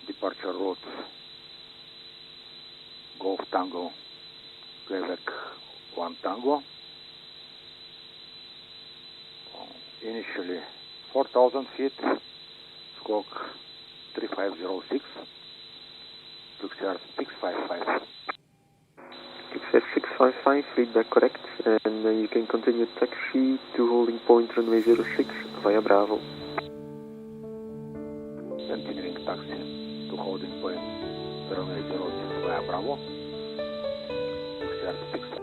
Departure route Golf Tango, Quebec 1 Tango. Initially 4,000 feet, squawk 3506, Luxembourg 655. 655, feedback correct, and you can continue taxi to holding point runway 06 via Bravo. Continuing taxi to holding point runway 06 via Bravo, Luxembourg 6.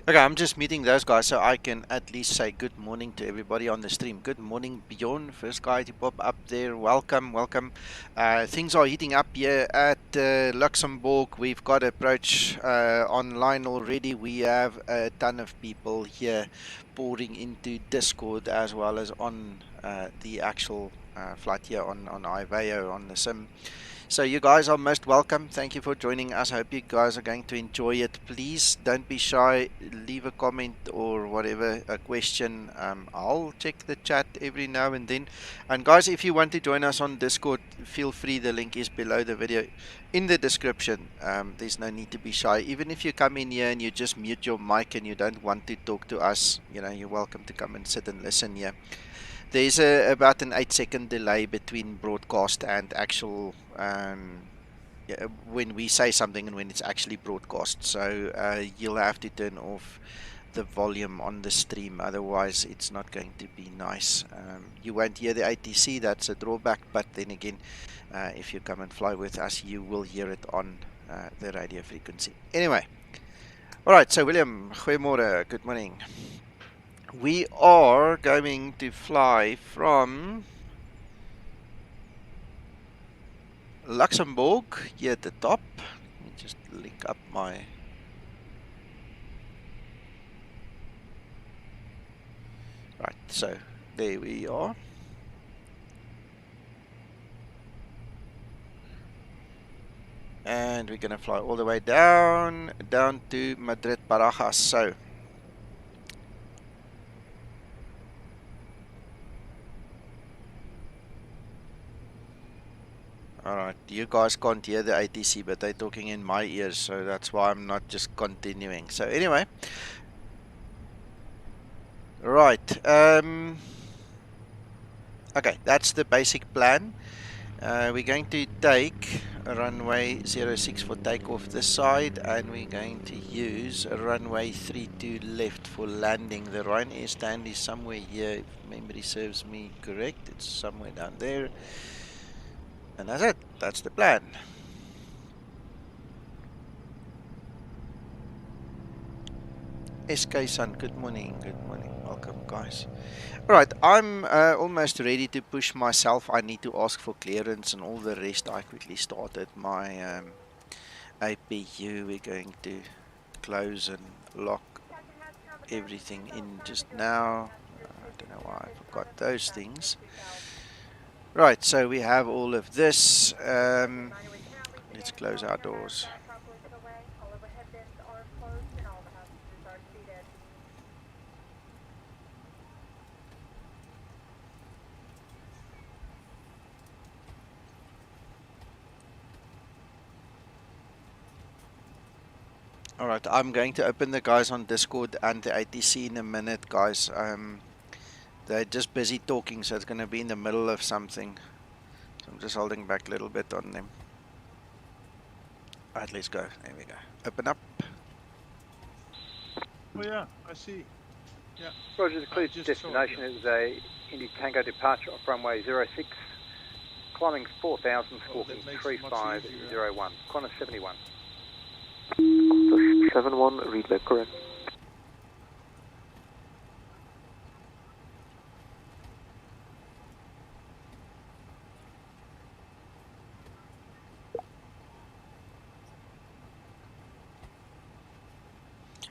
Okay, I'm just meeting those guys so I can at least say good morning to everybody on the stream. Good morning, Bjorn, first guy to pop up there. Welcome, welcome. Things are heating up here at Luxembourg. We've got approach online already. We have a ton of people here pouring into Discord as well as on the actual flight here on Iveo on the sim. So you guys are most welcome. Thank you for joining us. I hope you guys are going to enjoy it. Please don't be shy. Leave a comment or whatever, a question. I'll check the chat every now and then. And guys, if you want to join us on Discord, feel free. The link is below the video in the description. There's no need to be shy. Even if you come in here and you just mute your mic and you don't want to talk to us, you know, you're welcome to come and sit and listen here. There's about an 8-second delay between broadcast and actual when we say something and when it's actually broadcast. So you'll have to turn off the volume on the stream, otherwise it's not going to be nice. You won't hear the ATC, that's a drawback, but then again, if you come and fly with us, you will hear it on the radio frequency. Anyway, alright, so William, goeiemorgen, good morning. We are going to fly from Luxembourg here at the top. Let me just link up my right, so there we are. And we're gonna fly all the way down to Madrid-Barajas. So alright, you guys can't hear the ATC, but they're talking in my ears, so that's why I'm not just continuing. So anyway, right, okay, that's the basic plan. We're going to take a runway 06 for takeoff this side, and we're going to use a runway 32 left for landing. The Ryanair stand is somewhere here, if memory serves me correct. It's somewhere down there. And that's it. That's the plan. SK Sun, good morning. Good morning. Welcome, guys. Alright, I'm almost ready to push myself. I need to ask for clearance and all the rest. I quickly started my APU. We're going to close and lock everything in just now. I don't know why I forgot those things. Right, so we have all of this. Let's close our doors. Alright, I'm going to open the guys on Discord and the ATC in a minute, guys. They're just busy talking, so it's going to be in the middle of something. So I'm just holding back a little bit on them. Alright, let's go. There we go. Open up. Oh yeah, I see. Yeah. Roger, the clear destination is a Indy Tango departure off runway 06, climbing 4,000, squawking 3501, Qantas 71. 71, read back correct.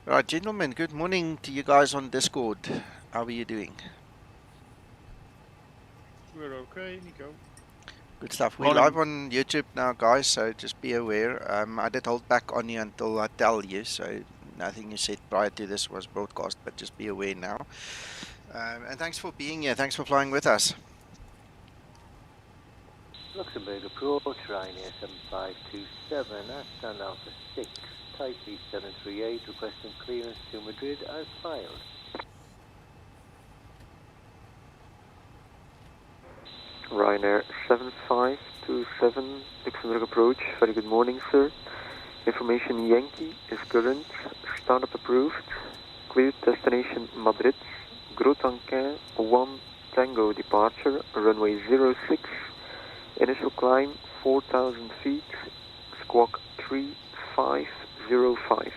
Right, gentlemen, good morning to you guys on Discord. How are you doing? We're okay, Nico. Good stuff. We're live on YouTube now, guys, so just be aware. I did hold back on you until I tell you, so nothing you said prior to this was broadcast, but just be aware now. And thanks for being here. Thanks for flying with us. Luxembourg approach, Ryanair 7527, Aston Alpha 6, Type 738, requesting clearance to Madrid as filed. Ryanair 7527, Luxembourg approach. Very good morning, sir. Information Yankee is current. Startup approved. Cleared destination Madrid. Gros Tanquin 1 Tango departure. Runway 06. Initial climb 4,000 feet. Squawk 3505.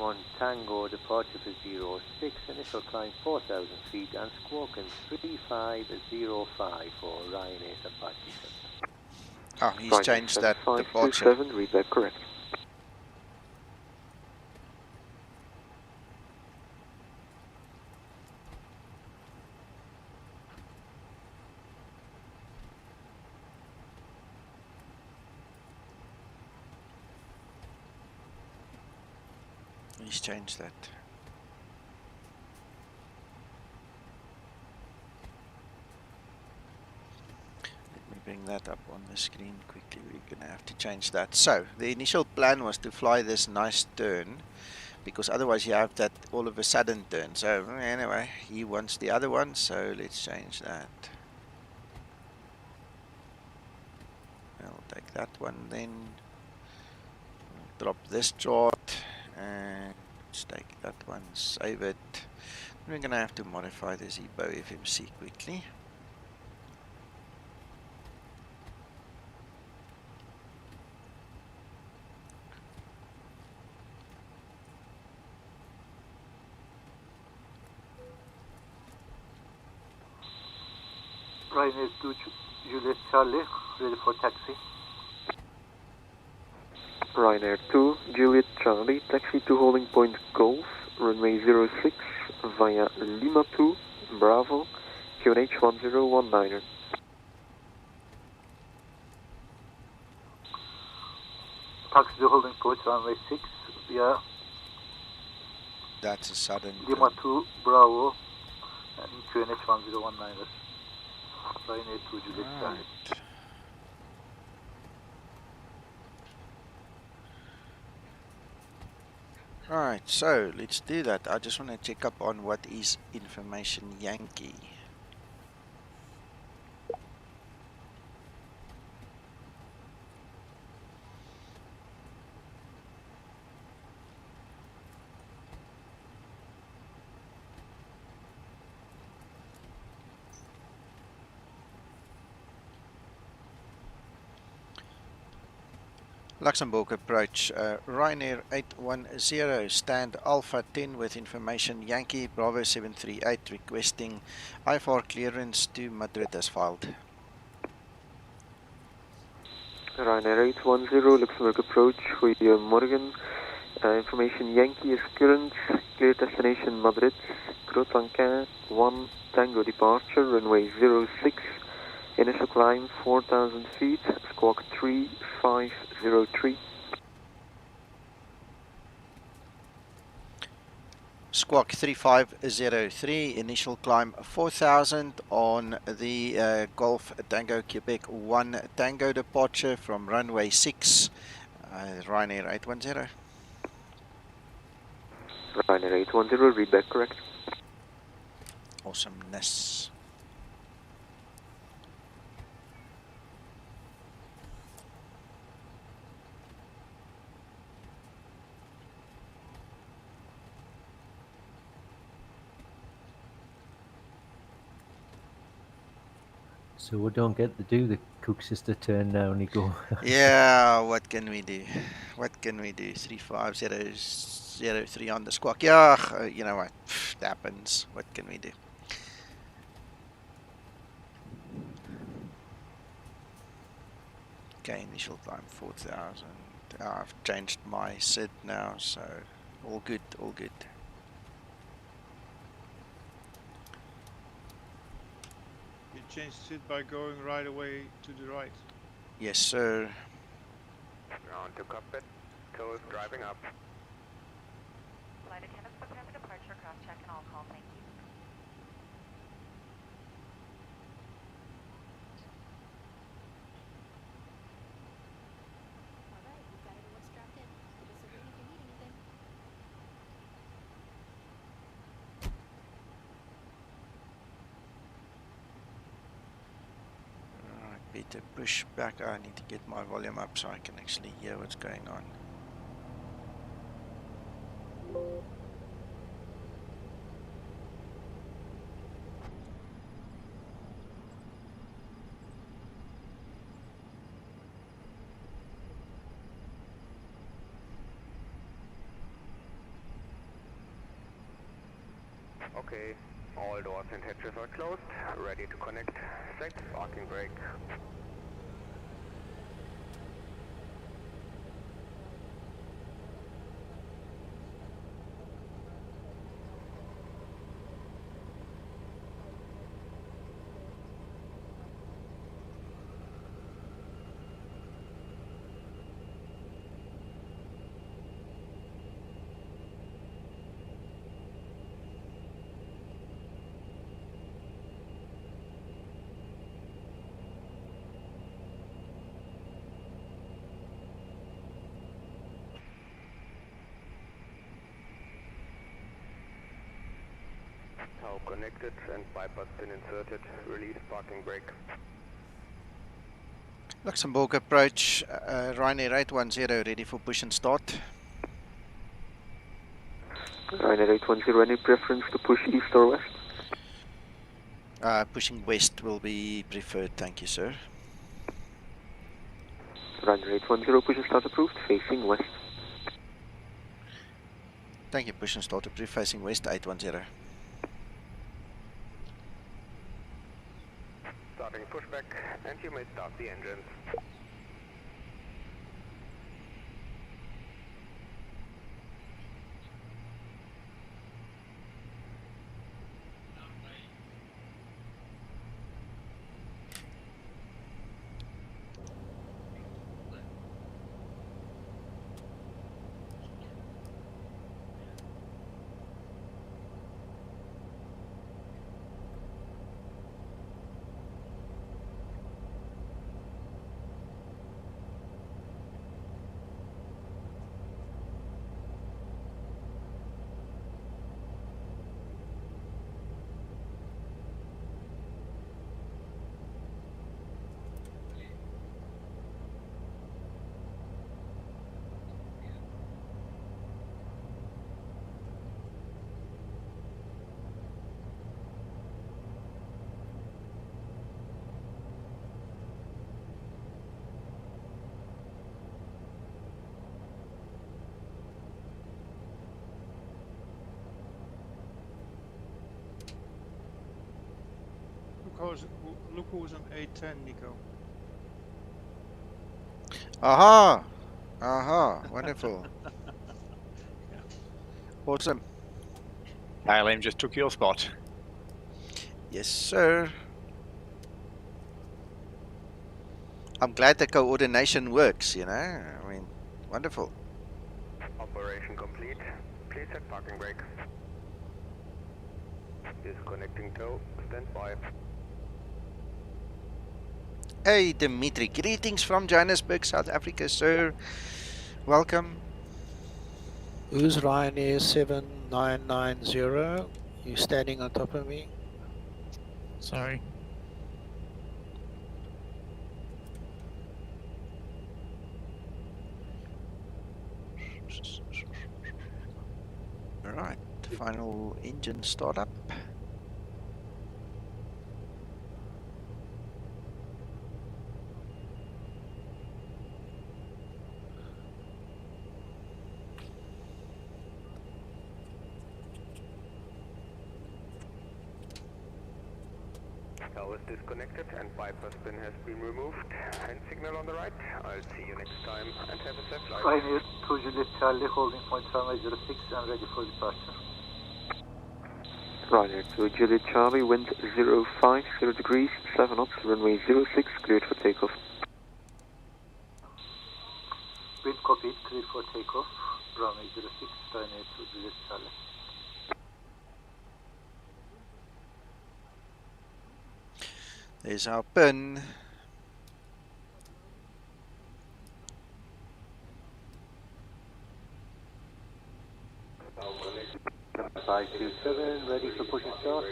1 Tango, departure for 06, initial climb 4,000 feet and squawking 3505 for Ryanair 757. Oh, he's changed that departure. 527, read that correct. He's changed that. Let me bring that up on the screen quickly. We're gonna have to change that. So the initial plan was to fly this nice turn, because otherwise you have that all of a sudden turn. So anyway, he wants the other one, so let's change that. I'll take that one then. Drop this chart and let's take that one, save it. We're gonna have to modify the Zibo FMC quickly. Ryanair 2 Juliet Charlie, ready for taxi. Ryanair 2, Juliet Charlie, taxi to holding point Golf, runway 06, via Lima 2, Bravo, QNH 1019er. Taxi to holding point runway 6, via That's a sudden Lima turn. 2, Bravo, and QNH 1019er. Ryanair 2 Juliet Charlie. Alright, so let's do that. I just want to check up on what is information Yankee. Luxembourg approach, Ryanair 810, stand Alpha 10 with information Yankee, Bravo 738 requesting IFR clearance to Madrid as filed. Ryanair 810, Luxembourg approach, goedemorgen. Information Yankee is current, clear destination Madrid, Grotanquin 1 Tango departure, runway 06, initial climb 4,000 feet, squawk 3503. Squawk 3503, initial climb 4000 on the Golf Tango Quebec 1 Tango departure from runway 6, Ryanair 810. Ryanair 810, read back correct. Awesomeness. So we don't get to do the Cook sister turn now, Nico. Yeah, what can we do? What can we do? 35003 on the squawk. Yeah, you know what? It happens. What can we do? Okay, initial climb 4000. I've changed my SID now, so all good, all good. You changed it by going right away to the right. Yes, sir. On to cockpit. Code driving up. Flight attendants prepare for departure, cross-check and all call, thank you. Alright, we've got everyone strapped in. Give us a ring if you need anything. Alright, better push back. I need to get my volume up so I can actually hear what's going on. Okay, all doors and hatches are closed, ready to connect. Set parking brake. Tow connected and bypass pin inserted. Release parking brake. Luxembourg approach, Ryanair 810 ready for push and start. Ryanair 810, any preference to push east or west? Pushing west will be preferred, thank you, sir. Ryanair 810, push and start approved, facing west. Thank you, push and start approved, facing west 810. Starting pushback, and you may start the engines. Look who's on A10, Nico. Aha! Aha, wonderful. Awesome. KLM just took your spot. Yes, sir. I'm glad the coordination works, you know. I mean, wonderful. Operation complete. Please set parking brake. Disconnecting tow. Stand by. Hey, Dimitri. Greetings from Johannesburg, South Africa, sir. Welcome. Who's Ryanair 7990? You standing on top of me? Sorry. Alright, final engine startup. Tow is disconnected and bypass pin has been removed. Hand signal on the right. I'll see you next time and have a safe flight. Ryanair 2 Juliet Charlie holding point runway 06 and ready for departure. Ryanair 2 Juliet Charlie, wind 050 degrees, 7 knots, runway 06, cleared for takeoff. Wind copied, cleared for takeoff. Runway 06, Ryanair 2 Juliet Charlie. There's our pin. Number 527, ready for push and start.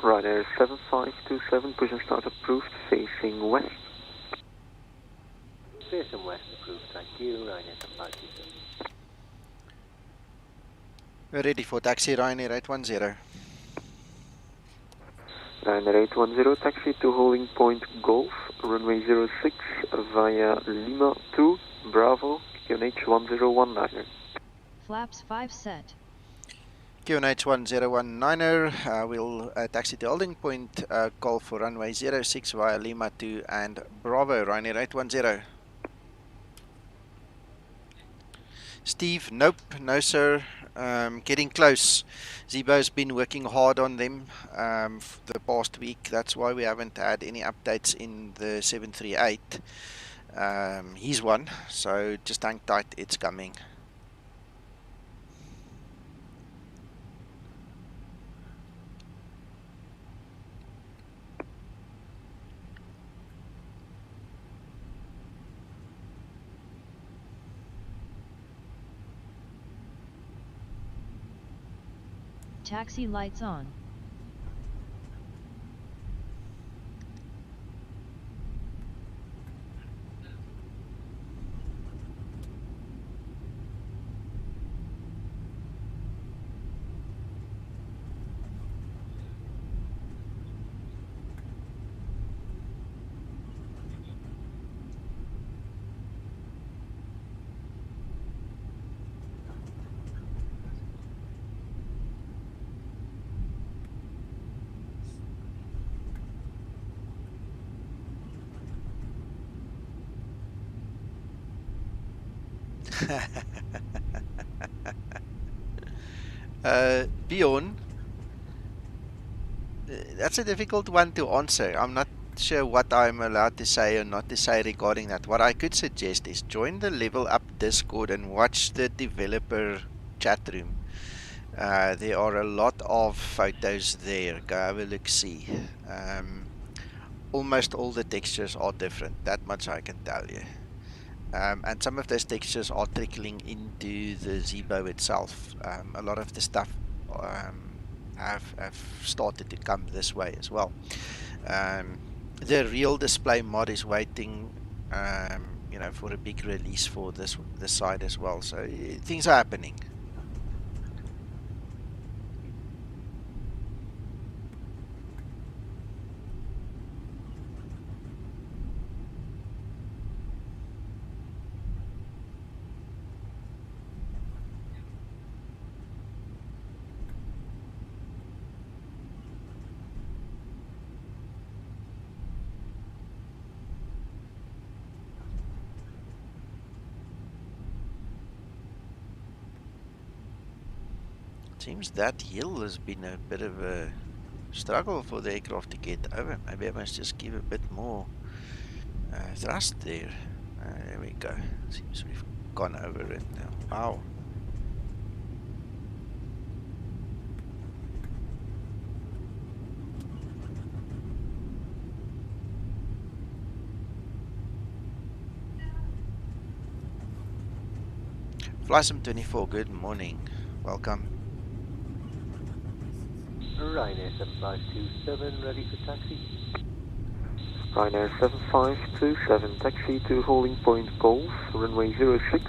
Ryanair 7527, push and start approved, facing west. Facing west approved, thank you. Ryanair 527. We're ready for taxi, Ryanair 810. Ryanair 810, taxi to holding point Golf, runway 06 via Lima 2, Bravo, QNH 1019. Flaps 5 set. QNH1019er, we'll taxi to holding point, call for runway 06 via Lima 2 and Bravo, Ryanair 810. Steve, nope, no sir, getting close. Zibo's been working hard on them the past week, that's why we haven't had any updates in the 738. He's one, so just hang tight, it's coming. Taxi lights on. Bjorn, that's a difficult one to answer. I'm not sure what I'm allowed to say or not to say regarding that. What I could suggest is join the Level Up Discord and watch the developer chat room. There are a lot of photos there. Go have a look, see. Almost all the textures are different, that much I can tell you. And some of those textures are trickling into the Zibo itself. A lot of the stuff have started to come this way as well. The real display mod is waiting, you know, for a big release for this side as well. So things are happening. Seems that hill has been a bit of a struggle for the aircraft to get over. Maybe I must just give a bit more thrust there. There we go. Seems we've gone over it now. Wow. Flysim 24, good morning. Welcome. Ryanair 7527, ready for taxi. Ryanair 7527, taxi to holding point Golf, runway 06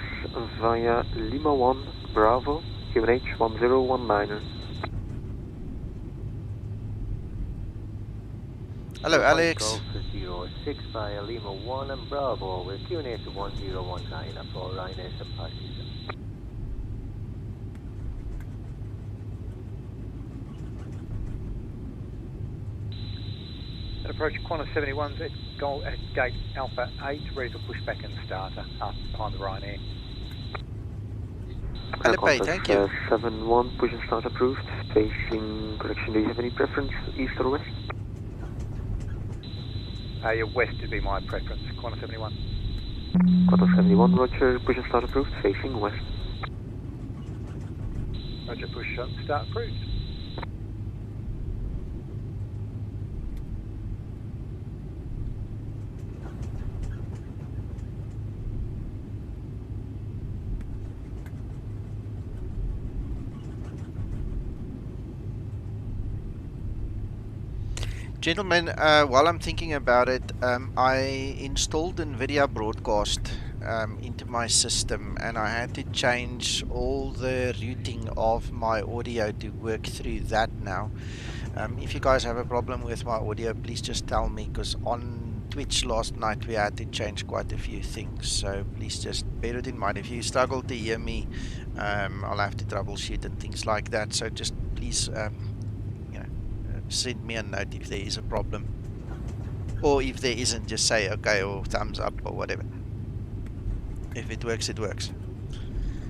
via Lima 1, Bravo, QNH 1019er. Hello, Alex. Golf 06 via Lima 1 and Bravo with QNH 1019 for Ryanair 7527. Approach Qantas 71's at gate Alpha 8, ready for pushback and starter up behind the Ryanair. Alipay, thank you. 71, push and start approved. Facing correction, do you have any preference, east or west? Your west would be my preference, Qantas 71. Qantas 71, roger, push and start approved, facing west. Roger, push start approved. Gentlemen, while I'm thinking about it, I installed NVIDIA Broadcast into my system, and I had to change all the routing of my audio to work through that now. If you guys have a problem with my audio, please just tell me, because on Twitch last night, we had to change quite a few things, so please just bear it in mind. If you struggle to hear me, I'll have to troubleshoot and things like that. So just please, you know, send me a note if there is a problem, or if there isn't, just say okay or thumbs up or whatever. If it works, it works.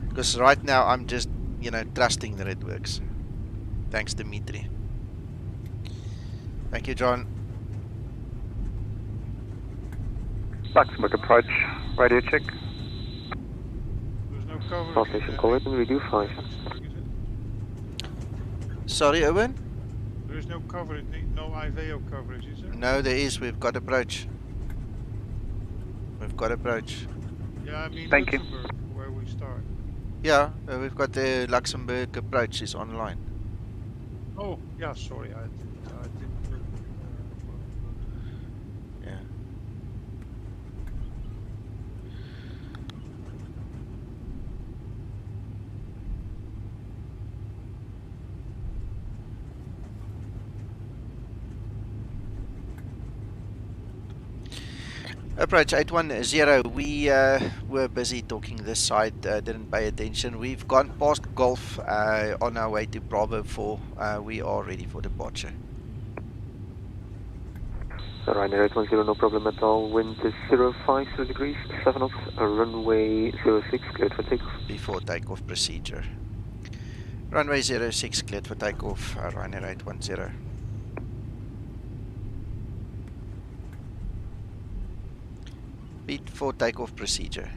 Because right now I'm just, you know, trusting that it works. Thanks, Dimitri. Thank you, John. Luxembourg approach, radio check. There's no coverage. Translation call it and review 5. Sorry, Owen? There is no coverage, no IVO coverage, is there? No, there is. We've got approach. We've got approach. Yeah, I mean Thank Luxembourg, where we start. Yeah, we've got the Luxembourg approach is online. Oh, yeah, sorry, I didn't look. Yeah. Approach 810, we were busy talking this side, didn't pay attention. We've gone past Golf on our way to Bravo 4. We are ready for departure. Ryanair 810, no problem at all. Wind is 05 degrees, 7 knots, runway 06, cleared for takeoff. Before takeoff procedure. Runway 06, cleared for takeoff, Ryanair 810. Before takeoff procedure.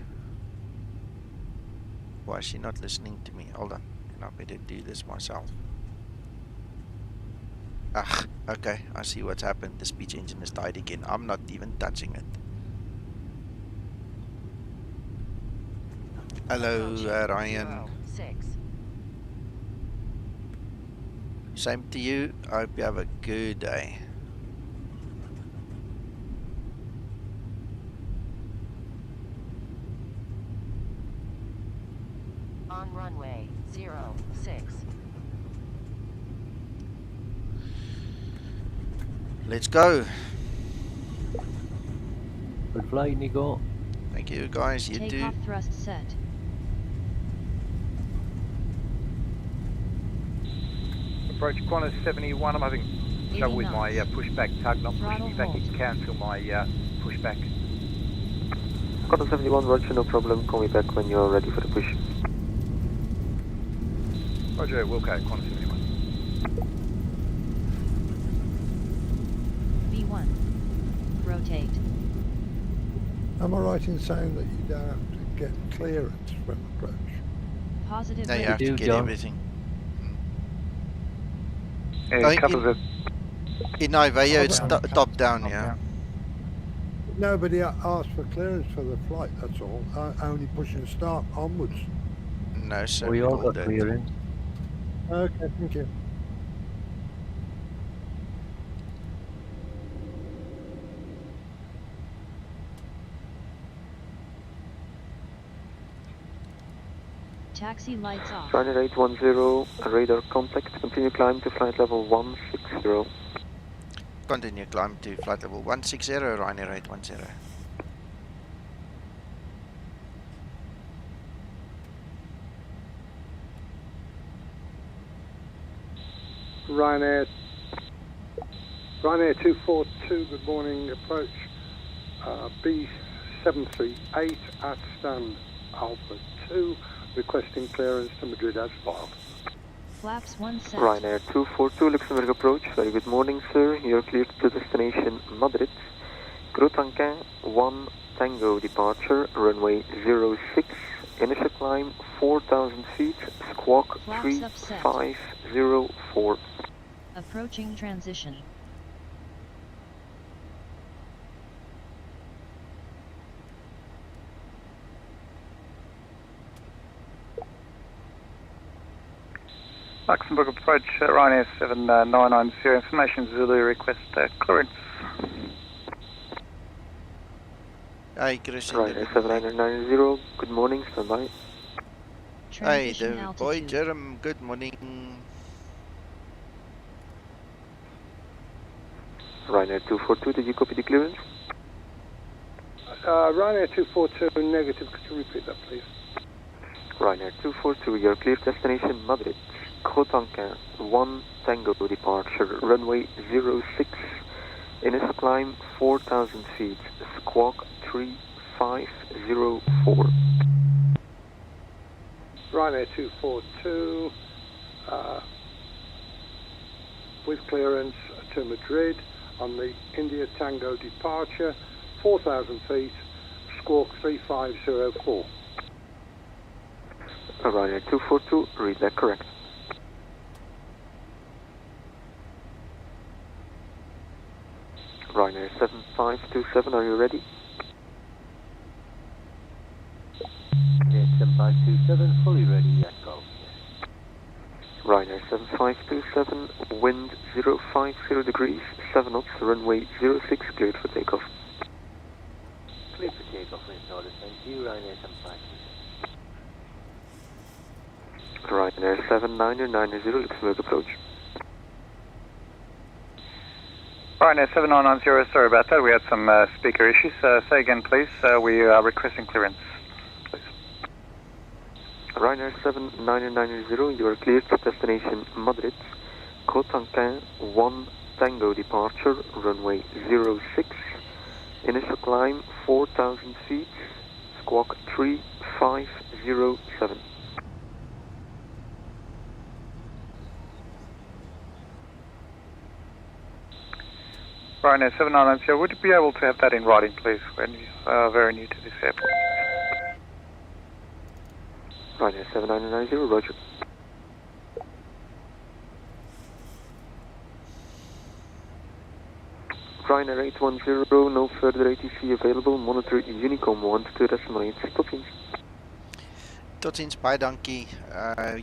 Why is she not listening to me? Hold on, and I better do this myself. Ah, okay, I see what's happened. The speech engine has died again. I'm not even touching it. Hello, Ryan. Same to you. I hope you have a good day. On runway 06. Let's go. Good flight, Nico. Thank you, guys. You Takeoff too. thrust set. Approach Qantas 71, I'm having trouble with my pushback tug, not pushing me back. You can cancel my pushback. Qantas 71, roger, no problem. Call me back when you're ready for the push. Roger, Wilco, Qantas 71. B1. Rotate. Am I right in saying that you don't have to get clearance from approach? Positive. No, you have to get everything. In Iveo, it's top down, yeah. Nobody asked for clearance for the flight, that's all. Only pushing start onwards. No, sir. We all got clearance. Okay, thank you. Taxi lights off. Ryanair 810, radar contact. Continue climb to flight level 160. Continue climb to flight level 160, Ryanair 810. Ryanair 242, good morning, approach B738 at stand Alpha 2, requesting clearance to Madrid as filed. Flaps 1 set. Ryanair 242, Luxembourg approach. Very good morning, sir. You're cleared to destination Madrid. Grotanquin 1 Tango departure, runway 06. Initial climb 4,000 feet, squawk 3504. Approaching transition. Luxembourg approach, Ryanair 7990, information Zulu, request clearance. Hi, Chris. Ryanair 7990, good morning, standby. Hey, the boy Jerem, good morning. Ryanair 242, did you copy the clearance? Ryanair 242 negative. Could you repeat that, please? Ryanair 242, you're clear. Destination Madrid. Crotanquin 1 Tango departure. Runway 06. Initial climb 4,000 feet. Squawk 3504. Ryanair 242 with clearance to Madrid on the India Tango departure, 4,000 feet, squawk 3504. Ryanair 242, read that correct. Ryanair 7527, are you ready? Yes, 7527, fully ready, yes, go. Ryanair 7527, wind 050 degrees, 7 knots, runway 06, cleared for takeoff. Clear for takeoff, in order, thank you, Ryanair 7527. Ryanair 7990, Luxembourg approach. Ryanair 7990, sorry about that, we had some speaker issues. Say again please, we are requesting clearance. Ryanair 7990, you are cleared to destination Madrid. Crotanquin 1 Tango departure, runway 06. Initial climb 4,000 feet, squawk 3507. Ryanair 7990, would you be able to have that in writing please, when you are very new to this airport? Ryanair 7990, roger. Ryanair 810, no further ATC available, monitor Unicom 122.8, tot ziens. Tot ziens, baie dankie,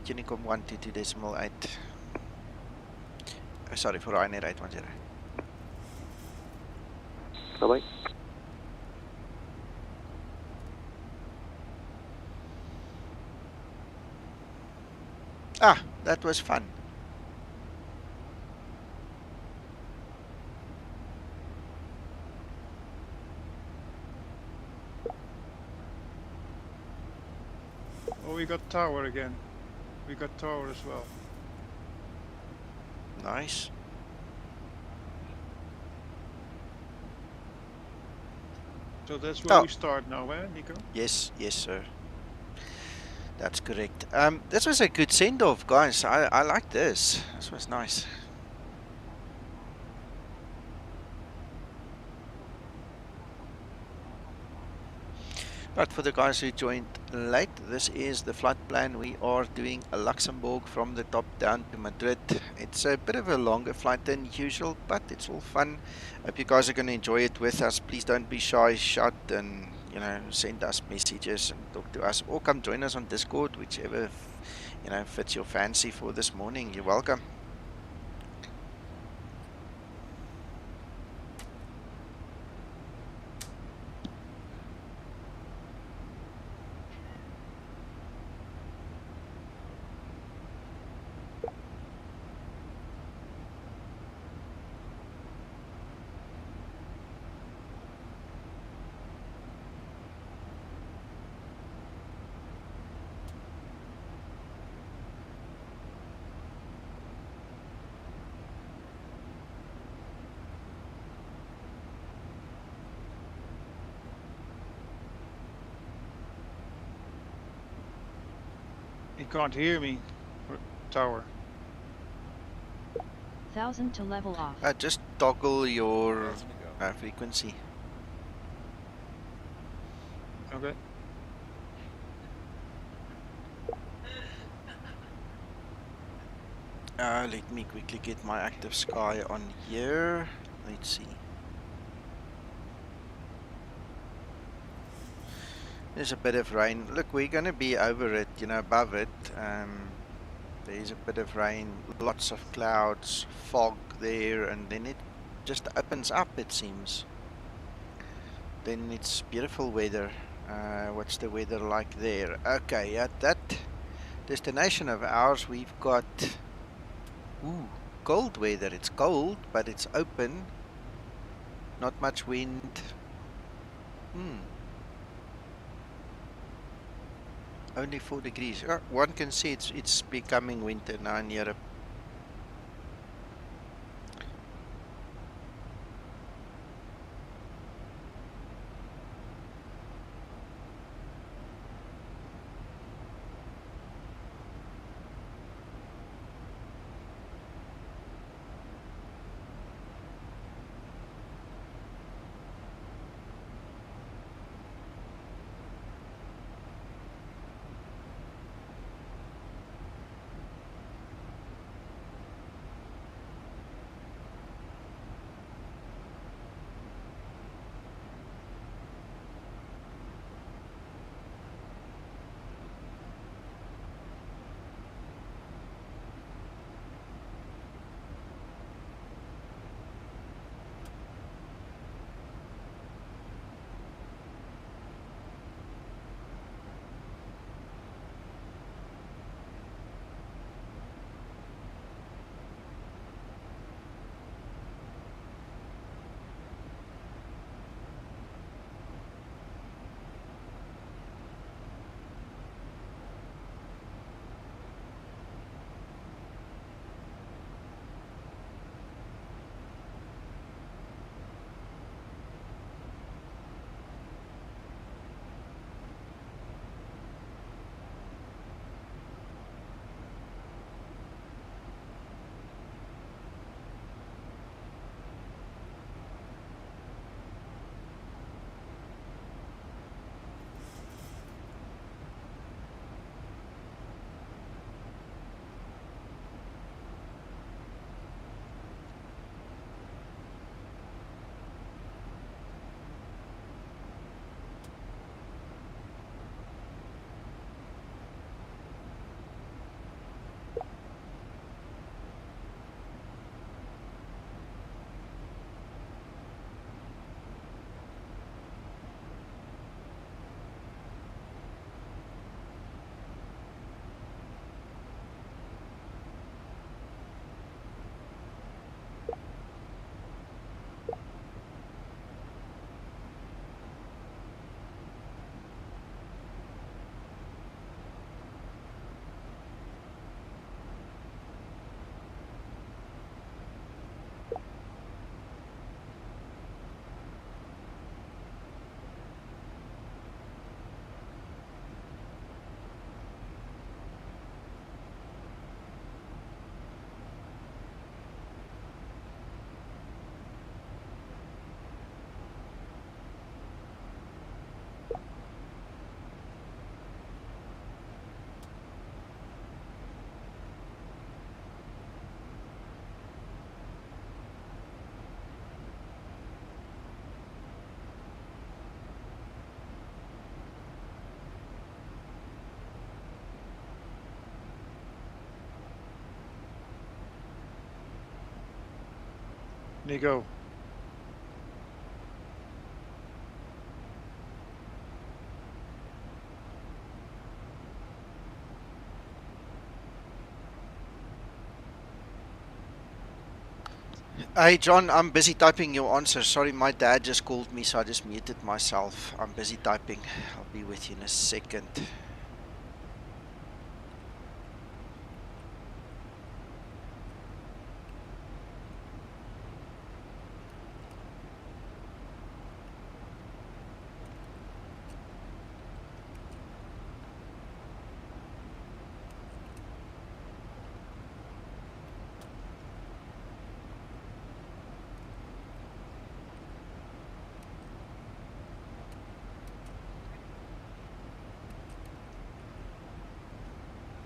Unicom 122.8. Sorry, for Ryanair 810. Bye-bye. Ah, that was fun. Oh, we got tower again. We got tower as well. Nice. So that's where we start now, eh, Nico? Yes, yes, sir. That's correct. This was a good send-off, guys. I like this. This was nice. But for the guys who joined late, this is the flight plan. We are doing a Luxembourg from the top down to Madrid. It's a bit of a longer flight than usual, but it's all fun. Hope you guys are going to enjoy it with us. Please don't be shy, shout and send us messages and talk to us, or come join us on Discord, whichever fits your fancy for this morning. You're welcome. You can't hear me, tower. 1000 to level off. Just toggle your frequency. Okay. Let me quickly get my active sky on here. Let's see. There's a bit of rain. Look, we're going to be over it, above it. There's a bit of rain, lots of clouds, fog there, and then it just opens up, it seems. Then it's beautiful weather. What's the weather like there? Okay, at that destination of ours, we've got cold weather. It's cold, but it's open. Not much wind. Only 4 degrees. One can see it's becoming winter now in Europe. Nico. Hey John, I'm busy typing your answer. Sorry, my dad just called me, so I just muted myself. I'm busy typing. I'll be with you in a second.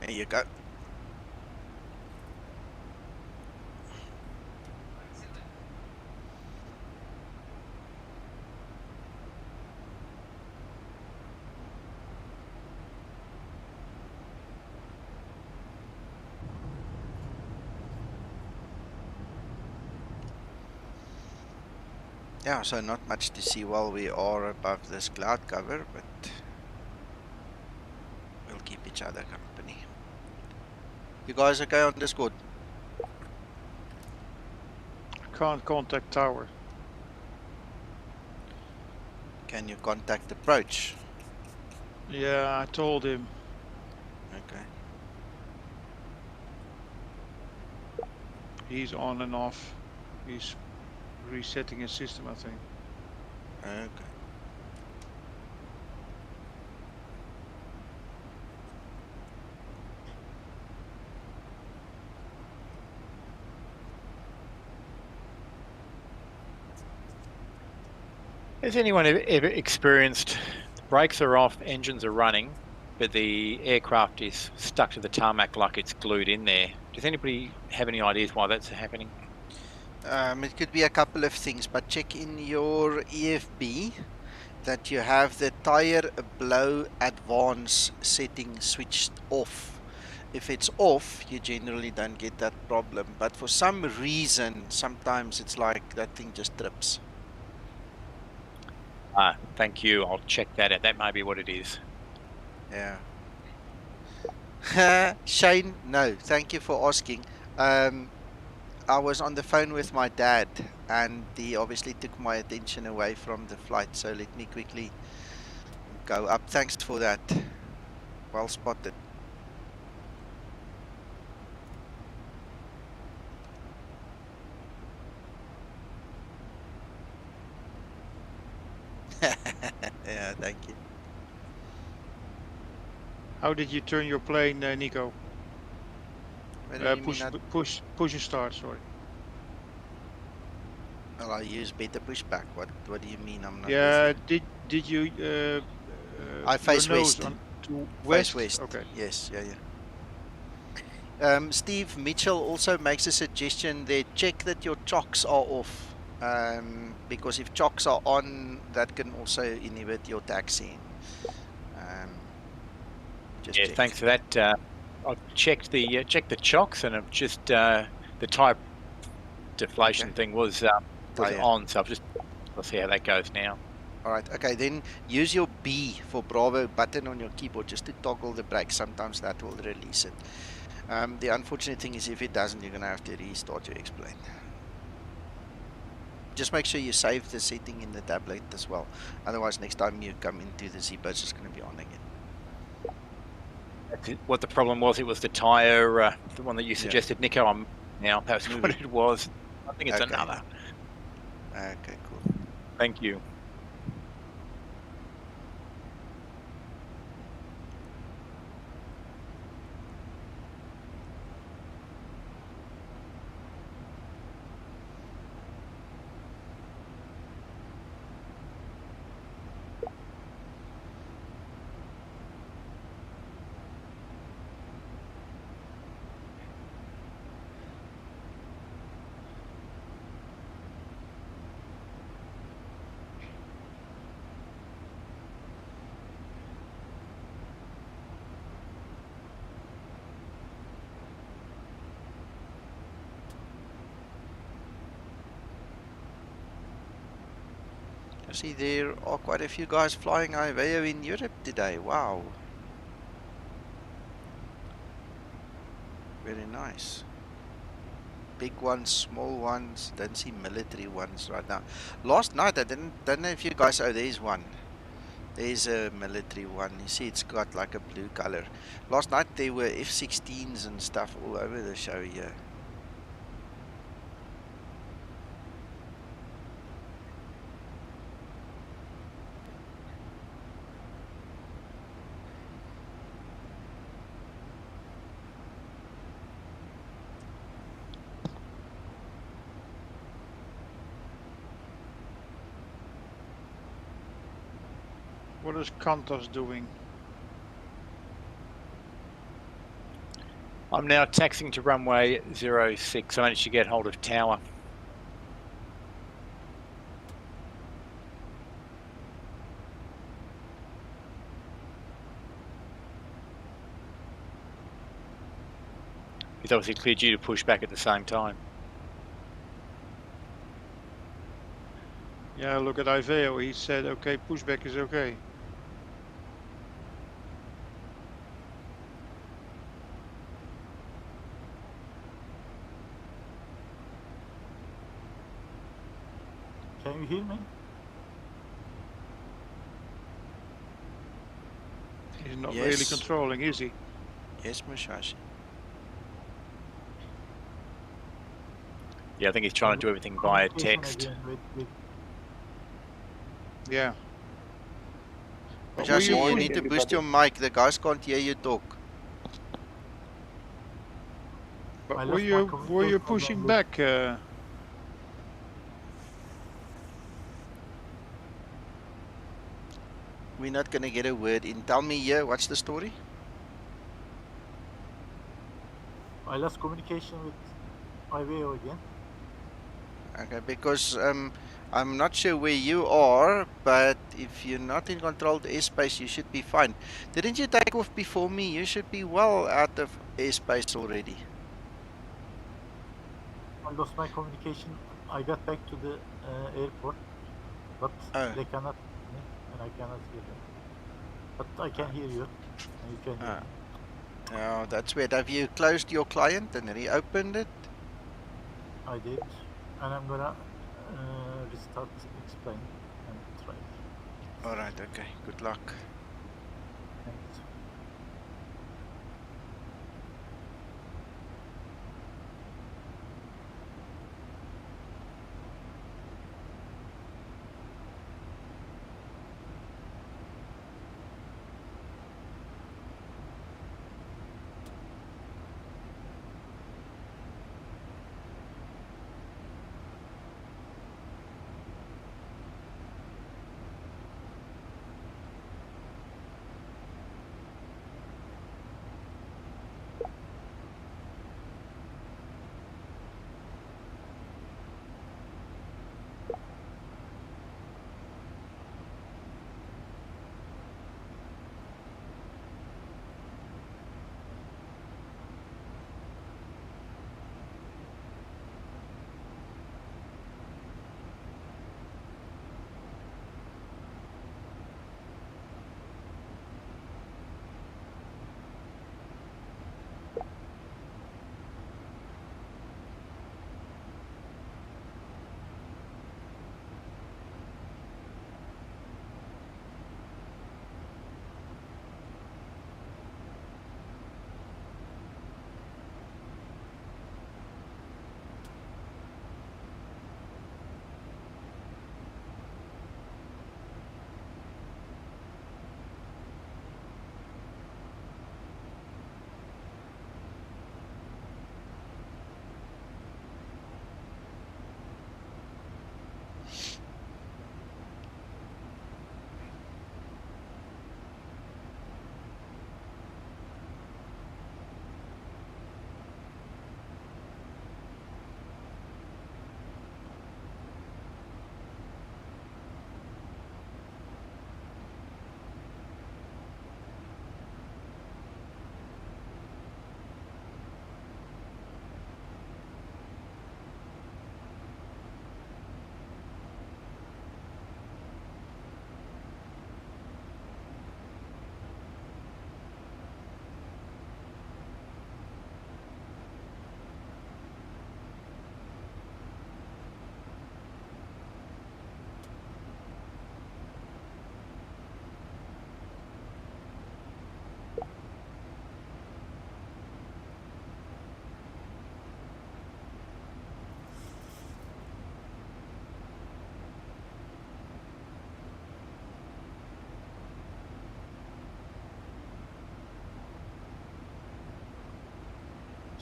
There you go. Yeah, so not much to see while we are above this cloud cover, but we'll keep each other company. You guys okay on Discord? Can't contact tower. Can you contact approach? Yeah, I told him. Okay. He's on and off. He's resetting his system, I think. Okay. Has anyone ever experienced the brakes are off, engines are running, but the aircraft is stuck to the tarmac like it's glued in there? Does anybody have any ideas why that's happening? It could be a couple of things, but check in your EFB that you have the tire blow advance setting switched off. If it's off, you generally don't get that problem, but for some reason, sometimes it's like that thing just trips. Thank you. I'll check that out. That may be what it is. Yeah. Shane, no, thank you for asking. I was on the phone with my dad, and he obviously took my attention away from the flight, so let me quickly go up. Thanks for that. Well spotted. Yeah, thank you. How did you turn your plane, Nico? Push and start, sorry. Well, I use better pushback. What do you mean? I'm not. Yeah, did you? I face west. To west. Face west. Okay. Yes. Yeah. Steve Mitchell also makes a suggestion there. Check that your chocks are off, because if chocks are on, that can also inhibit your taxiing. Yeah, thanks for that. I've checked the chocks, and I've just the tyre deflation thing was on, so I'll see how that goes now. All right. Okay. Then use your B for Bravo button on your keyboard just to toggle the brake. Sometimes that will release it. The unfortunate thing is if it doesn't, you're gonna have to restart your X-plane. Just make sure you save the setting in the tablet as well. Otherwise, next time you come into the Zibo, it's just gonna be on again. What the problem was, it was the tyre, the one that you suggested, Nico. Now that's what it was. I think it's another. Okay, cool. Thank you. I see there are quite a few guys flying Iveo in Europe today. Wow. Very nice. Big ones, small ones. Don't see military ones right now. Last night I don't know if you guys. Oh, there's one. There's a military one. You see, it's got like a blue color. Last night there were F-16s and stuff all over the show here. What is Qantas doing? I'm now taxiing to runway 06. I managed to get hold of tower. He's obviously cleared you to push back at the same time. Yeah, look at Iveo. He said, okay, pushback is okay. Can you hear me? He's not really controlling, is he? Yes, Mushashi. Yeah, I think he's trying to do everything via text. Yeah. Mushashi, you need to boost your mic. The guys can't hear you talk. But were you pushing back? We're not going to get a word in. Tell me here, what's the story? I lost communication with IVO again. Okay, because I'm not sure where you are, but if you're not in controlled airspace, you should be fine. Didn't you take off before me? You should be well out of airspace already. I lost my communication. I got back to the airport, but they cannot hear me, and I cannot hear them. But I can hear you, and you can hear me. Oh, that's weird. Have you closed your client and reopened it? I did, and I'm gonna restart, explain, and try. Alright, okay. Good luck. Thanks.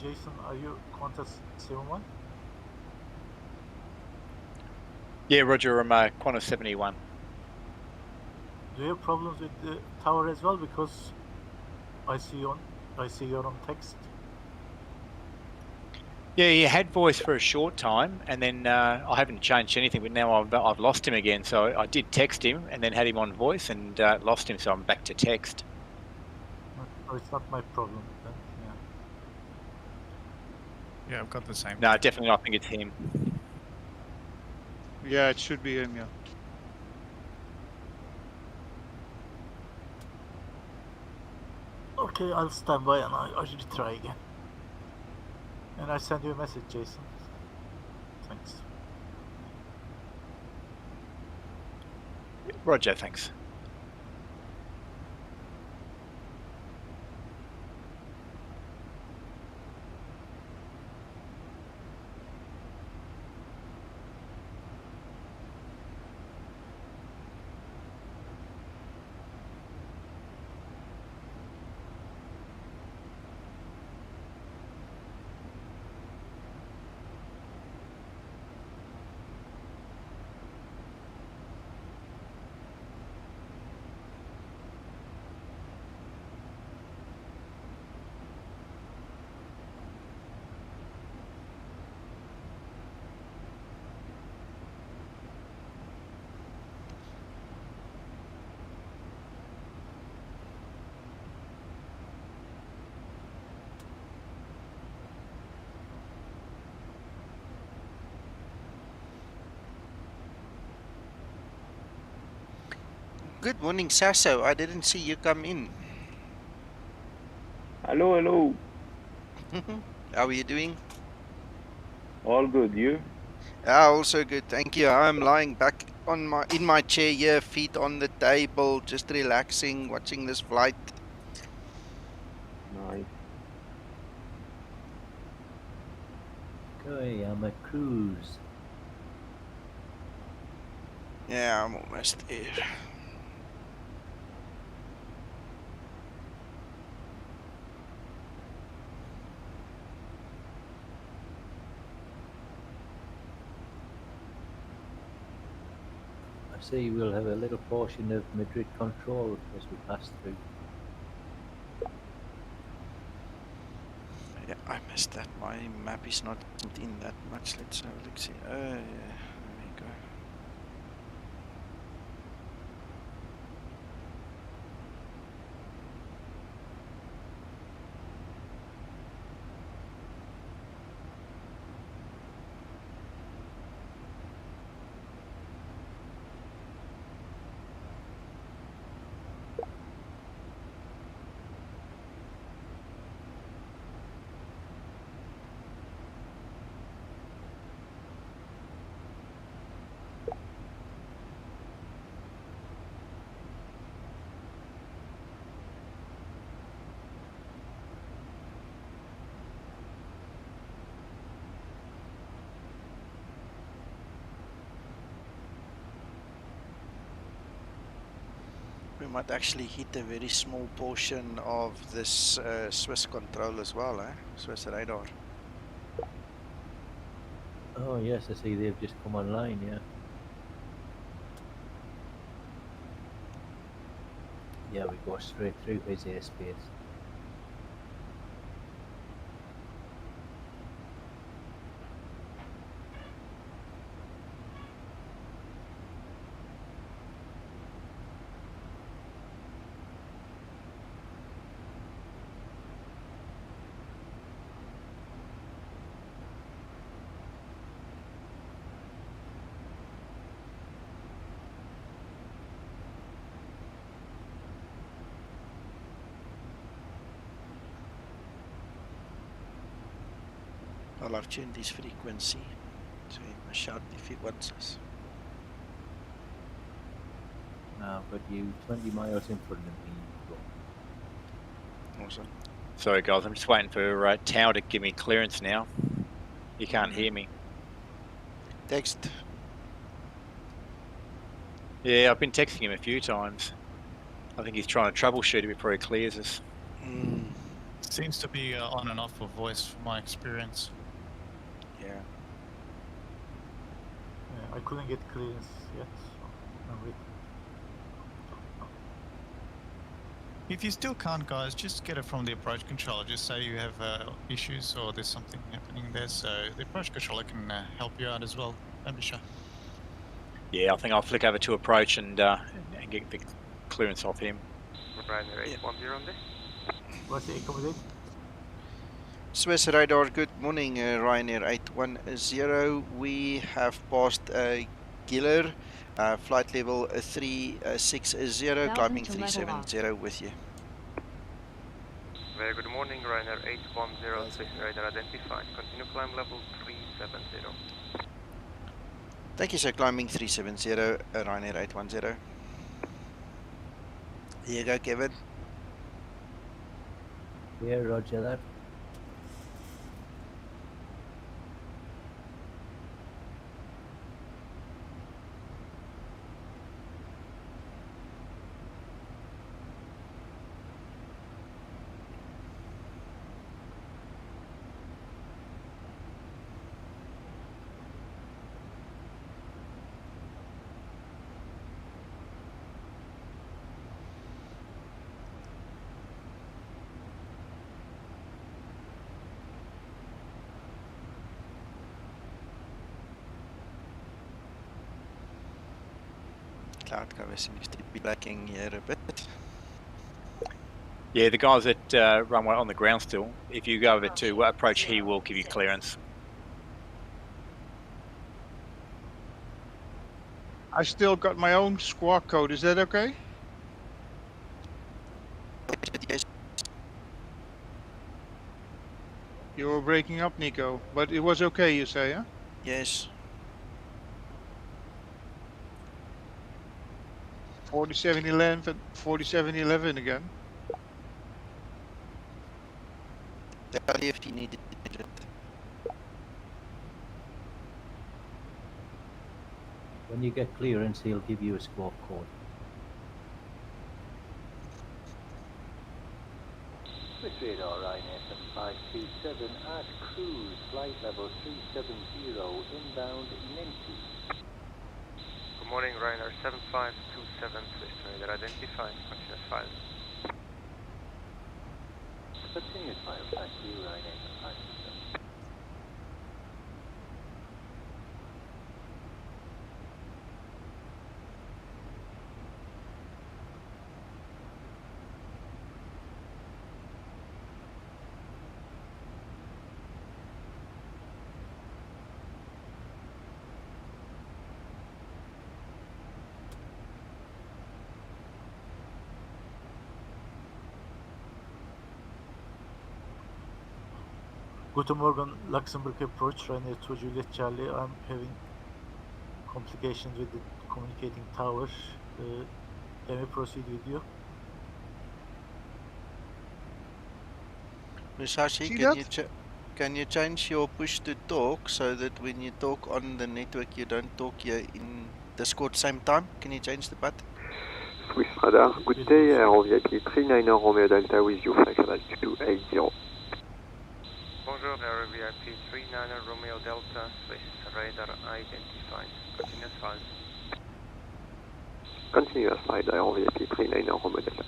Jason, are you Qantas 71? Yeah, Roger, I'm Qantas 71. Do you have problems with the tower as well? Because I see you're on text. Yeah, he had voice for a short time, and then I haven't changed anything, but now I've lost him again. So I did text him, and then had him on voice, and lost him, so I'm back to text. So it's not my problem then, yeah. Yeah, I've got the same. No, definitely not. I think it's him. Yeah, it should be him, yeah. Okay, I'll stand by and I should try again. And I send you a message, Jason. Thanks. Roger, thanks. Good morning, Sasso. I didn't see you come in. Hello, hello. How are you doing? All good, you? Also good, thank you. I'm lying back on in my chair here, feet on the table, just relaxing, watching this flight. Nice. Okay, I'm a cruise. Yeah, I'm almost there. I see we'll have a little portion of Madrid control as we pass through. Yeah, I missed that. My map is not in that much. Let's have a look. See. Yeah, there we go. We might actually hit a very small portion of this Swiss control as well, Swiss radar. Oh yes, I see they've just come online, yeah. Yeah, we go straight through his airspace. Well, I've tuned his frequency, so he must shout if he wants us. I've got you 20 miles in front of me. Awesome. Sorry guys, I'm just waiting for Tao to give me clearance now. You can't hear me. Text. Yeah, I've been texting him a few times. I think he's trying to troubleshoot it before he clears us. Seems to be on and off for voice from my experience. Yeah. Yeah, I couldn't get clearance yet, so I'm waiting. If you still can't, guys, just get it from the approach controller. Just say you have issues or there's something happening there, so the approach controller can help you out as well. Don't be shy. Yeah, I think I'll flick over to approach and get the clearance off him. Ryanair 810 on this. What's the accommodate? Swiss radar, good morning, Ryanair 810. We have passed GILIR, flight level 360, climbing 370 with you. Very good morning, Ryanair 810, station radar identified. Continue climb level 370. Thank you, sir. Climbing 370, Ryanair 810. Here you go, Kevin. Yeah, roger that. Cloud cover seems to be lacking here a bit. Yeah, the guys at runway on the ground still. If you go over to approach, he will give you clearance. I still got my own squawk code. Is that okay? Yes. You were breaking up, Nico, but it was okay, you say, huh? Yes. 4711, 4711 again. Tell you if you need it. When you get clearance, he'll give you a squawk code. With radar Ryanair 7527 at cruise, flight level 370, inbound NINTU. Good morning, Ryanair 7527, Swiss radar identified, continuous file. Continuous file, thank you, Ryanair 7527. Guten Morgen, Luxembourg approach, Ryanair 2 Juliet Charlie. I'm having complications with the communicating tower. Can we proceed with you? Musashi, can you change your push to talk so that when you talk on the network you don't talk here in Discord same time? Can you change the button? Swiss radar, good day, Aero VIP 39 Romeo Delta with you, flight level 280. Bonjour, Aero VIP 39 Romeo Delta, Swiss radar identified, continuous file. Continuous flight, Aero VIP 39 Romeo Delta.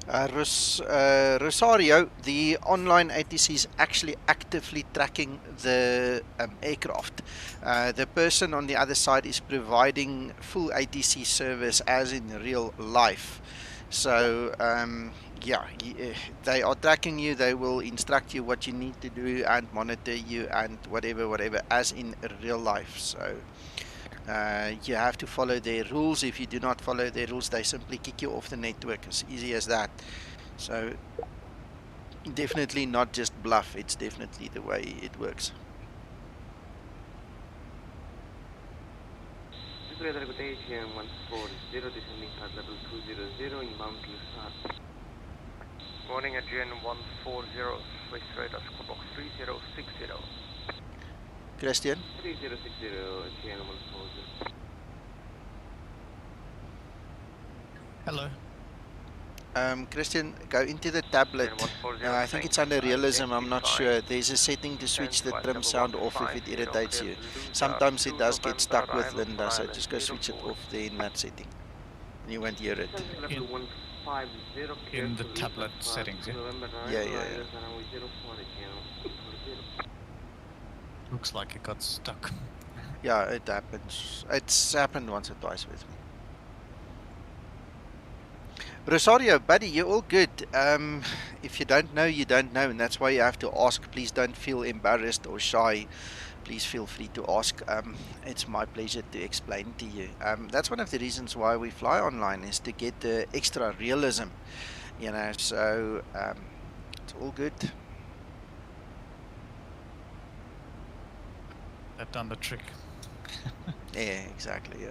Rosario, the online ATC is actually actively tracking the aircraft. The person on the other side is providing full ATC service as in real life. So yeah, they are tracking you. They will instruct you what you need to do and monitor you and whatever as in real life. So you have to follow their rules. If you do not follow their rules, they simply kick you off the network. As easy as that. So definitely not just bluff. It's definitely the way it works. weather, good day, GM 140, descending flight level 200, inbound Lusat. Morning at GN 140, Swiss radar squawk box 3060. Christian? 3060, GN 140. Hello. Christian, go into the tablet. I think it's under realism, I'm not sure. There's a setting to switch the trim sound off if it irritates you. Sometimes it does get stuck with Linda, so just go switch it off there in that setting. And you won't hear it. In the tablet settings, yeah? Yeah. Looks like it got stuck. Yeah, it happens. It's happened once or twice with me. Rosario, buddy, you're all good. If you don't know, you don't know, and that's why you have to ask. Please don't feel embarrassed or shy. Please feel free to ask. It's my pleasure to explain to you. That's one of the reasons why we fly online, is to get the extra realism, you know, so it's all good. They've done the trick. Yeah, exactly,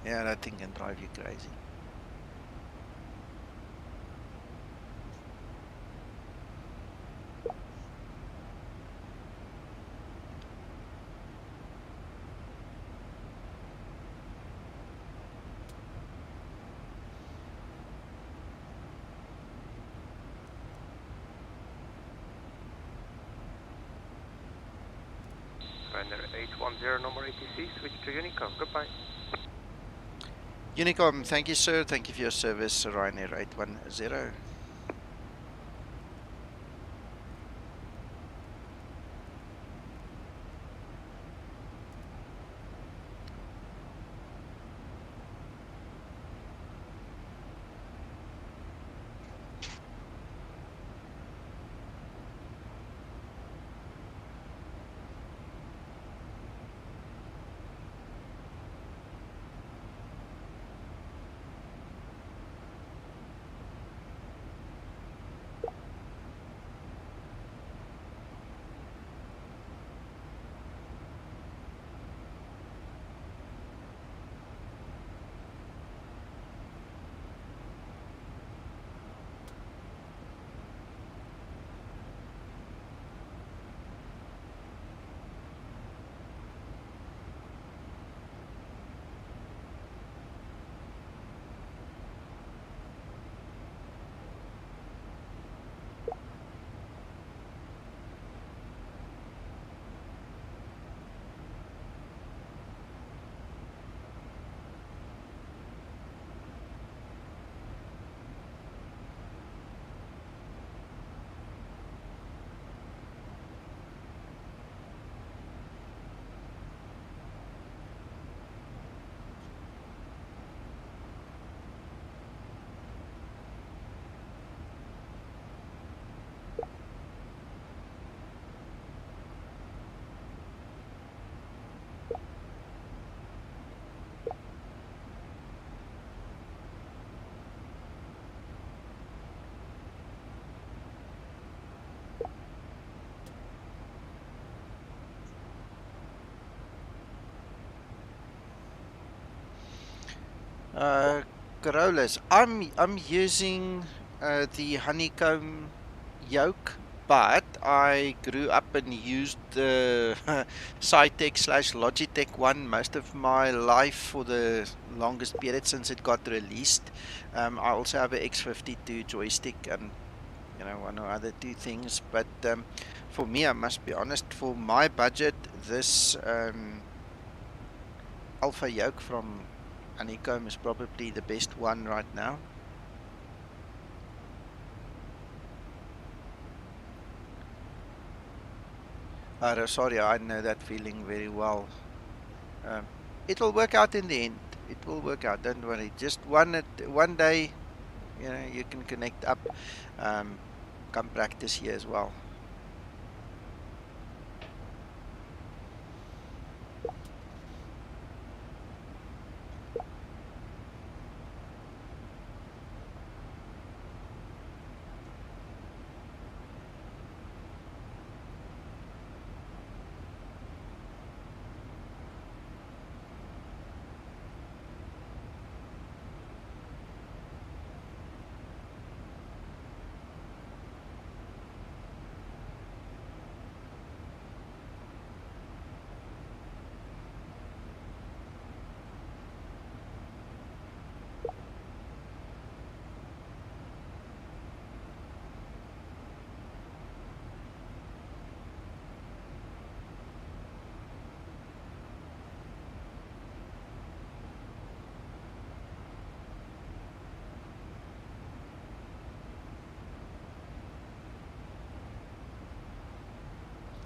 yeah, that thing can drive you crazy. Ryanair 810, number ATC, switch to Unicom, goodbye. Unicom, thank you, sir. Thank you for your service, Ryanair 810. Corollas, I'm using the honeycomb yoke, but I grew up and used the Cytec/Logitech one most of my life for the longest period since it got released. I also have an X52 joystick and, you know, one or other two things, but for me, I must be honest, for my budget, this Alpha yoke from Honeycomb is probably the best one right now. Rosario, I know that feeling very well. It will work out in the end. It will work out, don't worry. Just one day, you know, you can connect up. Come practice here as well.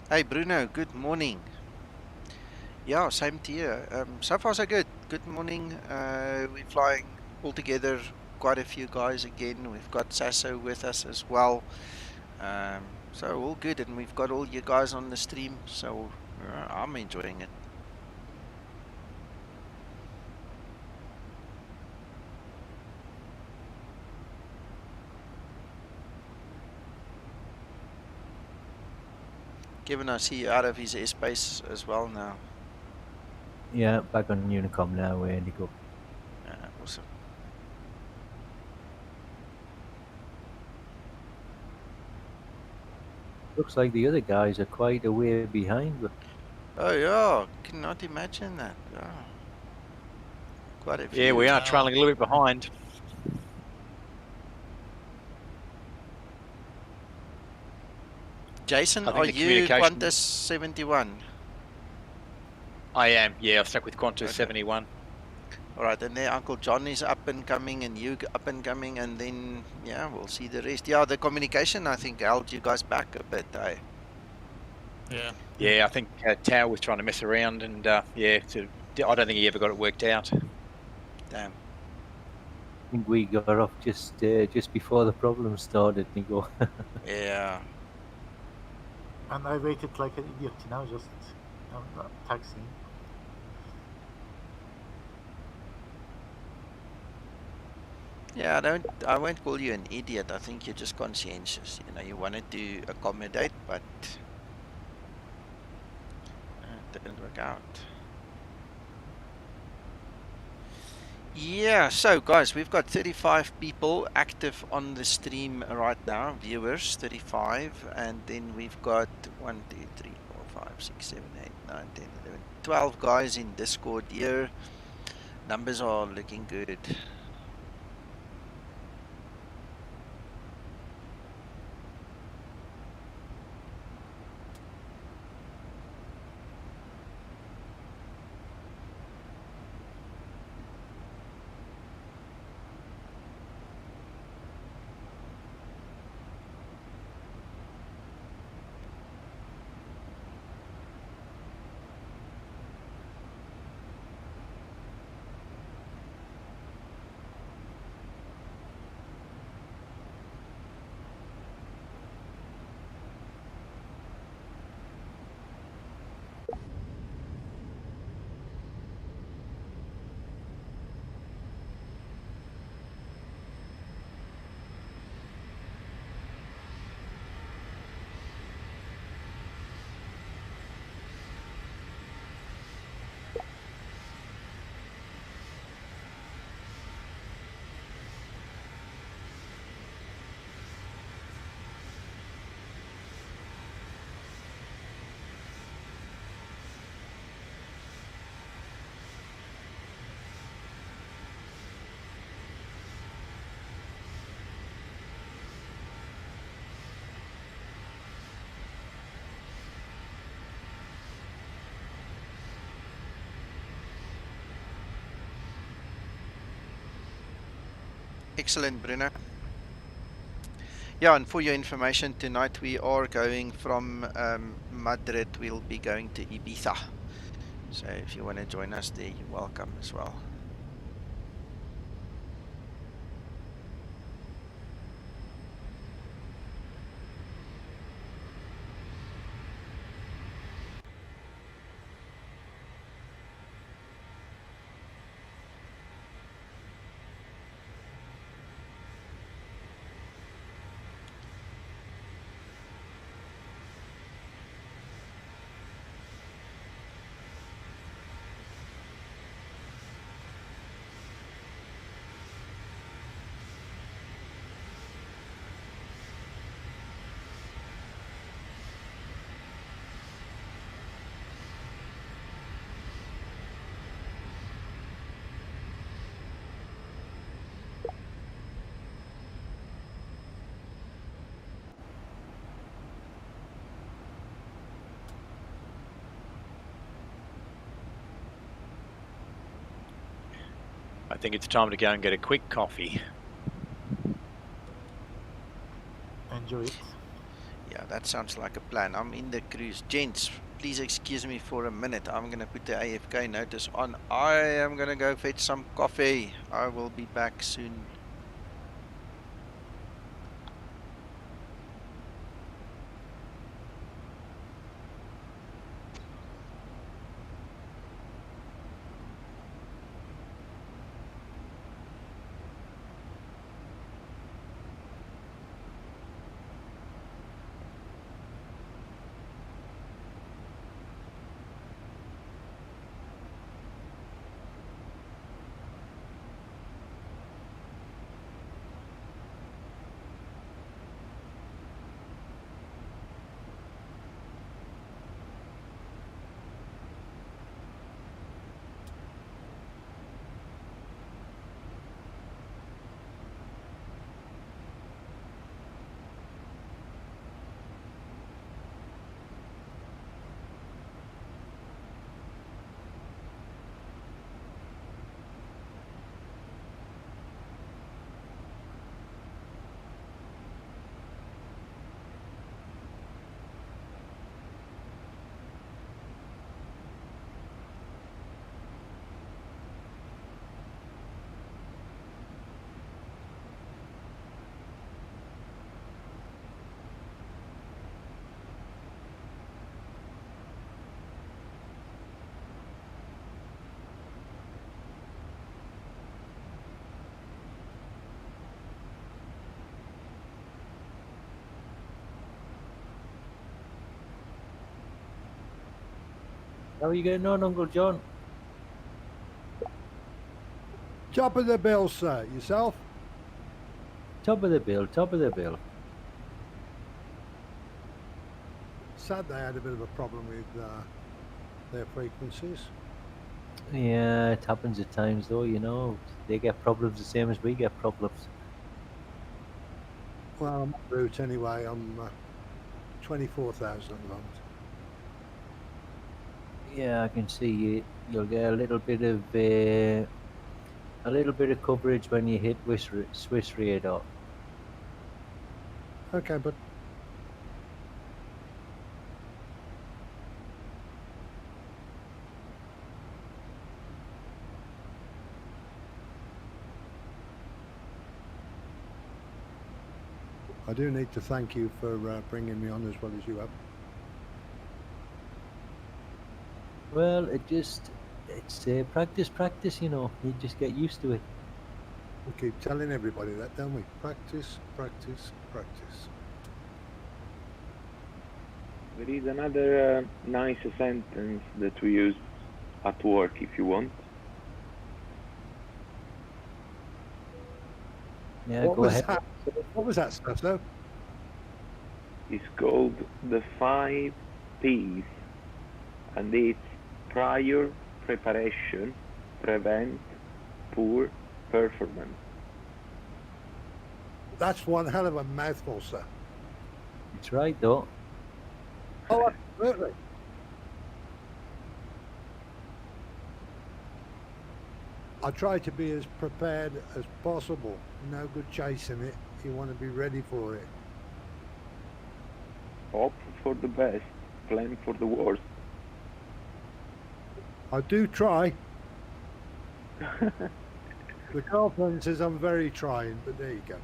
Hey Bruno, good morning. Yeah, same to you. So far so good. Good morning. We're flying all together, quite a few guys again. We've got Sasso with us as well. So all good, and we've got all you guys on the stream, so I'm enjoying it. Kevin, I see you out of his airspace as well now. Yeah, back on Unicom now, Indigo. Awesome. Looks like the other guys are quite a way behind. But Oh yeah, cannot imagine that. Yeah. Quite a few. Yeah, we are trailing a little bit behind. Jason, I think are the you communication- Qantas 71? I am, yeah, I've stuck with Qantas 71. All right, and there Uncle John is up and coming, and you up and coming, and then, yeah, we'll see the rest. Yeah, the communication, I think, held you guys back a bit, eh? Yeah. Yeah, I think Tao was trying to mess around, and yeah, I don't think he ever got it worked out. Damn. I think we got off just before the problem started, Nico. Yeah. And I waited like an idiot, just taxiing. Yeah, I won't call you an idiot. I think you're just conscientious. You wanted to accommodate, but it didn't work out. Yeah, so guys, we've got 35 people active on the stream right now, viewers, 35, and then we've got 1, 2, 3, 4, 5, 6, 7, 8, 9, 10, 11, 12 guys in Discord here. Numbers are looking good. Excellent, Bruno. Yeah, and for your information, tonight we are going from Madrid. We'll be going to Ibiza. So if you want to join us there, you're welcome as well. I think it's time to go and get a quick coffee. Enjoy it. Yeah, that sounds like a plan. I'm in the cruise. Gents, please excuse me for a minute. I'm going to put the AFK notice on. I am going to go fetch some coffee. I will be back soon. How are you getting on, Uncle John? Top of the bill, sir. Yourself? Top of the bill, top of the bill. Sad they had a bit of a problem with their frequencies. Yeah, it happens at times though, you know. They get problems the same as we get problems. Well, I'm en route anyway. I'm 24,000 at the moment. Yeah, I can see you'll get a little bit of coverage when you hit Swiss radar. Okay, but I do need to thank you for bringing me on as well as you have. Well, it's practice, you know. You just get used to it. We keep telling everybody that, don't we? Practice, practice, practice. There is another nice sentence that we use at work if you want. Yeah, What go was ahead. that? What was that stuff, though? It's called the 5 P's, and it's prior preparation, prevent poor performance. That's one hell of a mouthful, sir. It's right though. Oh, absolutely. I try to be as prepared as possible. No good chasing it. You want to be ready for it. Hope for the best, plan for the worst. I do try. The girlfriend says I'm very trying, but there you go.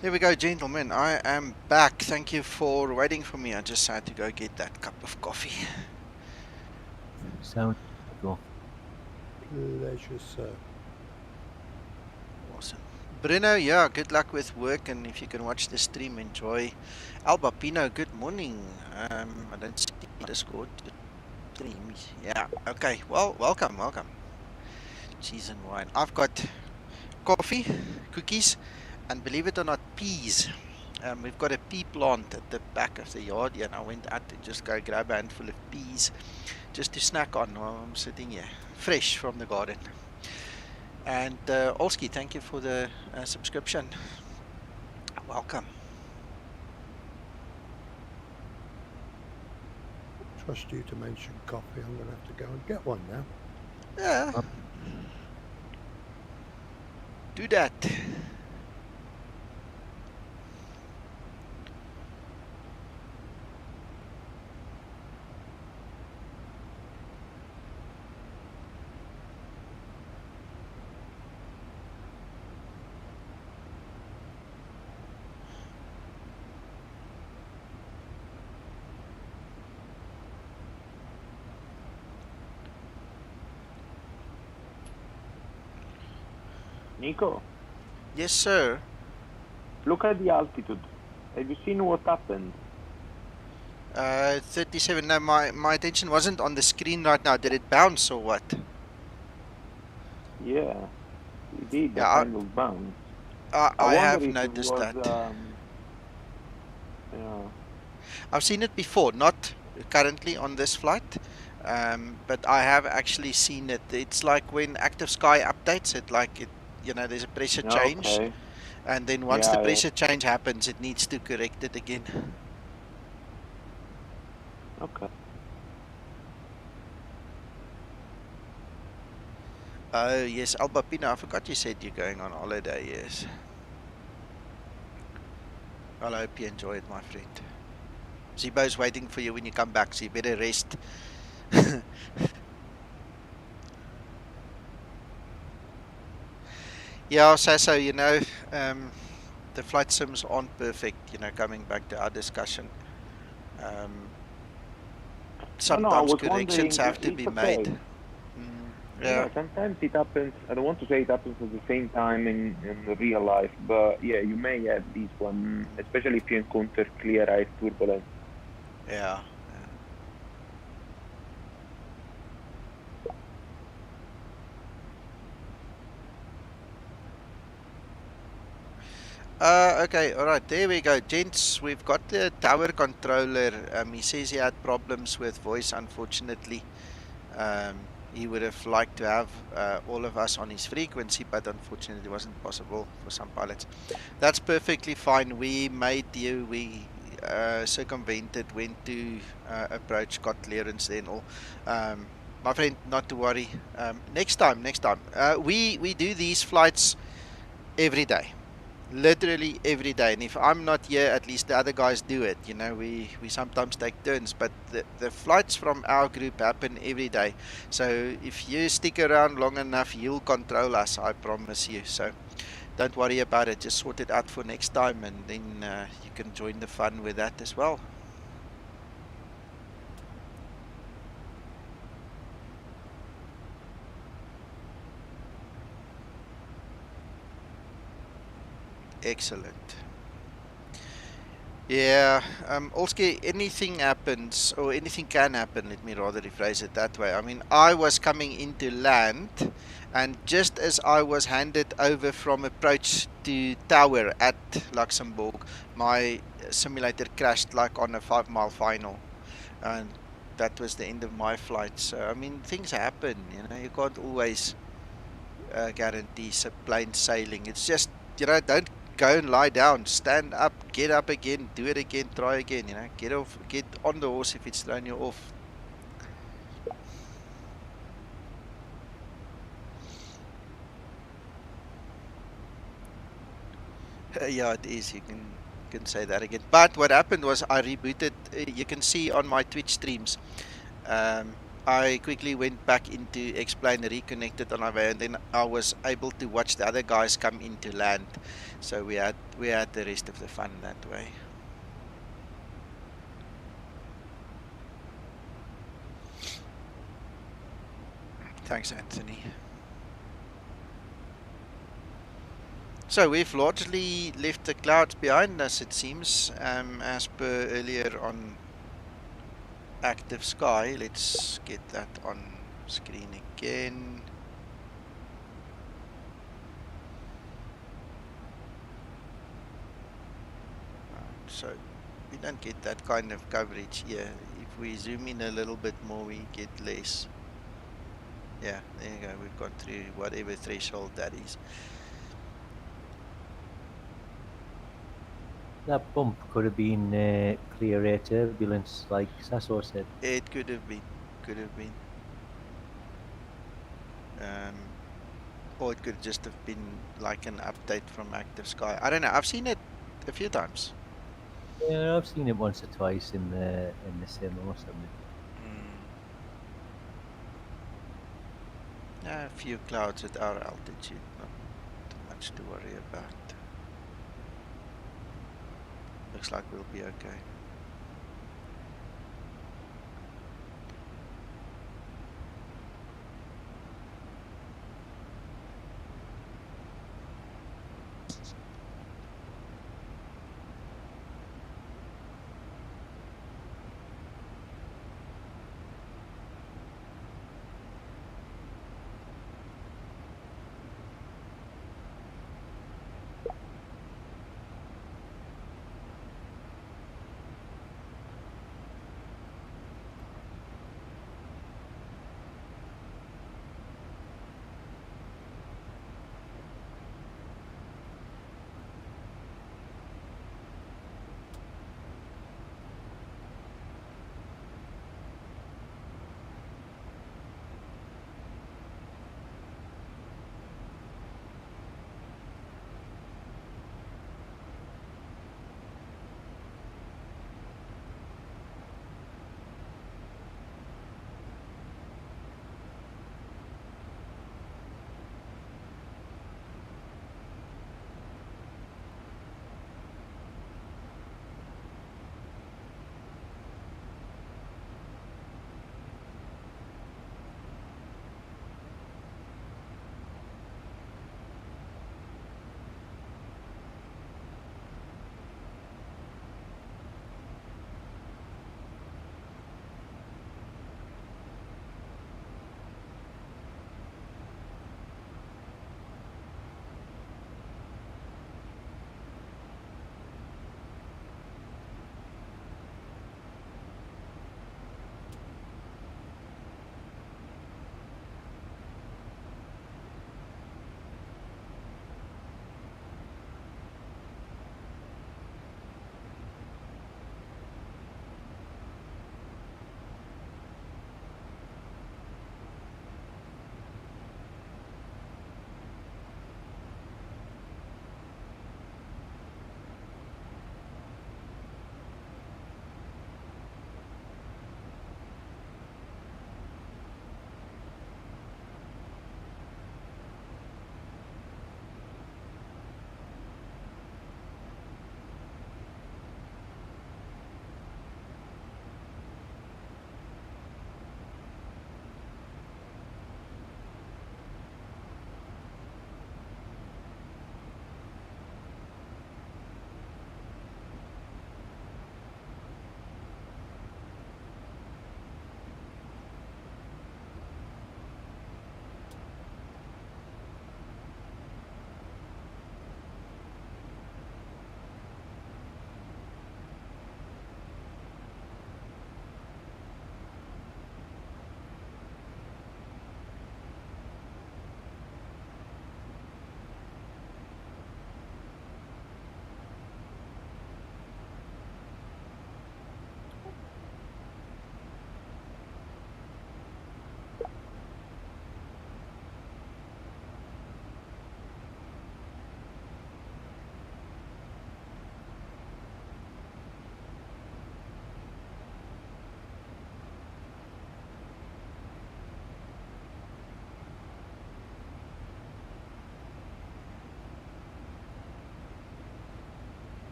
There we go, gentlemen. I am back. Thank you for waiting for me. I just had to go get that cup of coffee. Sound go. Pleasure, sir. Awesome. Bruno, yeah, good luck with work, and if you can watch the stream, enjoy. Alba Pino, good morning. I don't see Discord stream. Yeah, okay. Well, welcome. Cheese and wine. I've got coffee, cookies, and believe it or not, peas. We've got a pea plant at the back of the yard here, and I went out to just go grab a handful of peas just to snack on while I'm sitting here, fresh from the garden. And Olski, thank you for the subscription. Welcome. Trust you to mention coffee. I'm going to have to go and get one now. Yeah. Do that. Nico? Yes, sir. Look at the altitude. Have you seen what happened? 37. No, my attention wasn't on the screen right now. Did it bounce or what? Yeah, it did. Yeah, Kind of bounce. I have wonder if it noticed was, that. Yeah. I've seen it before, not currently on this flight, but I have actually seen it. It's like when Active Sky updates it, like it, you know, there's a pressure change, Okay. and then once Yeah, the yeah. pressure change happens, it needs to correct it again. Okay. Oh yes, Alba Pino, I forgot you said you're going on holiday. Yes. Well, I hope you enjoy it, my friend. Zibo's waiting for you when you come back, so you better rest. Yeah, so you know, the flight sims aren't perfect. You know, coming back to our discussion, No, I sometimes was corrections wondering, have to be it's made. okay. Yeah. Sometimes it happens. I don't want to say it happens at the same time in real life, but yeah, you may have this one, especially if you encounter clear air turbulence. Yeah. Okay, alright, there we go, gents. We've got the tower controller. He says he had problems with voice, unfortunately. He would have liked to have all of us on his frequency, but unfortunately it wasn't possible for some pilots. That's perfectly fine. We made you, we circumvented, went to approach, got clearance then all. My friend, not to worry. Next time. We do these flights every day. Literally every day, and if I'm not here, at least the other guys do it. You know, we sometimes take turns, but the flights from our group happen every day. So if you stick around long enough, you'll control us, I promise you. So don't worry about it, just sort it out for next time, and then you can join the fun with that as well. Excellent. Yeah, also anything happens, or anything can happen, let me rather rephrase it that way. I mean, I was coming into land, and just as I was handed over from approach to tower at Luxembourg, my simulator crashed like on a 5-mile final, and that was the end of my flight. So, I mean, things happen, you know, you can't always guarantee plain sailing. It's just, you know, don't go and lie down, stand up, get up again, do it again, try again, you know, get off, get on the horse if it's thrown you off. Yeah, it is, you can say that again. But what happened was I rebooted, you can see on my Twitch streams, I quickly went back into X-plane, reconnected on our way, and then I was able to watch the other guys come into land. So we had the rest of the fun that way. Thanks, Anthony. So we've largely left the clouds behind us, it seems, as per earlier on active sky. Let's get that on screen again. So we don't get that kind of coverage here. If we zoom in a little bit more, we get less. Yeah, there you go. We've gone through whatever threshold that is. That bump could have been clear air turbulence, like Sasso said. It could have been. Or it could just have been like an update from active sky. I don't know. I've seen it a few times. Yeah, I've seen it once or twice in the sim, I must admit. A few clouds at our altitude, not too much to worry about. Looks like we'll be okay.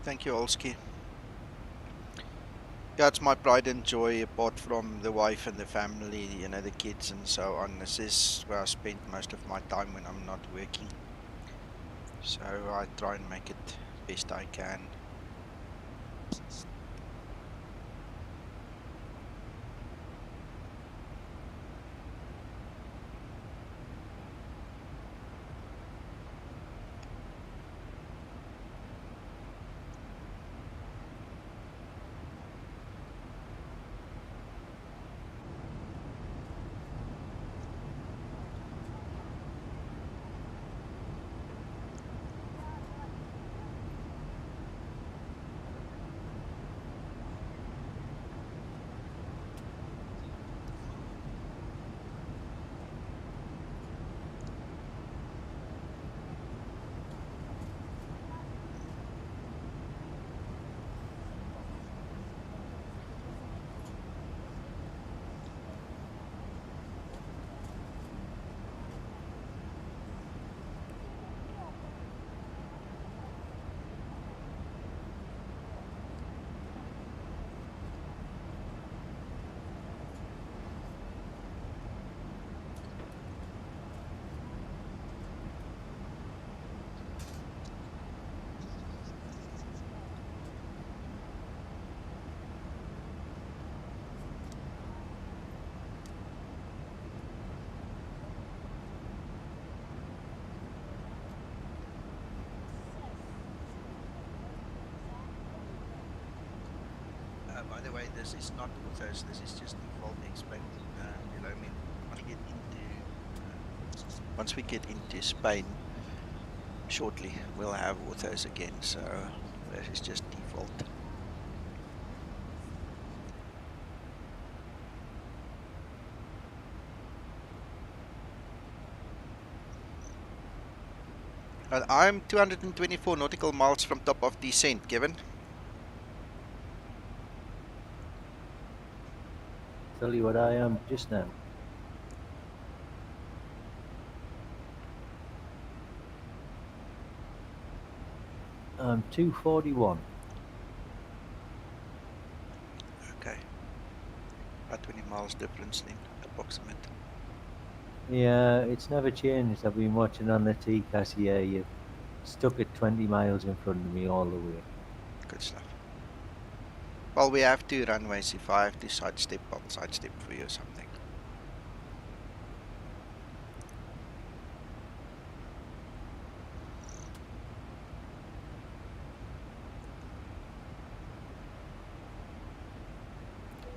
Thank you, Olski. Yeah, it's my pride and joy, apart from the wife and the family, you know, the kids and so on. This is where I spend most of my time when I'm not working. So I try and make it best I can. By the way, this is not autos, this is just default explained below me. Once we get into Spain shortly, we'll have autos again, so this is just default. I'm 224 nautical miles from top of descent, Kevin. Tell you what I am just now. I'm 241. Okay. About 20 miles difference then, approximate. Yeah, it's never changed. I've been watching on the TCAS here. You've stuck at 20 miles in front of me all the way. Good stuff. Well, we have two runways. If I have to sidestep, I'll sidestep for you or something.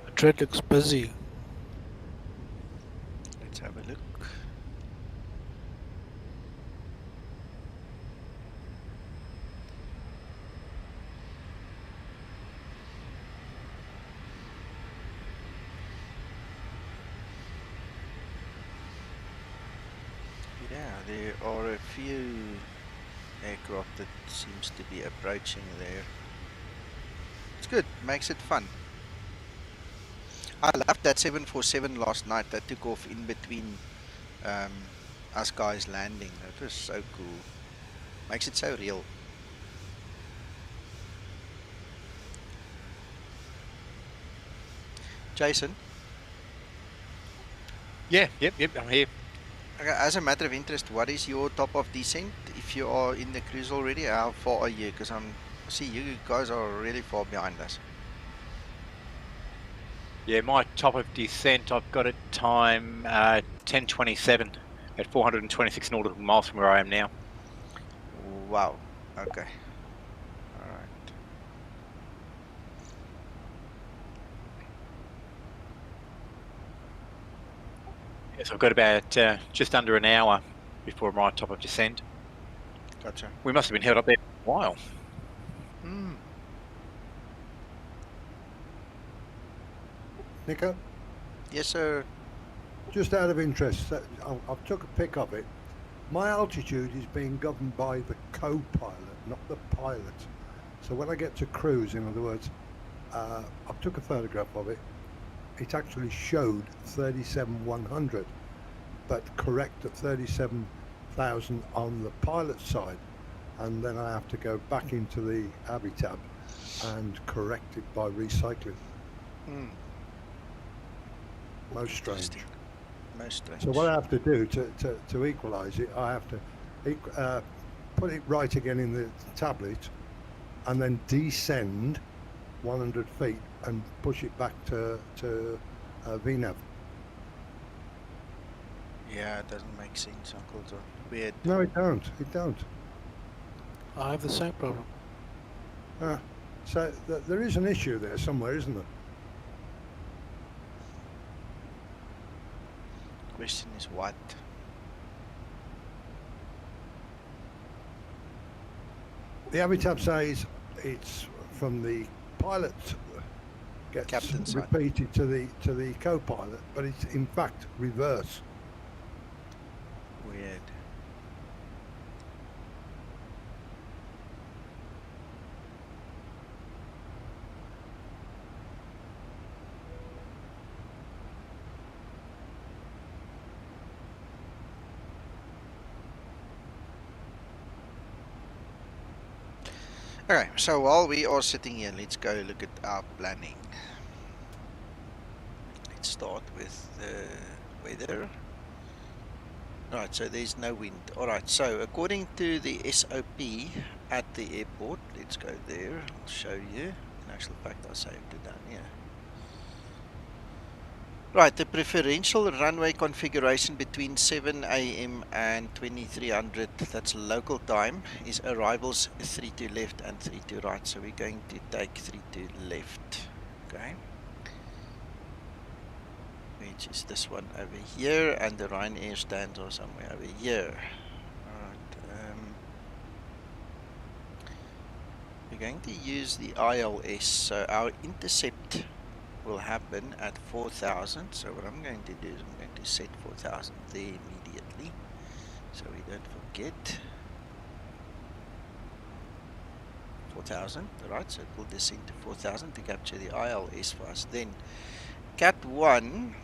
Madrid looks busy. Let's have a look. Yeah, there are a few aircraft that seems to be approaching there. It's good, makes it fun. I loved that 747 last night that took off in between us guys landing. That was so cool. Makes it so real. Jason? Yeah, yep, I'm here. Okay, as a matter of interest, what is your top of descent? If you are in the cruise already, how far are you? Because see, you guys are really far behind us. Yeah, my top of descent, I've got it time 10:27 at 426 nautical miles from where I am now. Wow. Okay. All right. Yes, I've got about just under an hour before my top of descent. Gotcha. We must have been held up there for a while. Hmm. Nico? Yes, sir. Just out of interest, I've took a pic of it. My altitude is being governed by the co-pilot, not the pilot. So when I get to cruise, in other words, I took a photograph of it. It actually showed 37,100, but correct at 37,000 on the pilot side. and then I have to go back into the habitat and correct it by recycling. Most strange. Most strange. So what I have to do to equalise it, I have to put it right again in the tablet, and then descend 100 feet and push it back to VNAV. Yeah, it doesn't make sense, Uncle John. Weird. No, it don't. It don't. I have the same problem. So there is an issue there somewhere, isn't there? Question is what? The habitat says it's from the pilot gets Captain's side. repeated to the co-pilot, but it's in fact reverse. Weird. Okay, so while we are sitting here, let's go look at our planning. Let's start with the weather. Right, so there's no wind. Alright, so according to the SOP at the airport, let's go there, I'll show you. In actual fact, I saved it down here. Right, the preferential runway configuration between 7 AM and 2300, that's local time, is arrivals 3 to left and 3 to right. So we're going to take 3 to left, okay? Which is this one over here, and the Ryanair stands are somewhere over here. Alright, we're going to use the ILS, so our intercept will happen at 4,000. So what I'm going to do is I'm going to set 4,000 there immediately, so we don't forget. 4,000, alright, so it will descend to 4,000 to capture the ILS for us. Then Cat 1,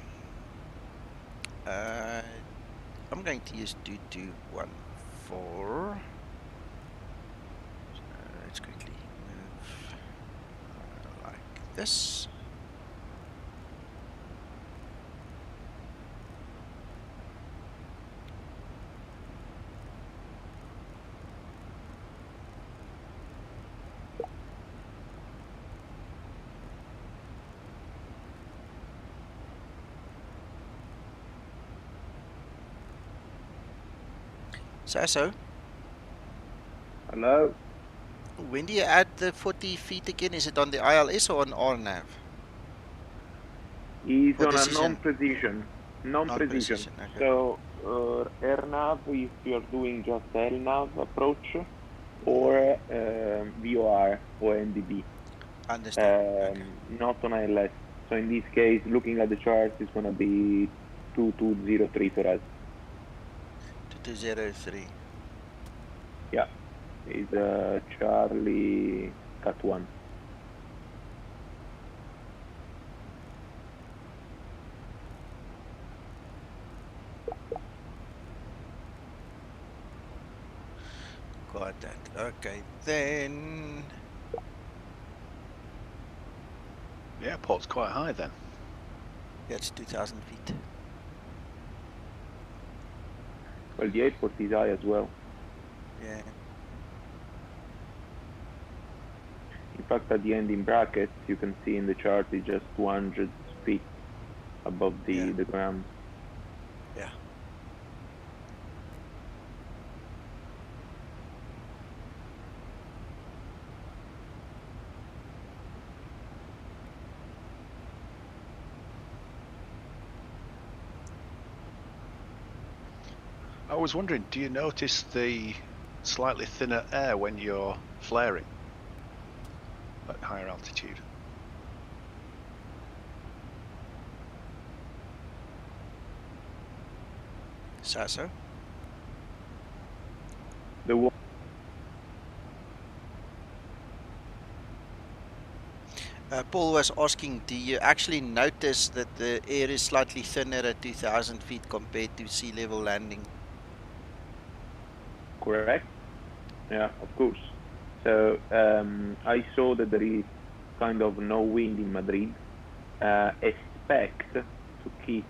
I'm going to use 2214. So let's quickly move like this. Sasso? Hello? When do you add the 40 feet again? Is it on the ILS or on RNAV? It's Or on a decision? non-precision. Non-precision, okay. So, AirNav, if you're doing just LNav approach, or VOR or NDB. Understand. Okay. Not on ILS. So in this case, looking at the chart, it's going to be 2203 for us. 2203. Yeah, it's Charlie Cat 1. Got that. Okay, then. The airport's quite high then. Yeah, it's 2,000 feet. Well, the airport is high as well. Yeah. In fact, at the end in brackets, you can see in the chart it's just 200 feet above the ground. Yeah. I was wondering, do you notice the slightly thinner air when you're flaring at higher altitude? Sasso? The Paul was asking, do you actually notice that the air is slightly thinner at 2,000 feet compared to sea level landing? Correct. Yeah, of course. So I saw that there is kind of no wind in Madrid. Expect to keep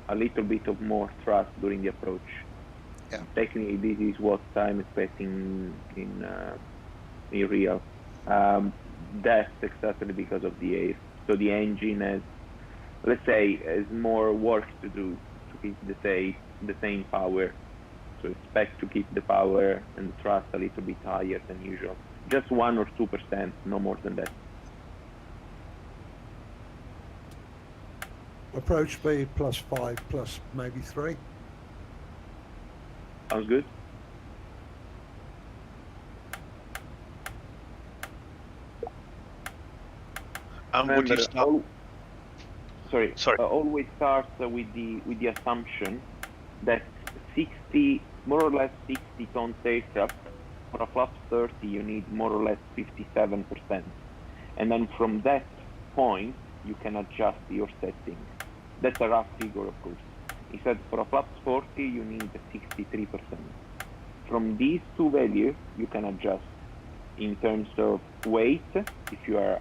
a little bit of more thrust during the approach. Yeah. Technically, this is what I'm expecting in real. That's exactly because of the air. So the engine has, let's say, has more work to do to keep the same power. So expect to keep the power and the thrust a little bit higher than usual. Just 1 or 2%, no more than that. Approach speed +5 plus maybe 3. Sounds good. And would you start? Sorry. Always start with the assumption that 60, more or less 60 tons aircraft, for a flap 30 you need more or less 57%. And then from that point you can adjust your setting. That's a rough figure, of course. He said for a flaps 40 you need 63%. From these two values you can adjust in terms of weight, if you are,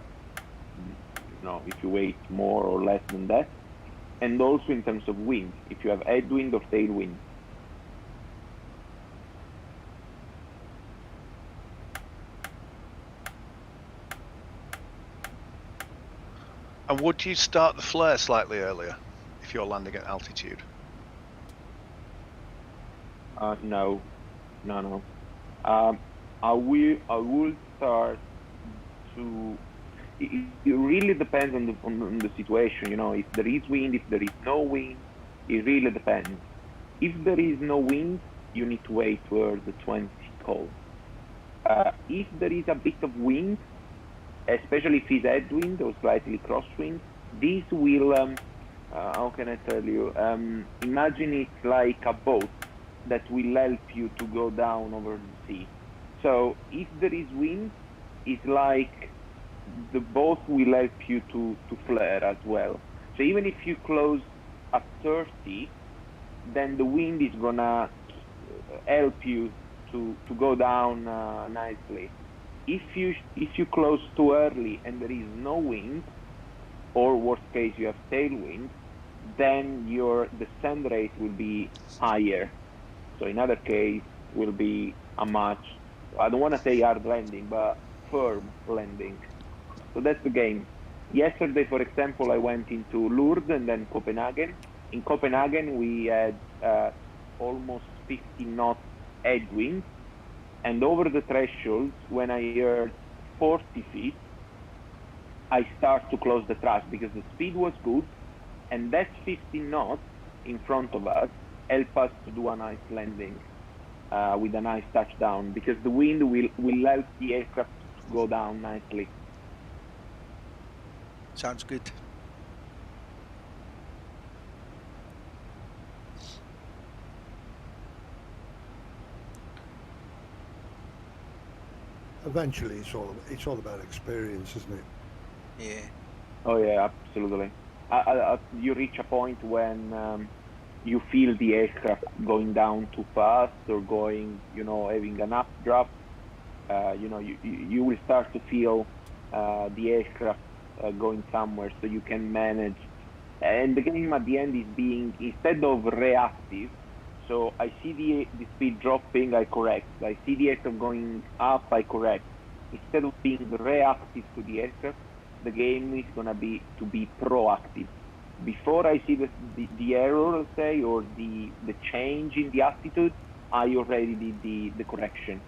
if you weight more or less than that, and also in terms of wind, if you have headwind or tailwind. And would you start the flare slightly earlier if you're landing at altitude? No. I will start to. It really depends on the situation. If there is wind, if there is no wind, it really depends. If there is no wind, you need to wait towards the 20 call. If there is a bit of wind, especially if it's headwind or slightly crosswind, this will, how can I tell you, imagine it's like a boat that will help you to go down over the sea. So if there is wind, it's like the boat will help you to flare as well. So even if you close at 30, then the wind is gonna help you to go down nicely. If you close too early and there is no wind, or worst case you have tailwind, then your descent rate will be higher. So in other case will be a much, I don't want to say hard landing, but firm landing. So that's the game. Yesterday, for example, I went into Lourdes and then Copenhagen. In Copenhagen, we had almost 50 knots headwind. And over the threshold, when I heard 40 feet, I start to close the thrust because the speed was good. And that 50 knots in front of us help us to do a nice landing with a nice touchdown, because the wind will help the aircraft to go down nicely. Sounds good. Eventually, it's all about experience, isn't it? Yeah. Oh yeah, absolutely. You reach a point when you feel the aircraft going down too fast or going, having an updraft. You will start to feel the aircraft going somewhere, so you can manage. And the game at the end is being, instead of reactive, so I see the speed dropping, I correct. I see the aircraft going up, I correct. Instead of being reactive to the aircraft, the game is going to be proactive. Before I see the error, let's say, or the change in the attitude, I already did the correction.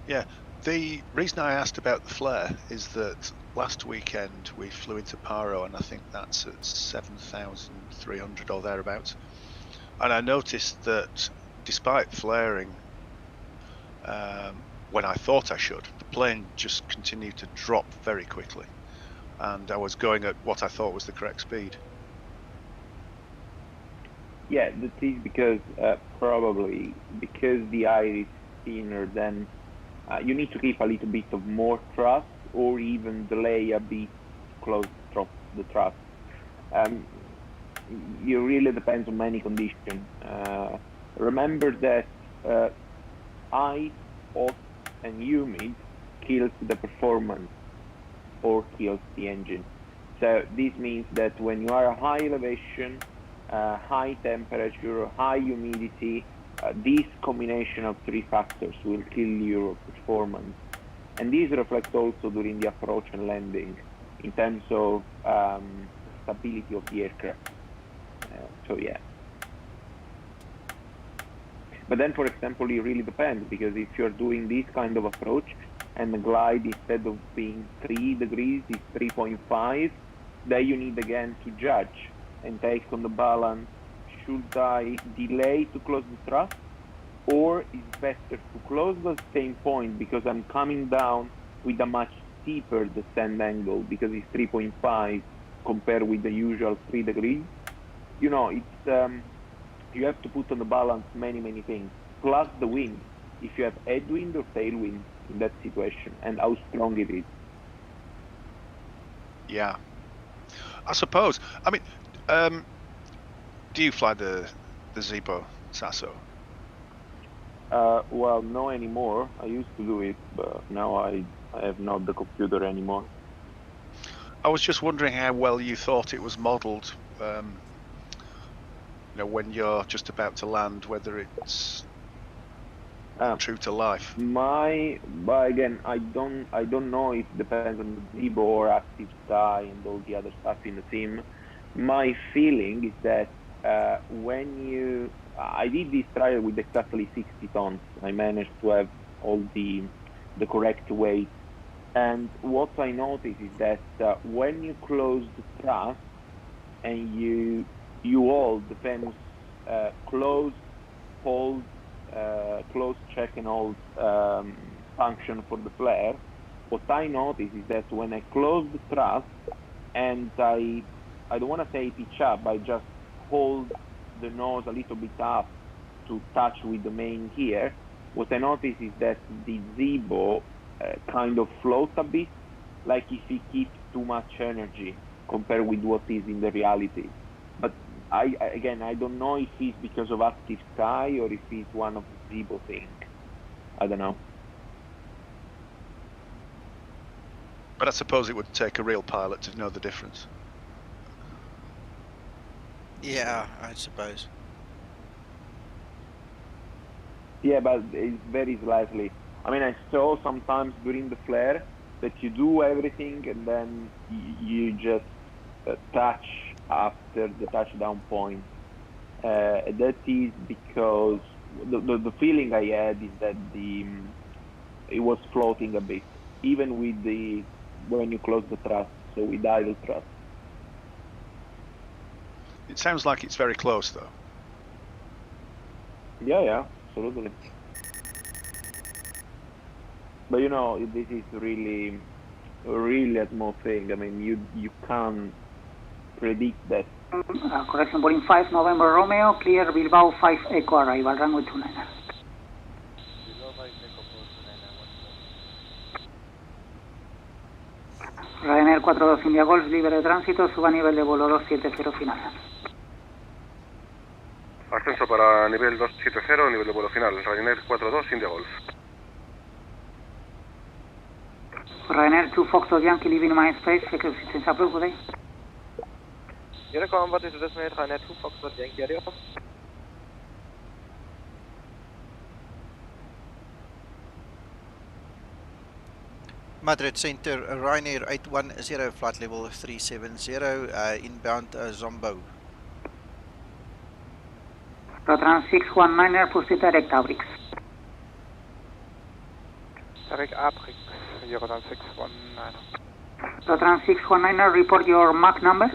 Yeah, the reason I asked about the flare is that last weekend we flew into Paro, and I think that's at 7,300 or thereabouts. And I noticed that despite flaring, when I thought I should. The plane just continued to drop very quickly, and I was going at what I thought was the correct speed. Yeah, that is because probably because the eye is thinner, then you need to keep a little bit of more thrust, or even delay a bit to close the thrust. It really depends on many conditions. Remember that ice, hot, and humid kills the performance or kills the engine. So this means that when you are at high elevation, high temperature, high humidity, this combination of three factors will kill your performance. And this reflects also during the approach and landing in terms of stability of the aircraft. So yeah. But then, for example, it really depends, because if you're doing this kind of approach and the glide, instead of being 3 degrees, is 3.5, then you need again to judge and take on the balance, should I delay to close the thrust, or is it better to close the same point because I'm coming down with a much steeper descent angle because it's 3.5 compared with the usual 3 degrees. You know, it's you have to put on the balance many things, plus the wind, if you have headwind or tailwind in that situation, and how strong it is. Yeah, I suppose. I mean, do you fly the Zibo Sasso? Well, no anymore. I used to do it, but now I have not the computer anymore. I was just wondering how well you thought it was modelled. You know, when you're just about to land, whether it's true to life. But again, I don't know if it depends on the Zibo or Active Sky and all the other stuff in the team. My feeling is that when I did this trial with exactly 60 tons. I managed to have all the correct weight, and what I noticed is that when you close the thrust and you hold the famous close, hold, close, check and hold function for the flare, what I noticed is that when I close the thrust and I don't want to say pitch up, I just hold the nose a little bit up to touch with the main here, what I noticed is that the Zibo kind of floats a bit, like if it keeps too much energy compared with what is in the reality. But I don't know if it's because of Active Sky or if it's one of the Zibo thing. I don't know. But I suppose it would take a real pilot to know the difference. Yeah, I suppose. Yeah, but it's very slightly. I mean, I saw sometimes during the flare that you do everything and then you just touch after the touchdown point. That is because the feeling I had is that it was floating a bit, even with when you close the thrust, so with idle thrust. It sounds like it's very close, though. Yeah, absolutely. But you know, this is really a small thing. I mean, you can't predict that. Correction, boarding 5 November Romeo, clear Bilbao 5 Echo arrival, runway 29. Ryanair 42 India Golf, libre de tránsito, suba a nivel de vuelo 270 final. Ascenso para nivel 270, nivel de vuelo final, Ryanair 42 India Golf. Ryanair 2 Foxtrot Yankee, leaving my space, assistance approved, good day. Unicom, what is this mate? Ryanair 2 Foxtrot Yankee, adios. Madrid Center, Ryanair 810, flight level 370, inbound Zombo. Rotran 619er, proceed direct Abrix. Direct Abrix, Rotran 619. Rotran 619er, report your Mach number.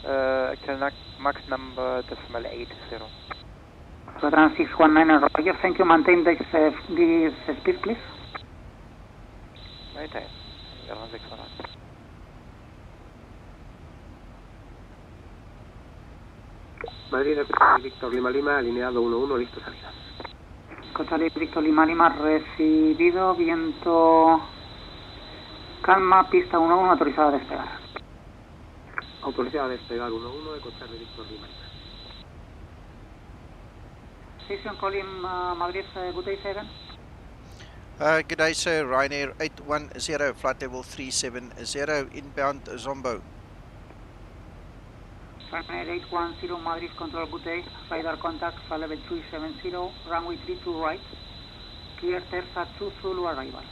Actual Max number decimal 80. Squadron 619, Roger, thank you. Maintain this speed, please. Maintain. Squadron 619. Madrid, Víctor Lima Lima, alineado 1-1, listo salida. Charlie, Víctor Lima Lima, recibido, viento calma, pista 1-1, autorizada a despegar. Autorizada a despegar 1-1, Eco Charlie, Víctor Lima Lima. Station calling Madrid, good day, 7. Good day, sir. Ryanair 810, flight level 370, inbound Zombo. Ryanair 810, Madrid control, good day. Radar contact, flight level 370, runway 32 right. Clear TERSA 2 Zulu arrival.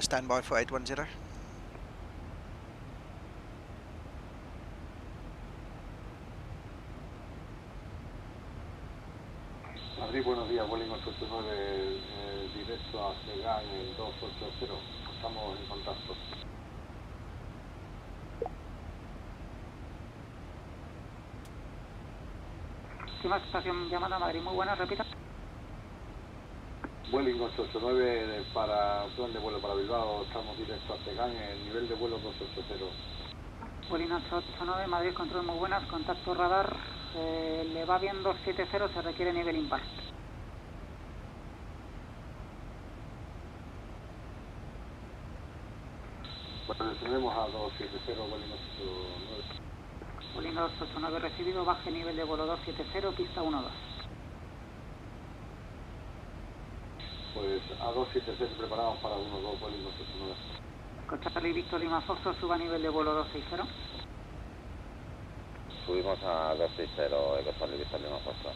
Stand by for 810. Madrid, buenos días, Vueling 889, directo a Segan en el 280, estamos en contacto. Última estación llamada Madrid, muy buena, repita. Vueling 889 para plan de vuelo para Bilbao, estamos directo a Segan en el nivel de vuelo 280. Vueling 889, Madrid, control muy buenas, contacto radar, le va bien 270, se requiere nivel impar. Bueno, descendemos a 270, Vueling 889. Vueling 289 recibido, baje nivel de vuelo 270, pista 12. Pues a 270 preparados para 12, Vueling 889. Charlie Víctor Lima Foxtrot, suba a nivel de vuelo 260. Subimos a 260, Eco Charlie Víctor Lima Foxtrot.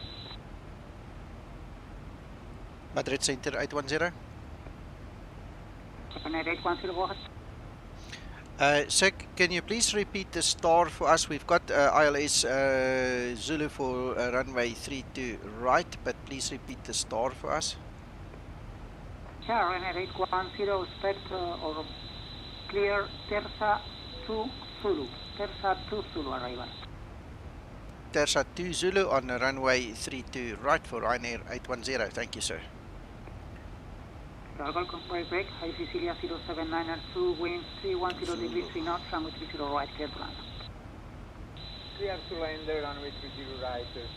Madrid Center 810. Ryanair 810, go ahead. Sir, can you please repeat the star for us? We've got ILS Zulu for runway 32 right, but please repeat the star for us. Yeah, Ryanair 810, expect or clear TERSA 2 Zulu. TERSA 2 Zulu arrival. TERSA 2 Zulu on runway 32 right for Ryanair 810. Thank you, sir. Cargo break, High Sicilia 07902, wind 310 degrees 3 knots, runway 30 right, clear to land. Clear to land there, runway 30 right, 706.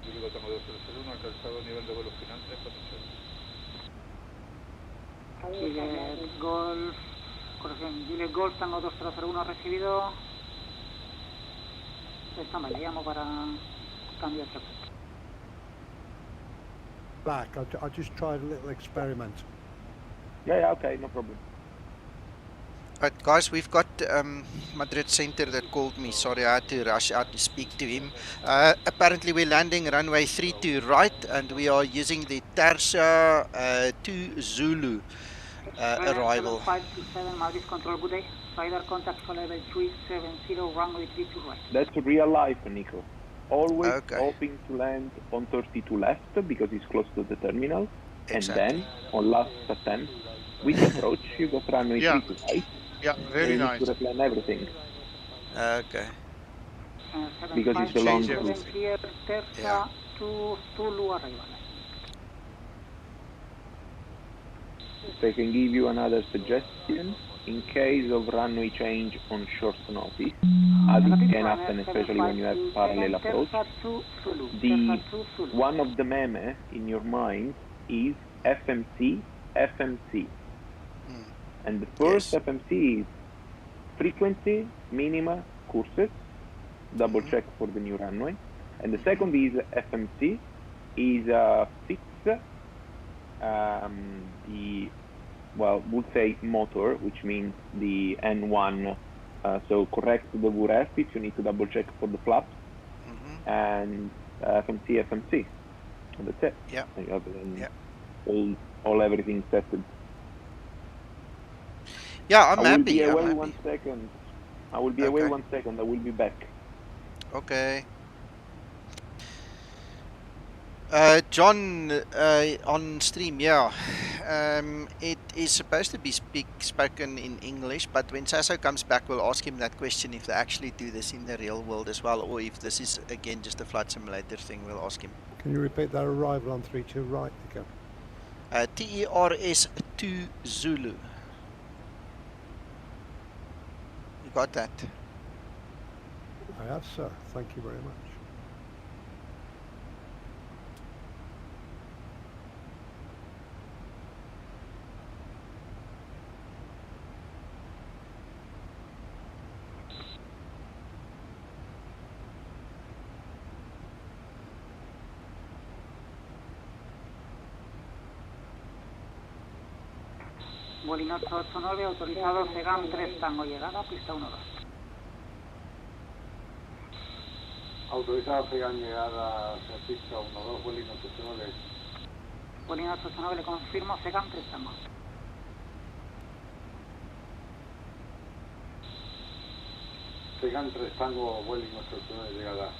Yo tengo 201, alcanzado nivel de vuelo final 346. GILIR Golf, corrección, GILIR Golf, Tango 2001 recibido. Está mal, le llamo para cambio de track. Back, I just tried a little experiment. Yeah, okay, no problem. Right, guys, we've got Madrid Center that called me. Sorry, I had to rush out to speak to him. Apparently, we're landing runway 32 right, and we are using the TERSA 2 Zulu arrival. 527, Madrid control, good day. Radar contact for level 370, runway 32 right. That's real life, Nico. Always hoping to land on 32 left because it's close to the terminal, Exactly. and then on last attempt with approach you got runway 32 right. Yeah, very nice. You need to replan everything. Okay. Because it's a long route. Clear TERSA 2 Zulu arrival. If I can give you another suggestion, in case of runway change on short notice, as it can happen especially when you have parallel approach, one of the meme in your mind is FMC, FMC. And the first FMC is frequency, minima, courses, double check for the new runway. And the second is FMC, is fix we'll say motor, which means the N1, so correct the VURF if you need to double check for the flaps, and FMC, FMC. And that's it. Yeah. And you have all everything settled. Yeah, I'm I will happy. be I'm away happy. 1 second. I will be away 1 second. I will be back. Okay. John, on stream, yeah. It is supposed to be spoken in English, but when Sasso comes back, we'll ask him that question if they actually do this in the real world as well, or if this is, again, just a flight simulator thing, we'll ask him. Can you repeat that arrival on 32 right again? TERS2 Zulu. You got that? I have, sir. Thank you very much. Vueling 889, autorizado SEGAM 3 Tango, llegada, pista 1-2. Autorizado SEGAM, llegada, pista 1-2, Vueling 889. Vueling 889, le confirmo, SEGAM 3 Tango. SEGAM 3 Tango, Vueling 889, llegada.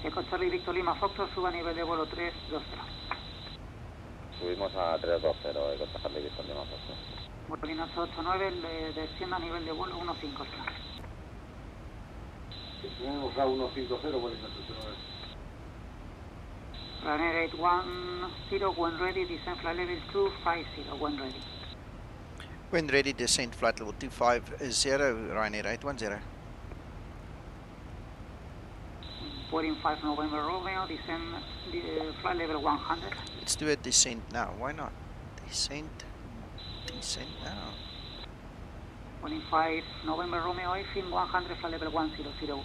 Eco Charlie Victor Lima Foxtrot, suba a nivel de vuelo 320. Subimos a 320, Eco Charlie Victor Lima Foxtrot. Vueling 889, le descienda a nivel de vuelo 150. Tenemos a 150, Vueling 889. Runner 810, when ready, descent flight level 250, when ready. When ready, descent flight level 250, Ryanair 810. Boarding 5 November Romeo, descend flight level 100. Let's do a descent now. Why not? Descent now. Boarding 5 November Romeo, AFIN 100, flight level 100.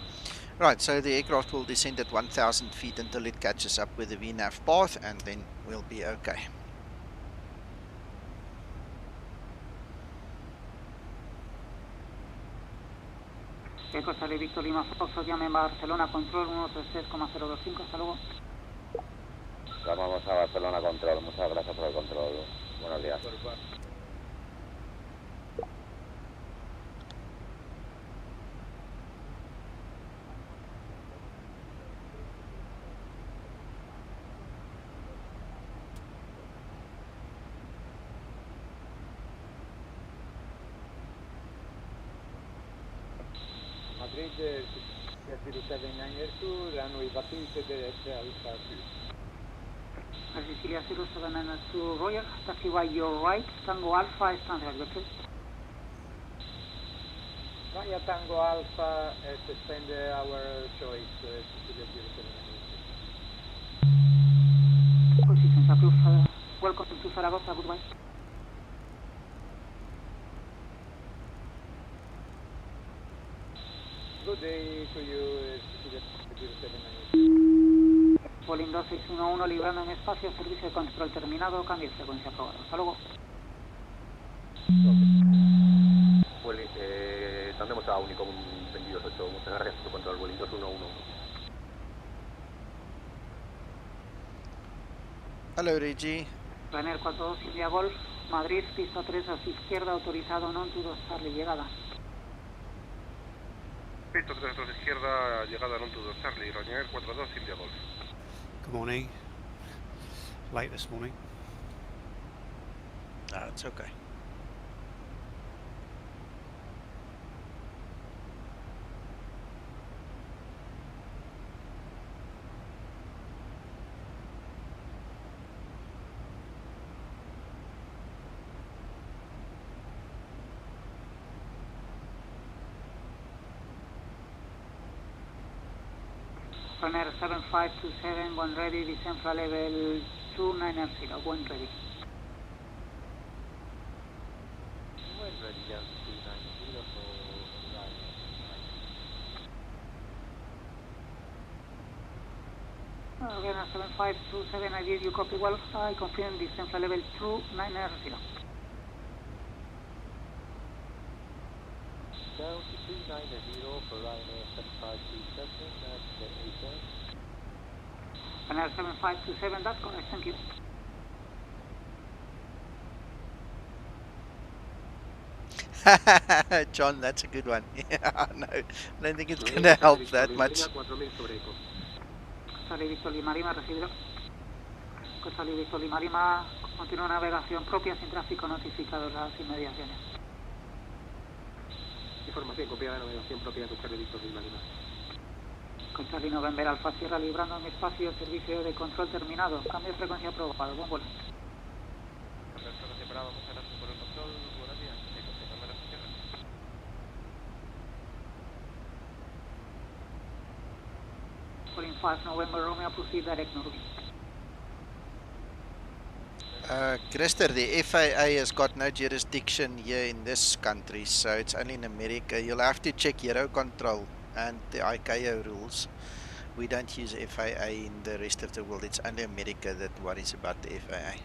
Right, so the aircraft will descend at 1,000 feet until it catches up with the VNAV path, and then we'll be okay. Eco Charlie Victor Lima Foxtrot, llame en Barcelona, control 133,025, hasta luego. Llamamos a Barcelona Control, muchas gracias por el control. Buenos días. Madrid-0792, runway vacate, direct Alpha 2. Sicilia 0792, Royal, taxi by your right, Tango Alpha, standard, okay? Via Tango Alpha, suspend our choice, Sicilia 0792. Positions approved, welcome to Zaragoza, goodbye. Good day to you, Sicilia 0792. Boeing 2611, librando en espacio, servicio de control terminado, cambio de frecuencia aprobado. Hasta luego. Tendremos a Unicom 228, muchas gracias por tu control, Boeing 2111. Hello, Reggie. Ryanair 42 India Golf, Madrid, pista 3 hacia izquierda, autorizado, NINTU 2 Charlie, llegada. Pista 3 hacia izquierda, llegada NINTU 2 Charlie, Ryanair 42 India Golf. Good morning. Late this morning. Ah, it's okay. Ryanair 7527, when ready, descent flight level 290, when ready. When ready, down to 290 for Ryanair. Ryanair 7527, I did you copy well, I confirm descent flight level 290. Down to 290 for Ryanair 7527, that's the 8 Ryanair 7527, that's correct, thank you. John, that's a good one. Yeah, no, I don't think it's going to help that much. Costa Victor Lima Lima, recibido. Costa Victor Lima Lima, continúa navegación propia sin tráfico notificado en las inmediaciones. Información copiada de navegación propia de Costa Victor Lima Lima. Costa November Alfa Sierra, librando mi espacio, servicio de control terminado. Cambio de frecuencia aprobado, buen vuelo. Persona separada, muchas gracias por el control. Buenos días. Calling 5 November Romeo, proceed direct north. Christer, the FAA has got no jurisdiction here in this country, so it's only in America. You'll have to check Eurocontrol and the ICAO rules. We don't use FAA in the rest of the world. It's only America that worries about the FAA.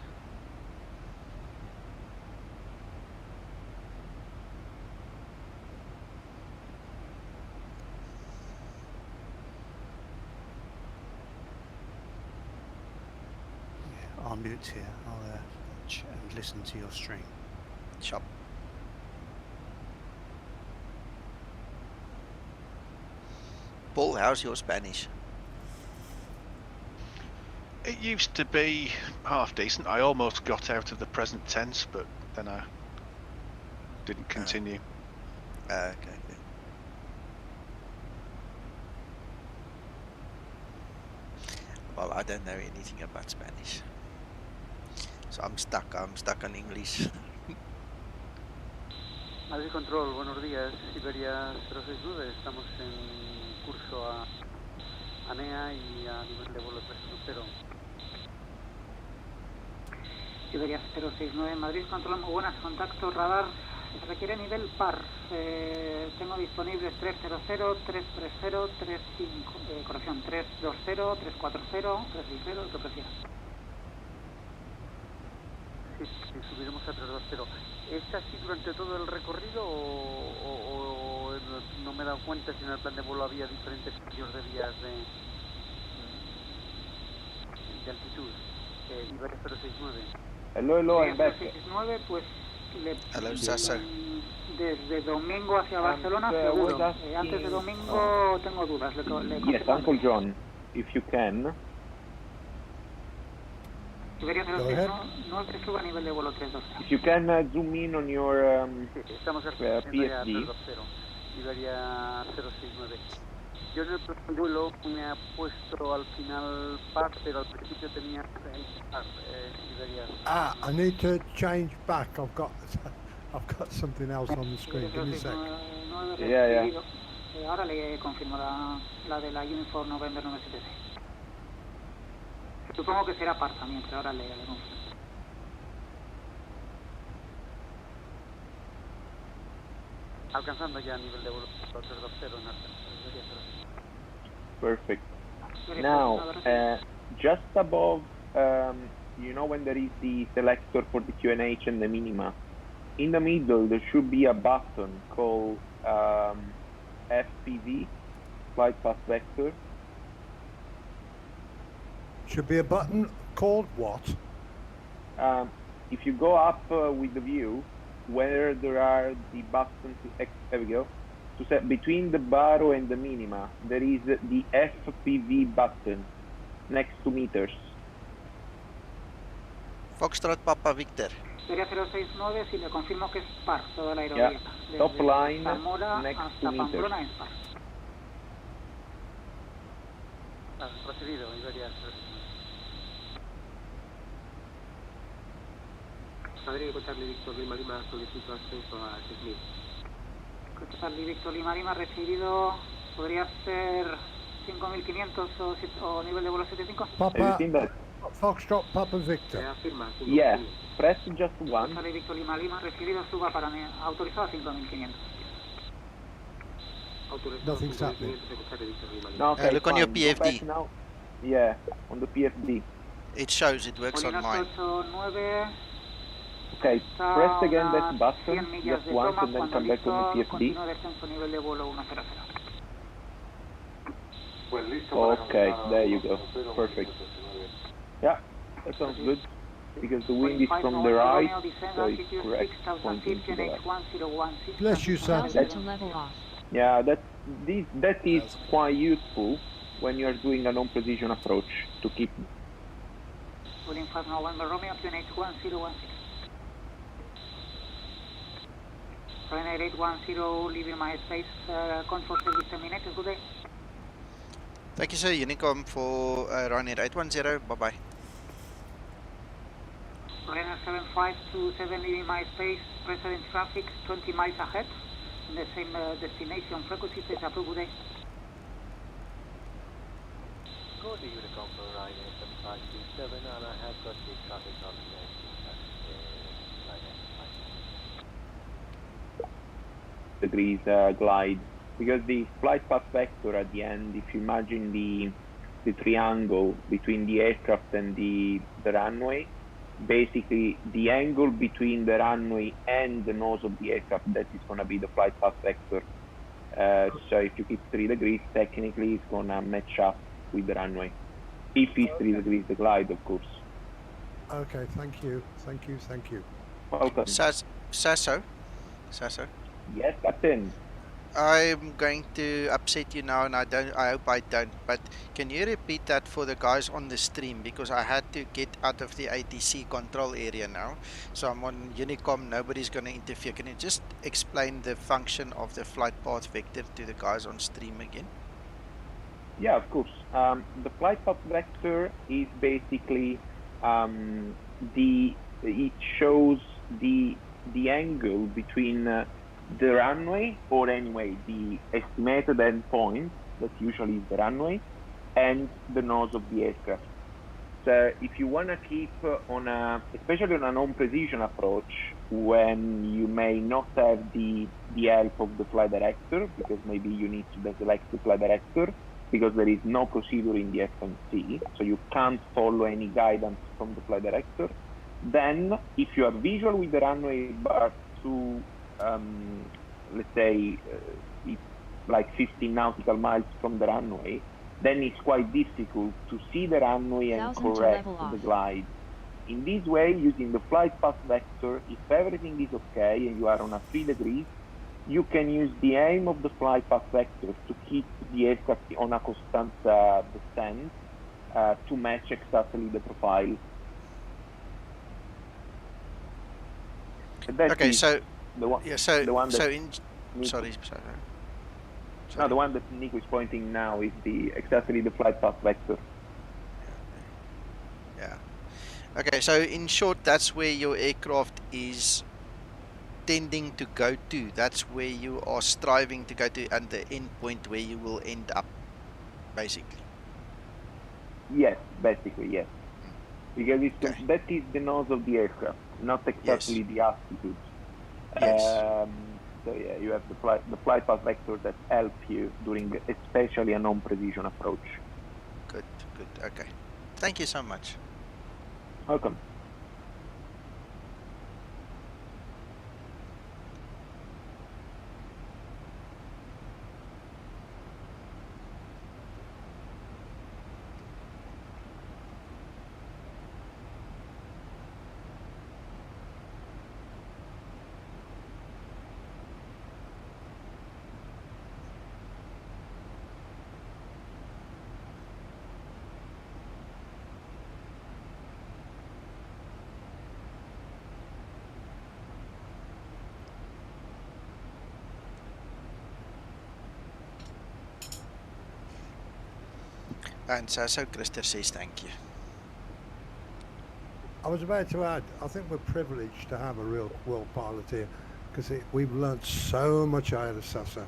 I'll mute here. I'll watch and listen to your stream. Chop. Paul, how's your Spanish? It used to be half decent. I almost got out of the present tense, but then I didn't continue. Okay. Well, I don't know anything about Spanish, so I'm stuck on English. Madrid Control, buenos días, Siberia 069, estamos en curso a ANEA y a nivel de vuelo 310. Siberia 069, Madrid Control, muy buenas, contacto radar, se requiere nivel par, tengo disponibles 300, 330, 35, corrección, 320, 340, 360, lo que prefieras. Sí, subiremos a 320. ¿Es así durante todo el recorrido o no me he dado cuenta si en el plan de vuelo había diferentes cambios de vías de altitud? Iberia 069. Hello, I'm back. 069, pues Hello, Sasa. Desde domingo hacia Barcelona, seguro. Antes de domingo tengo dudas. Yes, Uncle John, if you can. Iberia 06, no te suba a nivel de vuelo 320. If you can zoom in on your estamos PSD. Iberia 069. Yo en el plan de vuelo me ha puesto al final par, pero al principio tenía par, Iberia. I need to change back. I've got something else on the screen. Give me a sec. Yeah. Ahora le confirmo la de la Uniform November 976. Supongo que será par también, pero ahora le confirmo. Alcanzando ya a nivel de vuelo 320 en alta. Perfect. Now, just above, you know when there is the selector for the QNH and the minima, in the middle there should be a button called FPV, flight path vector. Should be a button called what? If you go up with the view, where there are the buttons, there we go, to set between the baro and the minima, there is the FPV button next to meters. Foxtrot Papa Victor. Sería 069, si le confirmo que es par toda la aerolínea. Yeah. Top line Zamora next hasta to meters. Pamplona es par. Recibido, Iberia 069. Madrid, Charlie Victor Lima Lima, solicito ascenso a 6000. Charlie Victor Lima Lima, recibido, podría ser 5500 o nivel de vuelo 75. Papa, Foxtrot Papa Victor. Yeah, press just one. Charlie Victor Lima Lima, recibido, suba para autorizado a 5500. Nothing's happening. No, okay, look on your fine. Go back PFD. now. Yeah, on the PFD. It shows, it works on mine. Okay, press again that button just once and then come back on the PFD. Okay, there you go. Perfect. Yeah, that sounds good. because the wind is from the right, so it's correct pointing to the left. Bless you, sir. Yeah, that is quite useful when you are doing a non-precision approach to keep. Willing 5 November Romeo, QNH 1016. Ryanair 810, leaving my space, control service terminated, good day. Thank you, sir. Unicom for Ryanair 810, bye-bye. Ryanair 7527, leaving my space, present traffic 20 miles ahead, in the same destination, frequency stays approved, good day. Go to Unicom for Ryanair 7527, and I have got the traffic on the degrees glide, because the flight path vector at the end, if you imagine the triangle between the aircraft and the runway, basically the angle between the runway and the nose of the aircraft, that is going to be the flight path vector. So if you keep 3 degrees, technically it's going to match up with the runway. If it's 3 degrees the glide, of course. Okay, thank you. Welcome. Sasso? Yes, Captain. I'm going to upset you now, and I hope I don't, but can you repeat that for the guys on the stream, because I had to get out of the ATC control area now, so I'm on Unicom, nobody's going to interfere. Can you just explain the function of the flight path vector to the guys on stream again? Yeah, of course. The flight path vector is basically it shows the angle between the runway, or anyway the estimated endpoint, that usually is the runway, and the nose of the aircraft. So if you want to keep especially on a non-precision approach, when you may not have the help of the flight director, because maybe you need to deselect the flight director, because there is no procedure in the FMC, so you can't follow any guidance from the flight director, then if you are visual with the runway bar to let's say it's like 15 nautical miles from the runway, then it's quite difficult to see the runway and correct the glide. In this way, using the flight path vector, if everything is okay and you are on a 3 degrees, you can use the aim of the flight path vector to keep the aircraft on a constant descent to match exactly the profile. Okay, so the one, yeah, so the one that so in Nico, sorry. No, the one that Nico is pointing now is exactly the flight path vector. Yeah. Okay, so in short, that's where your aircraft is tending to go to. That's where you are striving to go to, and the end point where you will end up, basically. Yes, basically, yes. Because that is the nose of the aircraft, not exactly the altitude. Yes. So yeah, you have the flight path vector that help you during especially a non-precision approach. Good. Okay. Thank you so much. Welcome. And so Christer says thank you. I was about to add, I think we're privileged to have a real world pilot here, because we've learned so much out of SASA,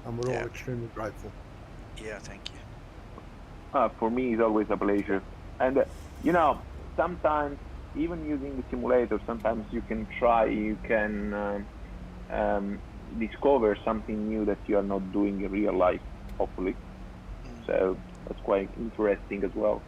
and we're all extremely grateful. Yeah, thank you. For me, it's always a pleasure. And, sometimes, even using the simulator, sometimes you can discover something new that you are not doing in real life, hopefully. So that's quite interesting as well.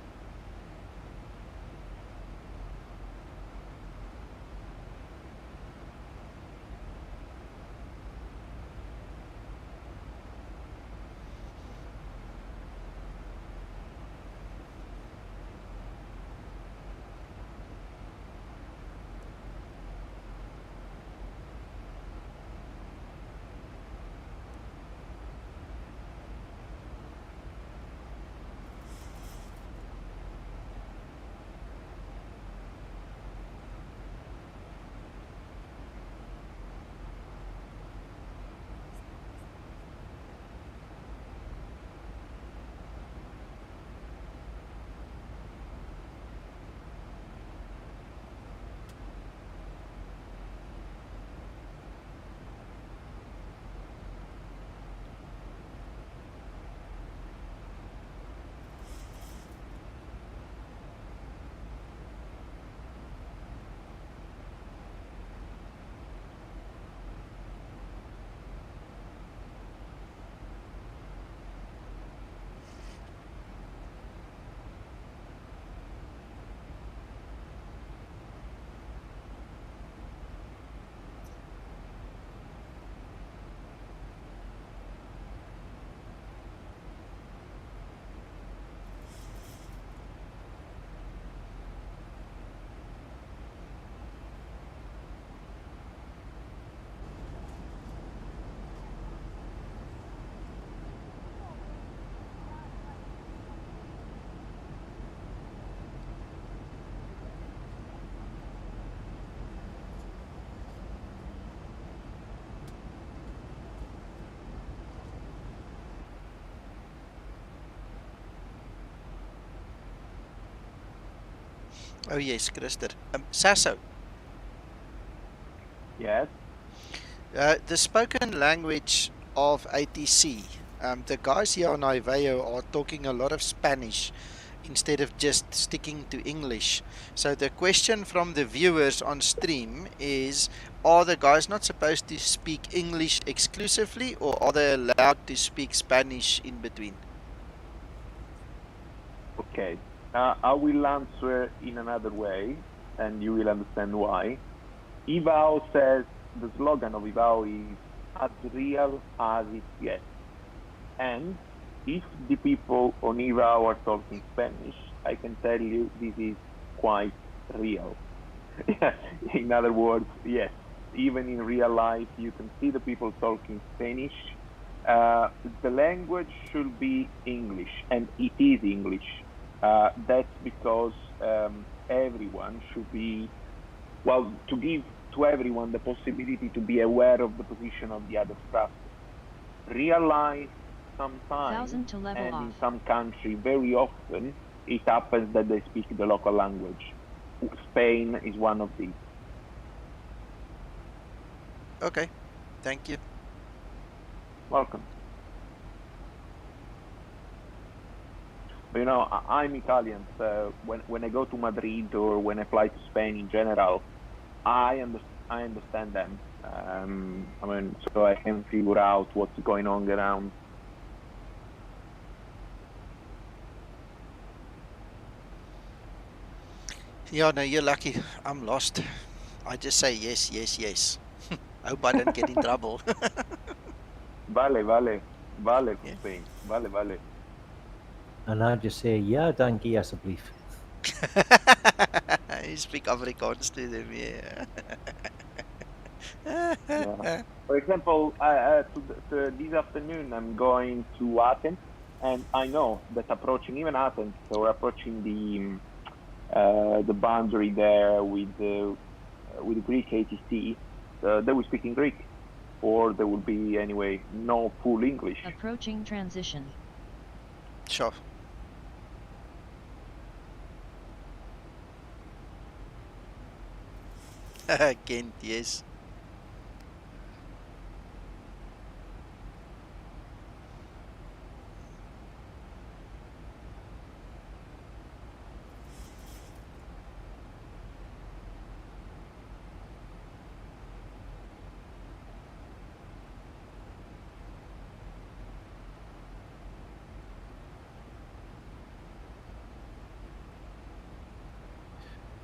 Oh yes, Christer. Sasso. Yes. The spoken language of ATC. The guys here on Iveo are talking a lot of Spanish instead of just sticking to English. So the question from the viewers on stream is, are the guys not supposed to speak English exclusively, or are they allowed to speak Spanish in between? Okay. I will answer in another way, and you will understand why. IVAO says, the slogan of IVAO is as real as it gets. And if the people on IVAO are talking Spanish, I can tell you this is quite real. In other words, yes, even in real life, you can see the people talking Spanish. The language should be English, and it is English. That's because everyone should be, well, to give to everyone the possibility to be aware of the position of the other craft. Real life, sometimes, and in some country, very often, it happens that they speak the local language. Spain is one of these. Okay, thank you. Welcome. But, you know, I'm Italian, so when I go to Madrid or when I fly to Spain in general, I understand them. I mean, so I can figure out what's going on around. Yeah, no, you're lucky. I'm lost. I just say yes, yes, yes. I hope I don't get in trouble. Vale, Yeah. Spain. Vale. And I just say, ja, dankie alsjeblieft. You speak Afrikaans to them, yeah. Yeah. For example, this afternoon I'm going to Athens, and I know that approaching even Athens or approaching the boundary there with Greek ATC, they will speak in Greek, or there will be anyway no full English. Approaching transition. Sure. Kent, yes.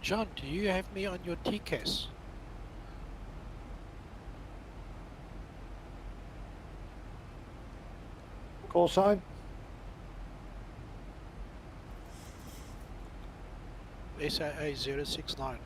John, do you have me on your TCAS? Call sign? SAA 069.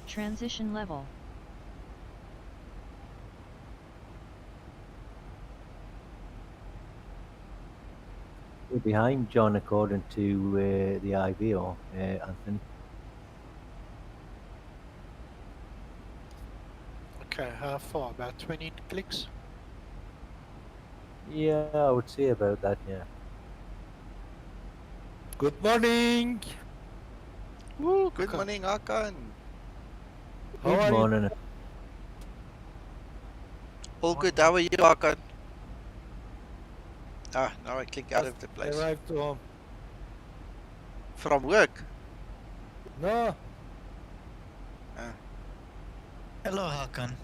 Transition level. We're behind John according to the IVO, Anthony. Okay, how far? About 20 clicks? Yeah, I would say about that, yeah. Good morning. Woo, good morning, Hakan. Good morning. All good, how are you, Hakan? Ah, now I click out of the place. Arrived home. From work? No. Ah. Hello, Hakan.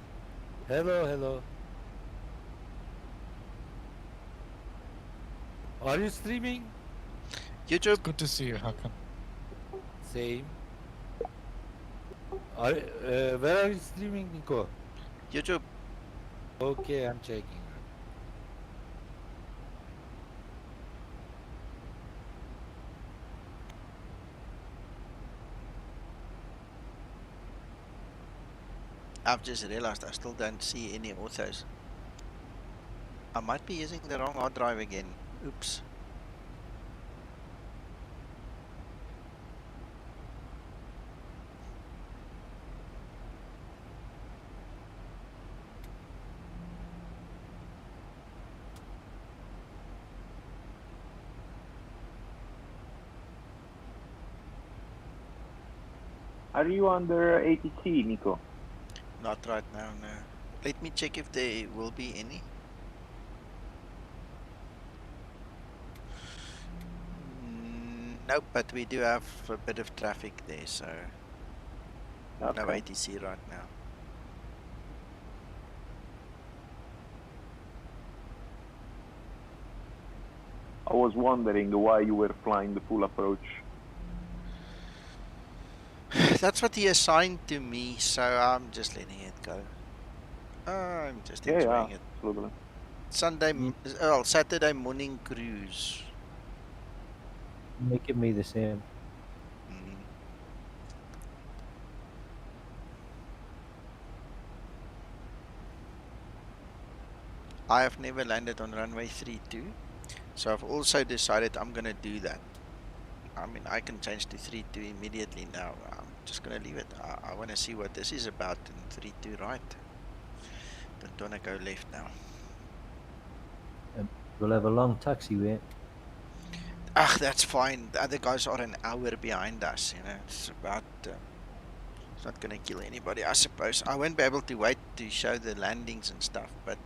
Hello. Are you streaming? YouTube. It's good to see you, Hakan. Same. Where are you streaming, Nico? YouTube. Okay, I'm checking. I've just realized I still don't see any authos. I might be using the wrong hard drive again. Oops. Are you under ATC, Nico? Not right now, no. Let me check if there will be any. Nope, but we do have a bit of traffic there, so no ATC right now. I was wondering why you were flying the full approach. That's what he assigned to me, so I'm just letting it go. I'm just enjoying it. Absolutely. Saturday morning cruise. Making me the same. I have never landed on runway 32, so I've also decided I'm gonna do that. I mean, I can change to 32 immediately now. I'm just gonna leave it. I want to see what this is about in 32 right. Don't wanna go left now. We'll have a long taxiway. That's fine. The other guys are an hour behind us. You know, it's about. It's not gonna kill anybody, I suppose. I won't be able to wait to show the landings and stuff, but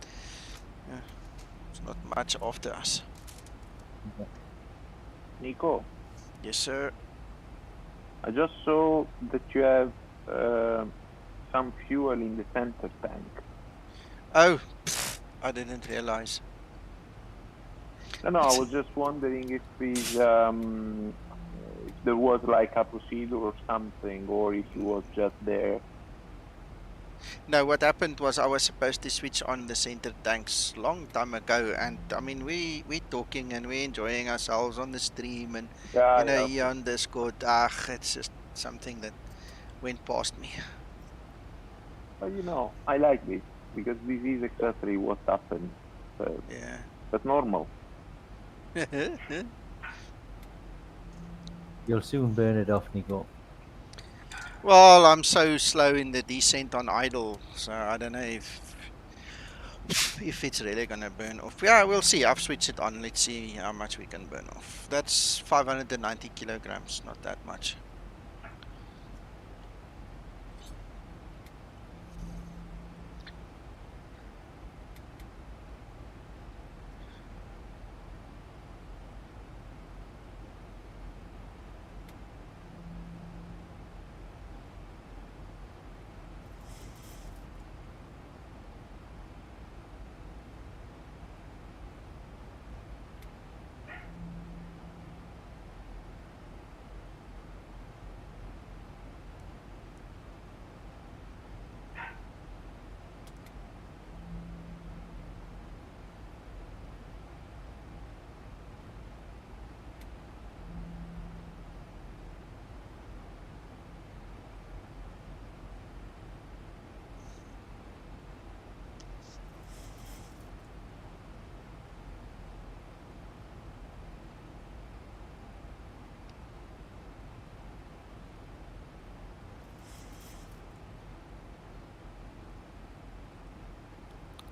it's not much after us. Nico. Yes, sir. I just saw that you have some fuel in the center tank. Oh, I didn't realize. No, I was just wondering if there was like a procedure or something, or if it was just there. No, what happened was I was supposed to switch on the center tanks long time ago, and I mean we're talking and we're enjoying ourselves on the stream and here on Discord. It's just something that went past me. Well, I like this because this is exactly what happened. Yeah. That's normal. You'll soon burn it off, Nico. Well, I'm so slow in the descent on idle, so I don't know if it's really gonna burn off. Yeah, we'll see. I've switched it on. Let's see how much we can burn off. That's 590 kilograms, not that much.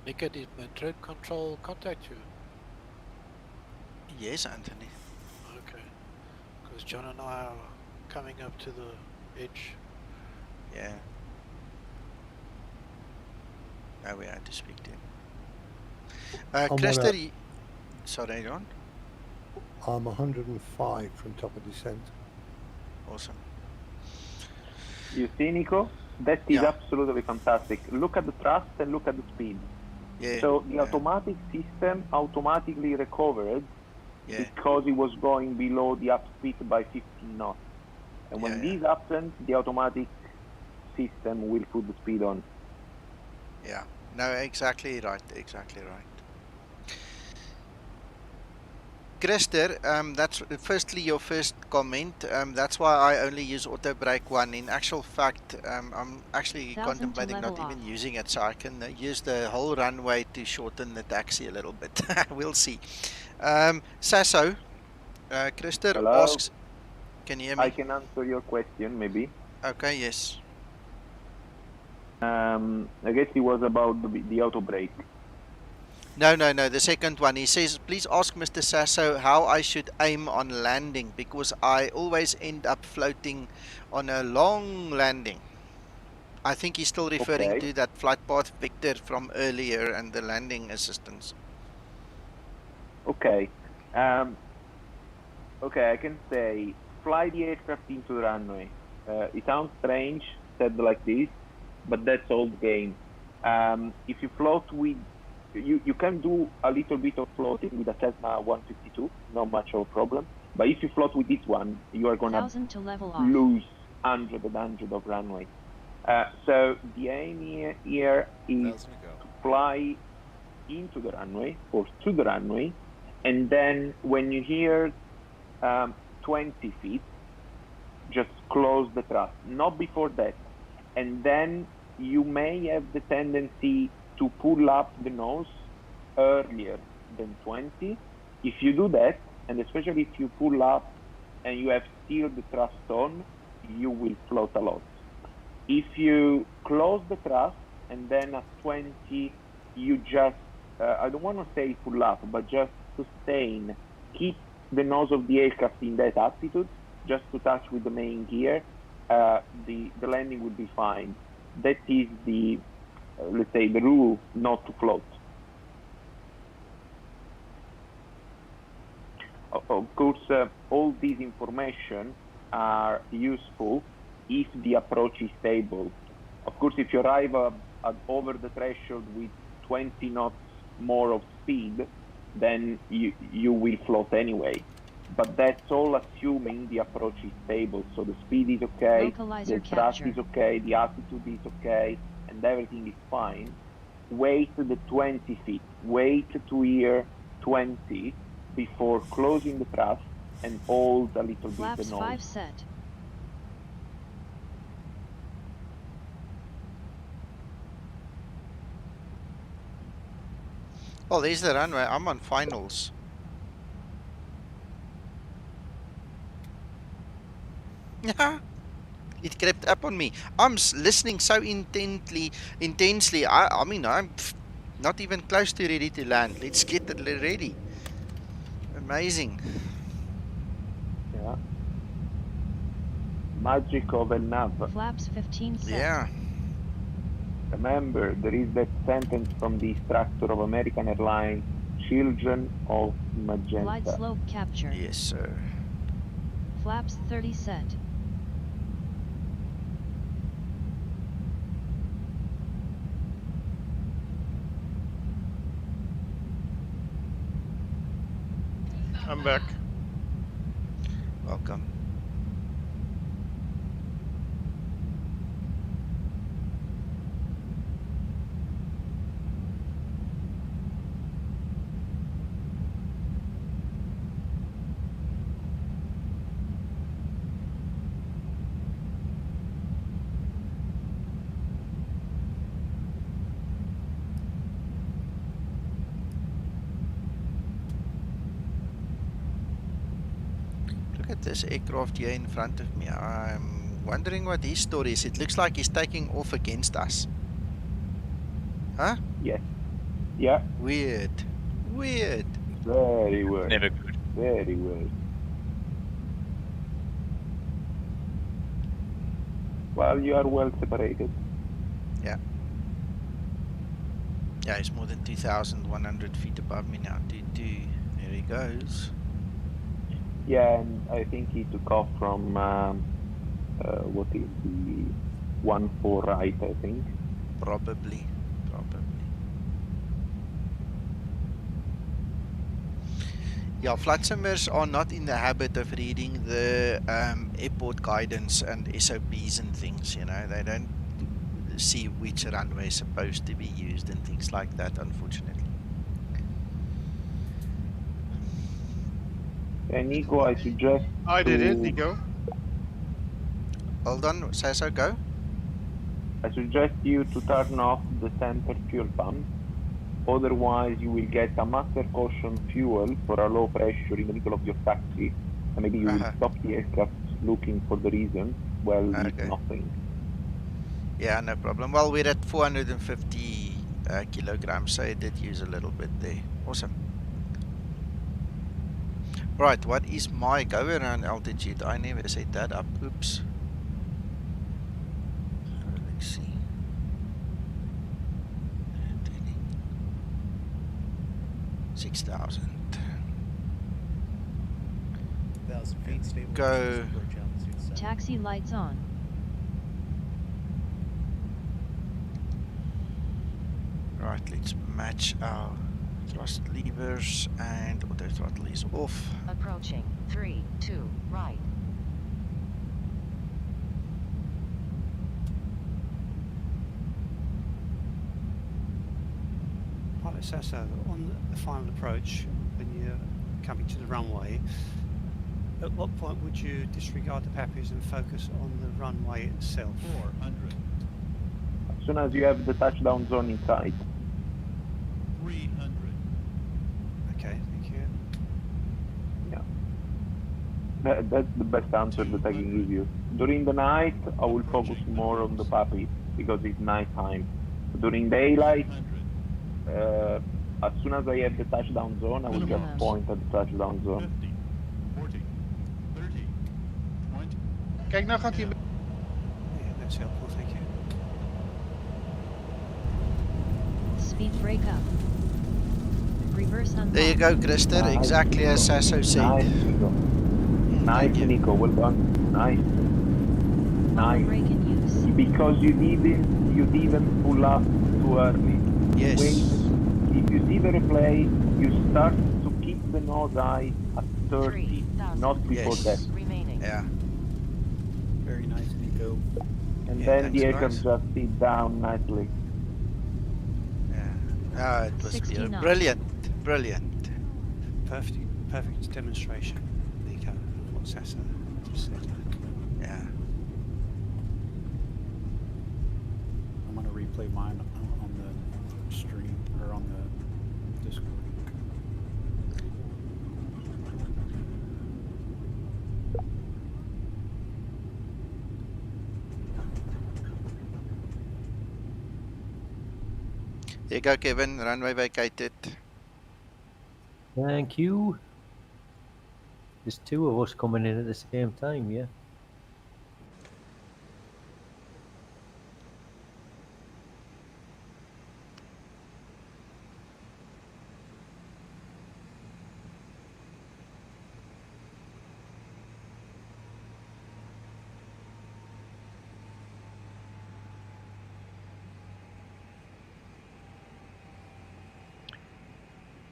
Nico, did Madrid control contact you? Yes, Anthony. Okay. Because John and I are coming up to the edge. Yeah. Now we had to speak to him. Crester, sorry, John? I'm 105 from top of descent. Awesome. You see, Nico? That is absolutely fantastic. Look at the thrust and look at the speed. Yeah, so the automatic system automatically recovered because it was going below the upspeed by 15 knots. And when this happens, the automatic system will put the speed on. Yeah, no, exactly right, exactly right. Crester, that's firstly your first comment. That's why I only use auto brake 1. In actual fact, I'm actually contemplating not even using it, so I can use the whole runway to shorten the taxi a little bit. We'll see. Sasso, Crester asks, can you hear me? I can answer your question, maybe. Okay, yes. I guess it was about the auto brake. No, the second one. He says, please ask Mr. Sasso how I should aim on landing because I always end up floating on a long landing. I think he's still referring to that flight path vector from earlier and the landing assistance. Okay. Okay, I can say fly the aircraft into the runway. It sounds strange said like this, but that's old game. If you float with, you can do a little bit of floating with a Cessna 152, not much of a problem. But if you float with this one, you are gonna lose hundreds of runway. So the aim here is to fly into the runway or to the runway, and then when you hear 20 feet, just close the thrust, not before that. And then you may have the tendency to pull up the nose earlier than 20. If you do that, and especially if you pull up and you have still the thrust on, you will float a lot. If you close the thrust and then at 20, you just, I don't want to say pull up, but just sustain, keep the nose of the aircraft in that attitude, just to touch with the main gear, the landing will be fine. That is the, let's say, the rule not to float. Of course, all these information are useful if the approach is stable. Of course, if you arrive at over the threshold with 20 knots more of speed, then you will float anyway. But that's all assuming the approach is stable. So the speed is okay, the thrust is okay, the altitude is okay, and everything is fine. Wait the 20 feet. Wait to hear 20 before closing the thrust and hold a little bit the nose. 5 set. Oh, there's the runway. I'm on finals. It crept up on me. I'm listening so intensely. I mean, I'm not even close to ready to land. Let's get it ready. Amazing. Yeah. Magic of LNAV. Flaps 15 set. Yeah. Remember, there is that sentence from the instructor of American Airlines, children of magenta. Glide slope capture. Yes, sir. Flaps 30 set. I'm back. Welcome. This aircraft here in front of me. I'm wondering what his story is. It looks like he's taking off against us. Huh? Yes. Yeah. Weird. Weird. Very weird. Never good. Very weird. Well, you are well separated. Yeah. Yeah, he's more than 2,100 feet above me now. There he goes. Yeah, and I think he took off from what is the 1-4 right, I think. Probably. Yeah, flight simmers are not in the habit of reading the airport guidance and SOPs and things, you know. They don't see which runway is supposed to be used and things like that, unfortunately. Nico, I suggest I did it, Nico. Hold on, Sasso, go. I suggest you to turn off the center fuel pump. Otherwise, you will get a master caution fuel for a low pressure in the middle of your taxi. And maybe you will stop the aircraft looking for the reason. Well, it's nothing. Yeah, no problem. Well, we're at 450 kilograms, so I did use a little bit there. Awesome. Right, what is my go around altitude? I never set that up. Oops. Let's see. 6,000. 1,000 feet, stable. Go. Taxi lights on. Right, let's match our thrust levers and auto throttle is off. Approaching 3, 2, right. Pilot Sasso, on the final approach, when you're coming to the runway, at what point would you disregard the pappies and focus on the runway itself? 400. As soon as you have the touchdown zone in sight. 300. Okay, thank you. Yeah. That's the best answer that I can give you. During the night, I will focus more on the puppy because it's night time. During daylight, as soon as I have the touchdown zone, I will just point at the touchdown zone. 50, 40, 30, 20. Kijk, nou gaat hij... Yeah, that's helpful, thank you. Speed break up. Reverse unlock. There you go, Krister. Nice, Exactly as Sasso said. Nice, Nico. Nice, Nico. Well done. Nice. Nice. Brake in use. Because you didn't pull up too early. Yes. If you see the replay, you start to keep the nose high at 30, not before that. Remaining. Yeah. Very nice, Nico. And Yeah, then thanks, the aircraft guys. just sit down nicely. Yeah. It was 69. brilliant. Brilliant. Perfect demonstration, Nico, of what Sasso just said. Yeah. I'm going to replay mine on the stream, or on the Discord. There you go, Kevin. Runway vacated. Thank you. There's two of us coming in at the same time, yeah?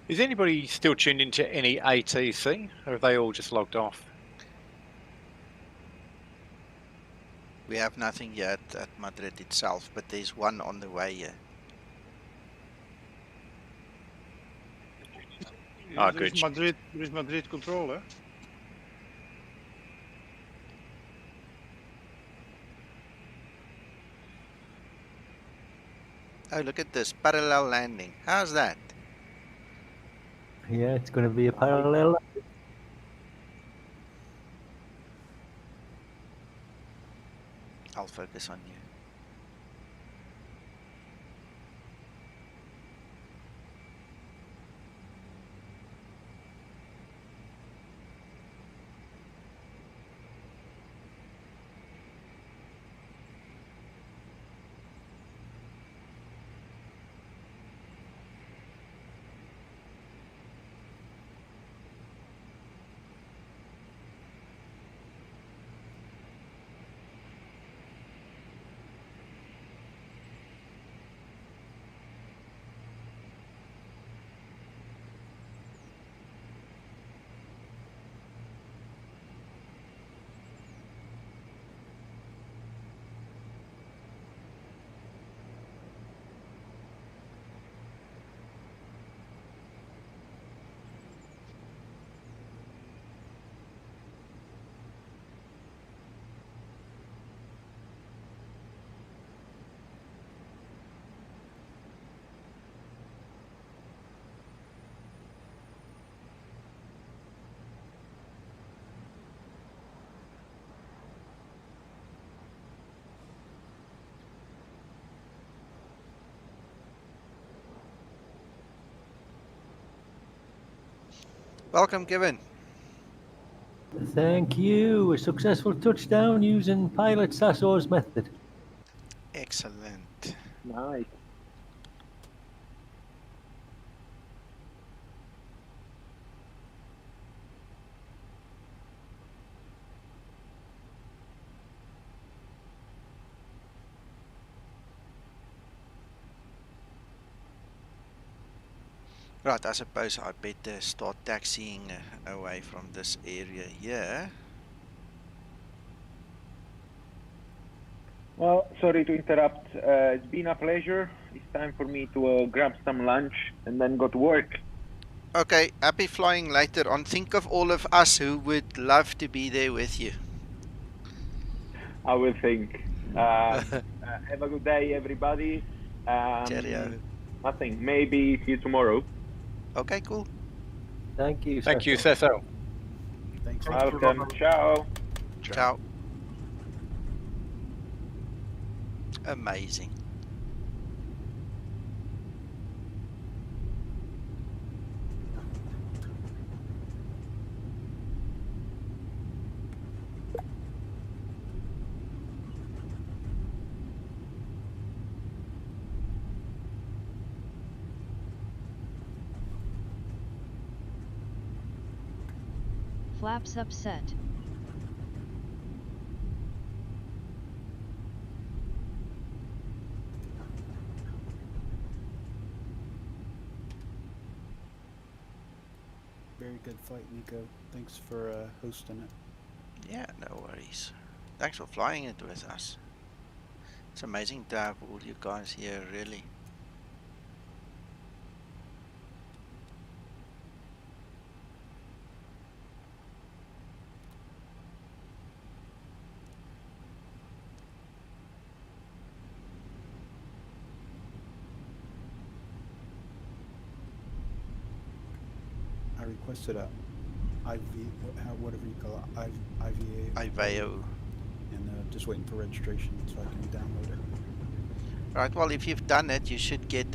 Is anybody still tuned into any ATC, or have they all just logged off? We have nothing yet at Madrid itself, but there's one on the way here. Oh, There is good. Madrid control, hè? Oh, look at this. Parallel landing. How's that? Yeah, it's going to be a parallel. I'll focus on you. Welcome, Kevin. Thank you. A successful touchdown using pilot Sasso's method. Excellent. Nice. Right, I suppose I better start taxiing away from this area here. Well, sorry to interrupt. It's been a pleasure. It's time for me to grab some lunch and then go to work. Okay, happy flying later on. Think of all of us who would love to be there with you. I will think. Have a good day, everybody. Cheerio. Nothing. Maybe see you tomorrow. Okay, cool. Thank you. Thank you, Cecil. Thanks. Welcome. Ciao. Ciao. Amazing. Flaps upset. Very good flight, Nico. Thanks for hosting it. Yeah, no worries. Thanks for flying it with us. It's amazing to have all you guys here, really. I requested a IV, whatever you call it, IVA. IVAO. And just waiting for registration so I can download it. Right, well, if you've done it, you should get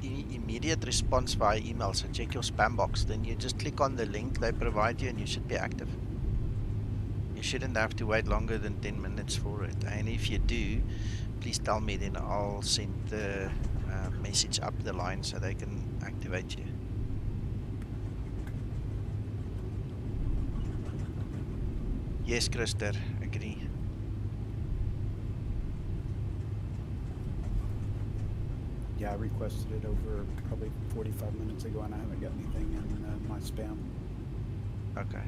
immediate response via email. So check your spam box. Then you just click on the link they provide you and you should be active. You shouldn't have to wait longer than 10 minutes for it. And if you do, please tell me, then I'll send the message up the line so they can activate you. Yes, Krister, agree. Yeah, I requested it over probably 45 minutes ago and I haven't got anything in my spam. Okay.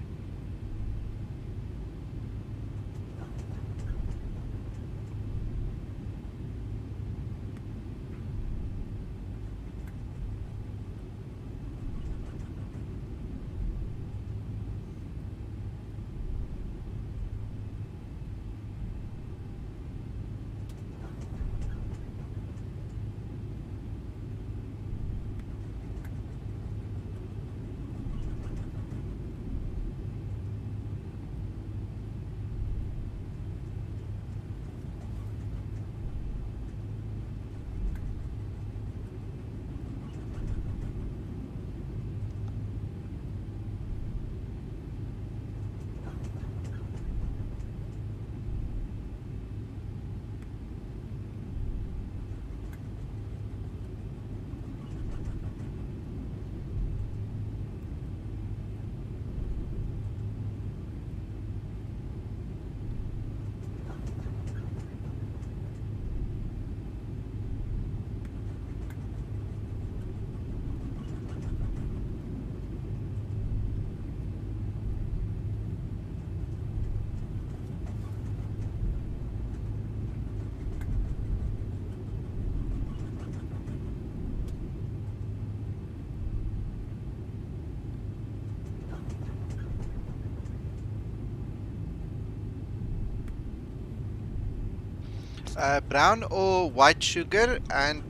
Brown or white sugar, and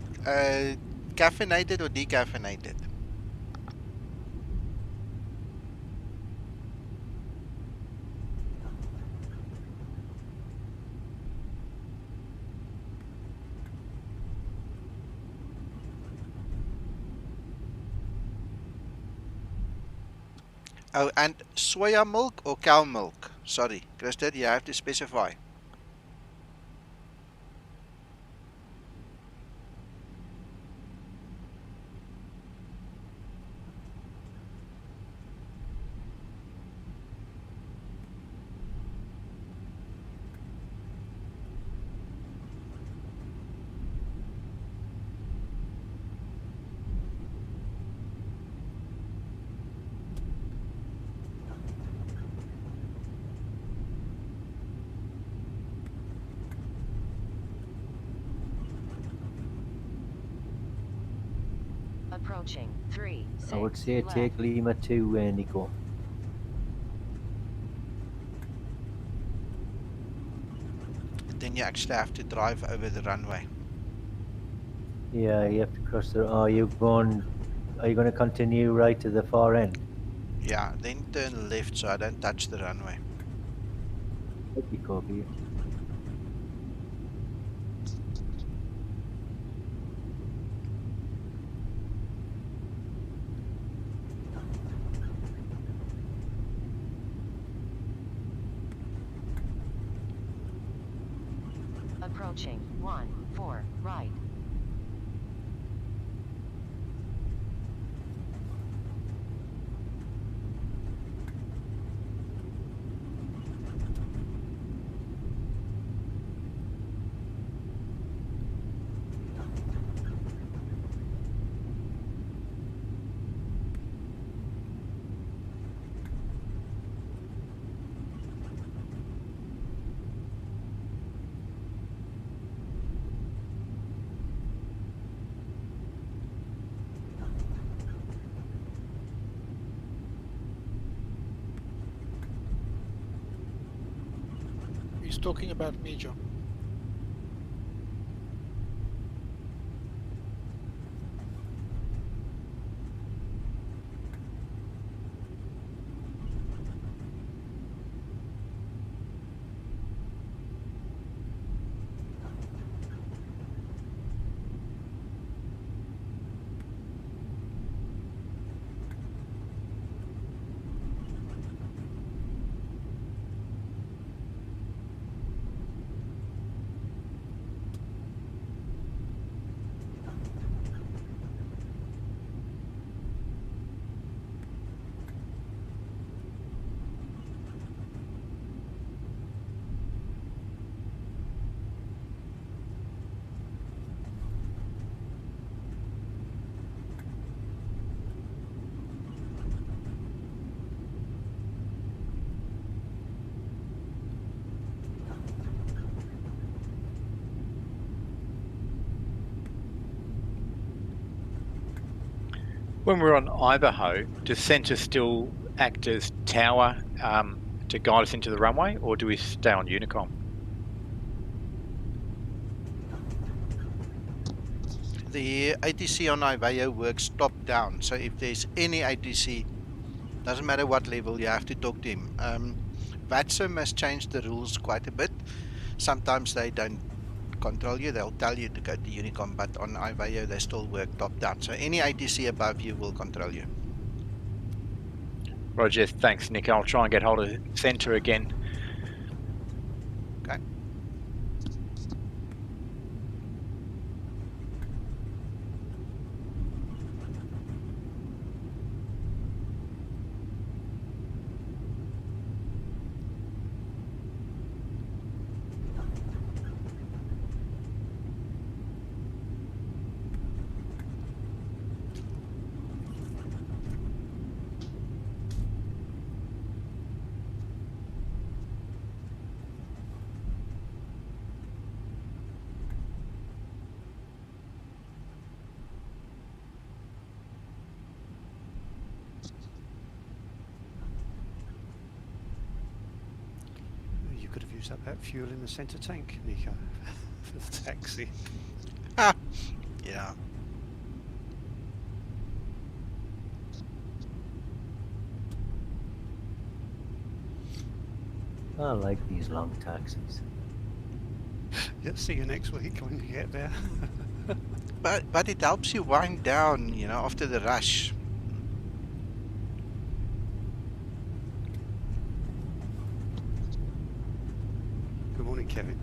caffeinated or decaffeinated? Oh, and soya milk or cow milk? Sorry, Krista, you have to specify. Approaching 3, 6. I would say left. take Lima 2, Nico. Then you actually have to drive over the runway. Yeah, you have to cross the. Are you going to continue right to the far end? Yeah, then turn left so I don't touch the runway. Copy. Approaching 1-4 right. He's talking about me, John. When we're on Ivanhoe, does centre still act as tower to guide us into the runway, or do we stay on Unicom? The ATC on Ivanhoe works top down, so if there's any ATC, doesn't matter what level, you have to talk to him. VATSIM has changed the rules quite a bit. Sometimes they don't control you, they'll tell you to go to Unicom, but on Ivanhoe they still work top down. So any ATC above you will control you. Roger, thanks Nick. I'll try and get hold of centre again. Okay. You could have used up that fuel in the centre tank, Nico, for the taxi. Yeah. I like these long taxis. Yeah, see you next week when you get there. But it helps you wind down, you know, after the rush. morning, Kevin.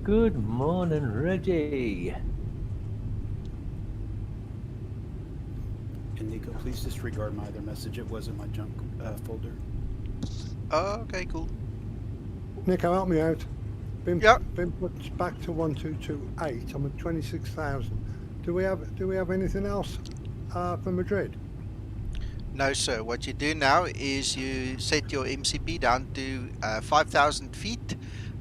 Good morning, Reggie. And Nico, please disregard my other message. It was in my junk folder. Oh, okay, cool. Nico, help me out. Been Yep. Been put back to 1228. I'm at 26,000. Do we have anything else for Madrid? No, sir. What you do now is you set your MCP down to 5,000 feet.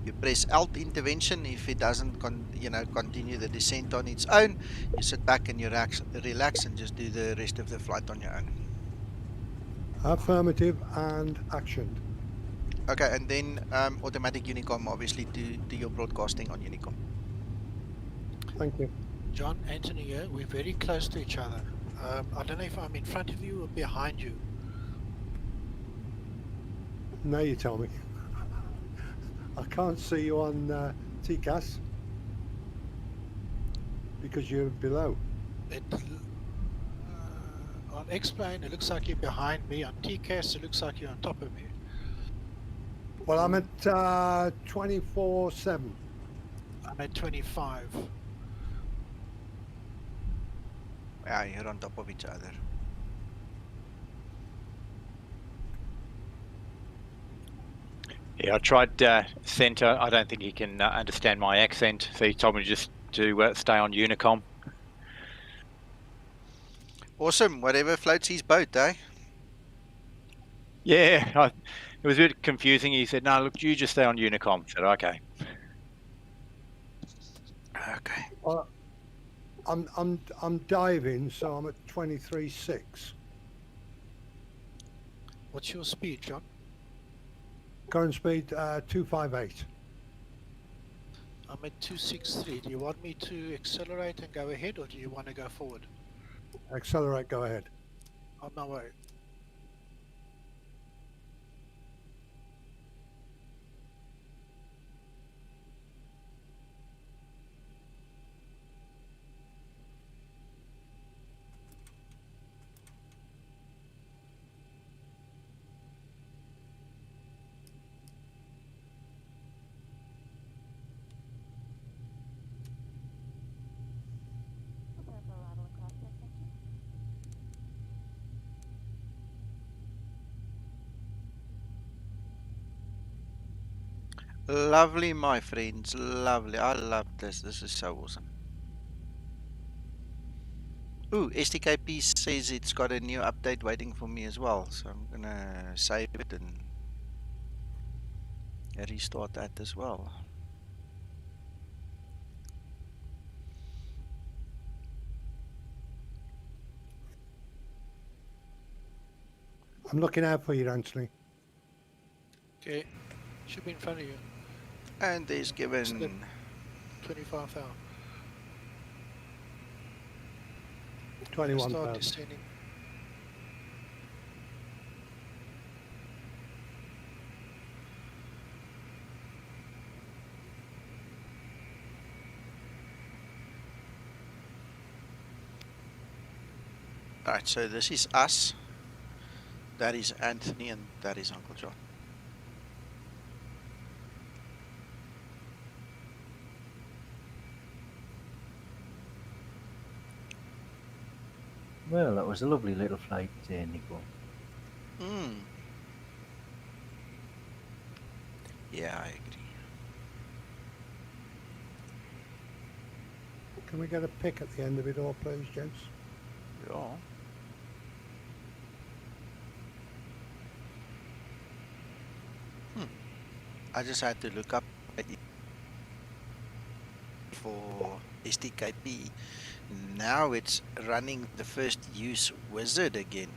You press Alt intervention. If it doesn't, continue the descent on its own, you sit back and you relax and just do the rest of the flight on your own. Affirmative and actioned. Okay, and then automatic Unicom, obviously, do your broadcasting on Unicom. Thank you. John, Anthony here. We're very close to each other. I don't know if I'm in front of you or behind you. Now you tell me. I can't see you on TCAS because you're below. On X-Plane, it looks like you're behind me. On TCAS, it looks like you're on top of me. Well, I'm at 24/7. I'm at 25. Yeah, you're on top of each other. Yeah, I tried Centre. I don't think he can understand my accent, so he told me just to stay on Unicom. Awesome. Whatever floats his boat, eh? Yeah, it was a bit confusing. He said, "No, look, you just stay on Unicom." I said, "Okay." Okay. Well, I'm diving, so I'm at 23.6. What's your speed, John? Current speed 258. I'm at 263. Do you want me to accelerate and go ahead, or do you want to go forward? Accelerate, go ahead. On my way. Lovely, my friends. Lovely. I love this. This is so awesome. Ooh, STKP says it's got a new update waiting for me as well. So I'm gonna save it and restart that as well. I'm looking out for you, Anthony. Okay. Should be in front of you. And there's given 25,000. 21,000. Start descending. Alright, so this is us. That is Anthony and that is Uncle John. Well, that was a lovely little flight, Nico. Yeah, I agree. Can we get a pick at the end of it all, please, gents? Yeah. I just had to look up for STKP. Now it's running the first use wizard again.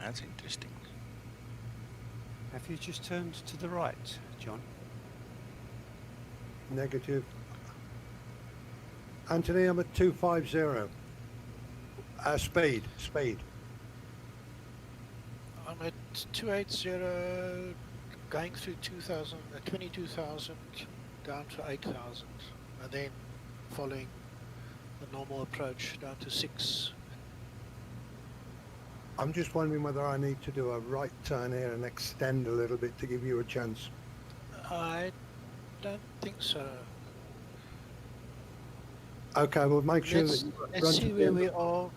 That's interesting. Have you just turned to the right, John? Negative. Anthony, I'm at 250. Speed. I'm at 280, going through 22,000 down to 8,000, and then following the normal approach down to 6. I'm just wondering whether I need to do a right turn here and extend a little bit to give you a chance. I don't think so. Okay, we'll make sure Let's, that you let's run see to where the we are.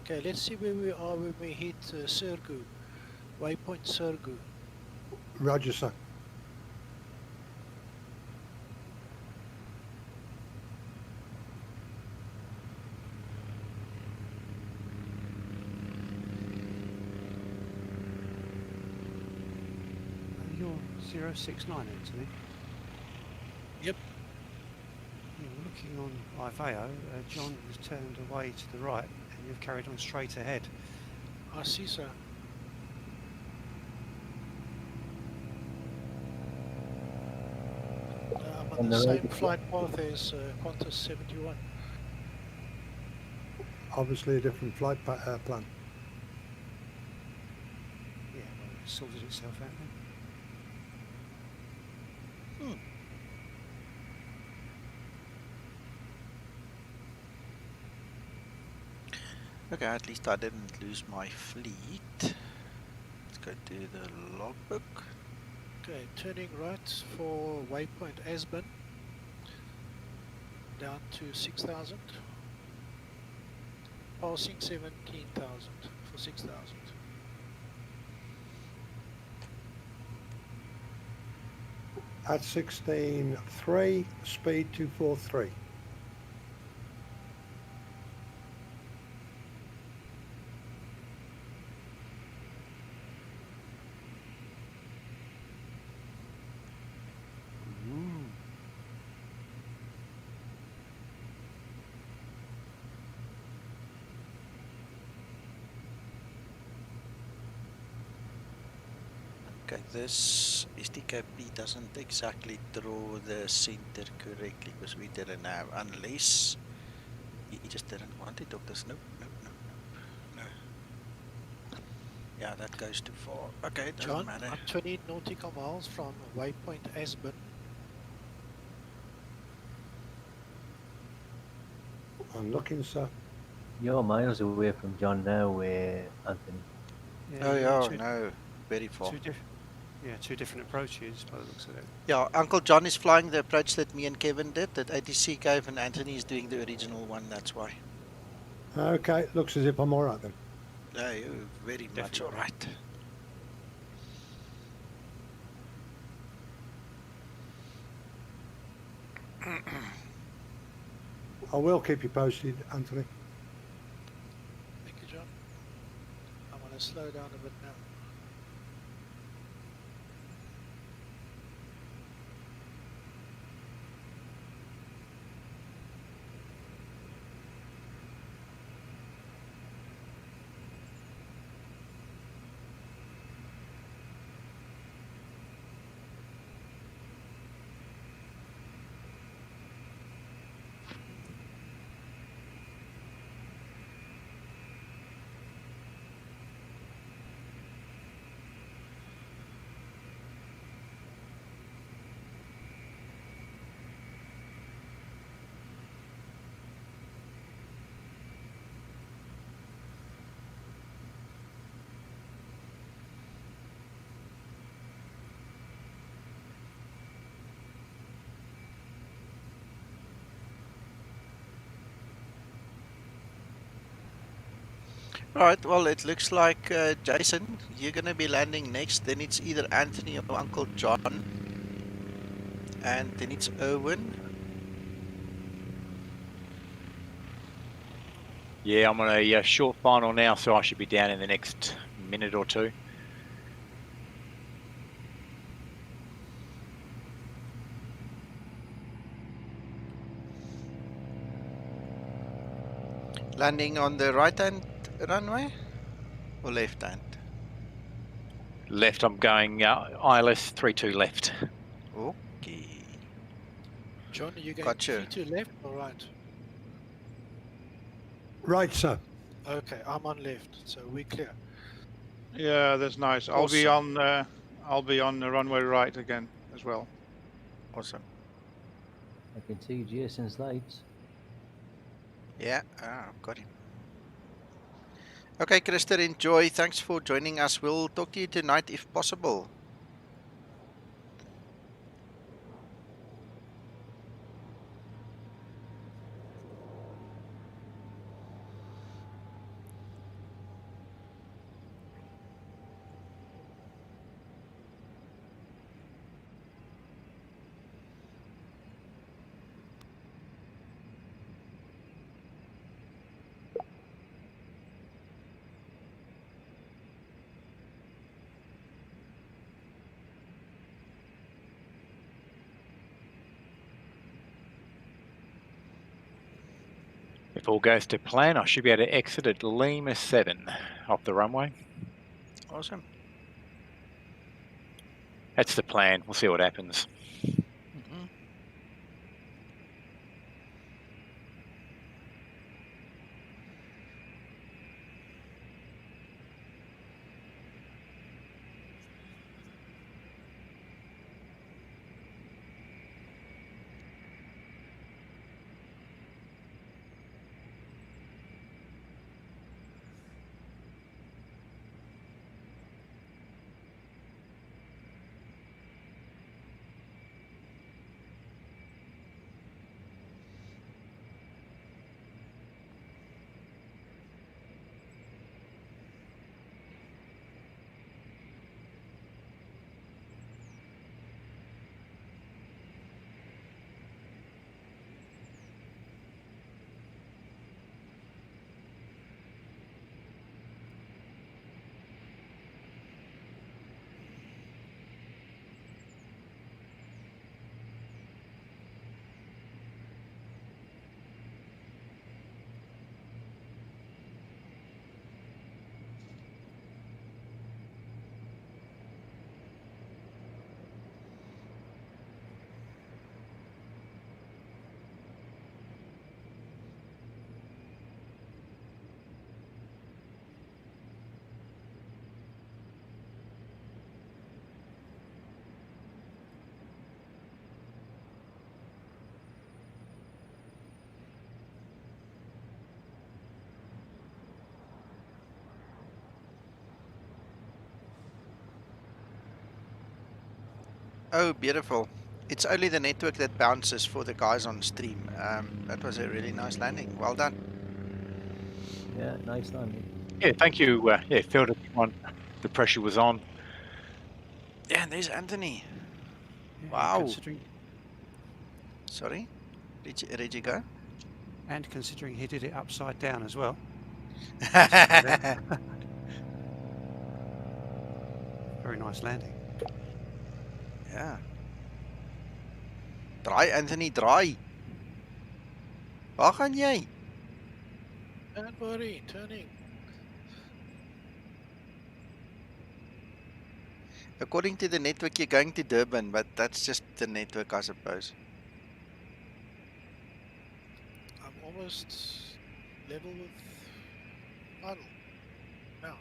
Okay, let's see where we are when we hit Surgu, waypoint Surgu. Roger, sir. You're 069, Anthony. Yep. Yeah, looking on Iveo, John has turned away to the right and you've carried on straight ahead. I see, sir. I'm on the same flight path as Qantas 71. Obviously a different flight plan. Yeah, well, it sorted itself out then. Okay, at least I didn't lose my fleet. Let's go to the logbook. Okay, turning right for waypoint Asbin, down to 6,000, passing 17,000 for 6,000. At 16.3, speed 243. Okay, this STKP doesn't exactly draw the center correctly because we didn't have, unless he just didn't want it, doctors. Nope, nope, nope, nope, no. Yeah, that goes too far. Okay, it doesn't John, matter. I'm 20 nautical miles from waypoint Asbin. I'm looking, sir. You're miles away from John now, Anthony. Oh yeah, no, very far. Two different approaches by the looks of it. Yeah, Uncle John is flying the approach that me and Kevin did, that ATC gave, and Anthony is doing the original one, that's why. Okay, looks as if I'm alright then. Yeah, you're very much alright. I will keep you posted, Anthony. Thank you, John. I'm going to slow down a bit now. Right, well, it looks like Jason, you're going to be landing next. Then it's either Anthony or Uncle John. And then it's Owen. Yeah, I'm on a short final now, so I should be down in the next minute or two. Landing on the right hand runway or left hand? Left, I'm going ILS 32 left. Okay. John, are you going Gotcha. to left or right? Right, sir. Okay, I'm on left, so we're clear. Yeah, that's nice. I'll be on the runway right again as well. Awesome. I can see Jason's lights. Yeah, I've got him. Okay, Krister, enjoy. Thanks for joining us. We'll talk to you tonight if possible. If all goes to plan, I should be able to exit at Lima 7 off the runway. Awesome. That's the plan. We'll see what happens. Mhm. Oh, beautiful. It's only the network that bounces for the guys on stream. That was a really nice landing. Well done. Yeah, nice landing. Yeah, thank you. Yeah, felt it on. The pressure was on. Yeah, and there's Anthony. Yeah, Wow. Considering, Sorry? Did you go? And considering he did it upside down as well. Very nice landing. Yeah. Draai, Anthony, draai. Waar gaan jy? Don't worry, turning. According to the network, you're going to Durban, but that's just the network, I suppose. I'm almost level with Findel now.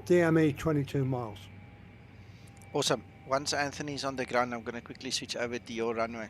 DME 22 miles. Awesome. Once Anthony's on the ground, I'm going to quickly switch over to your runway.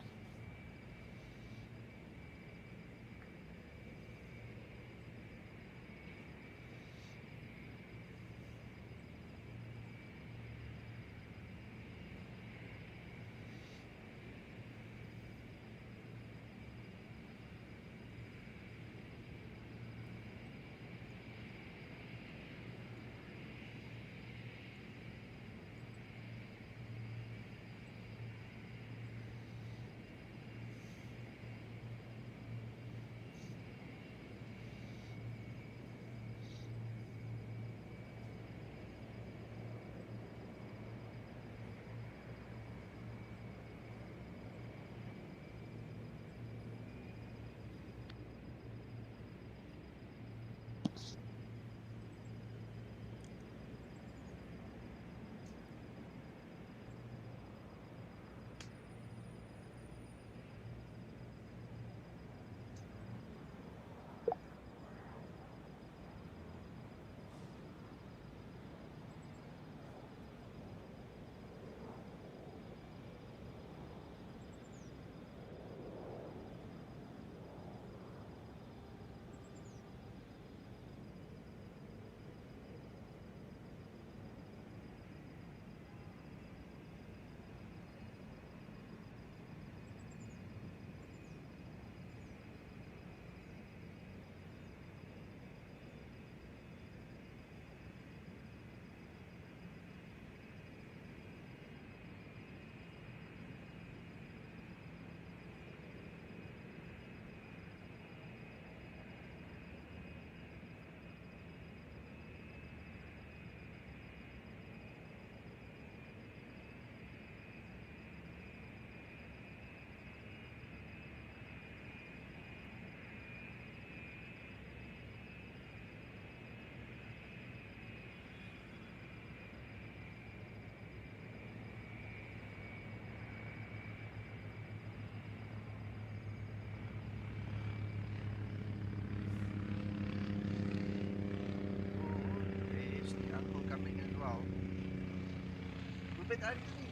it, Anthony.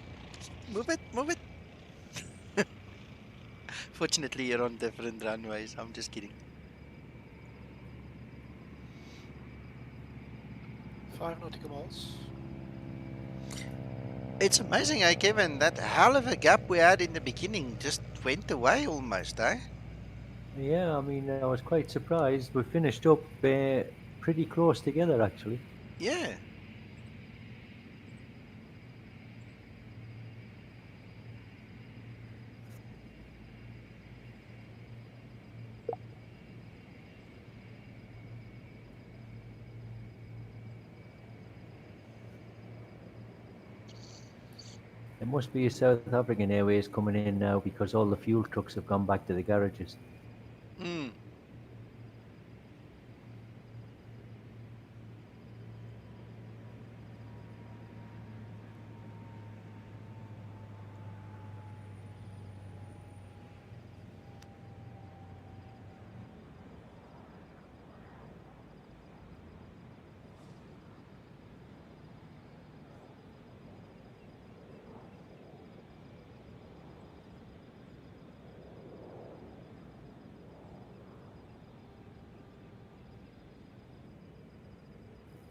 Move it. Fortunately, you're on different runways. I'm just kidding. 5 nautical miles. It's amazing, eh, Kevin? That hell of a gap we had in the beginning just went away almost, eh? Yeah, I mean, I was quite surprised. We finished up pretty close together, actually. Yeah. It must be South African Airways coming in now because all the fuel trucks have gone back to the garages. Mm.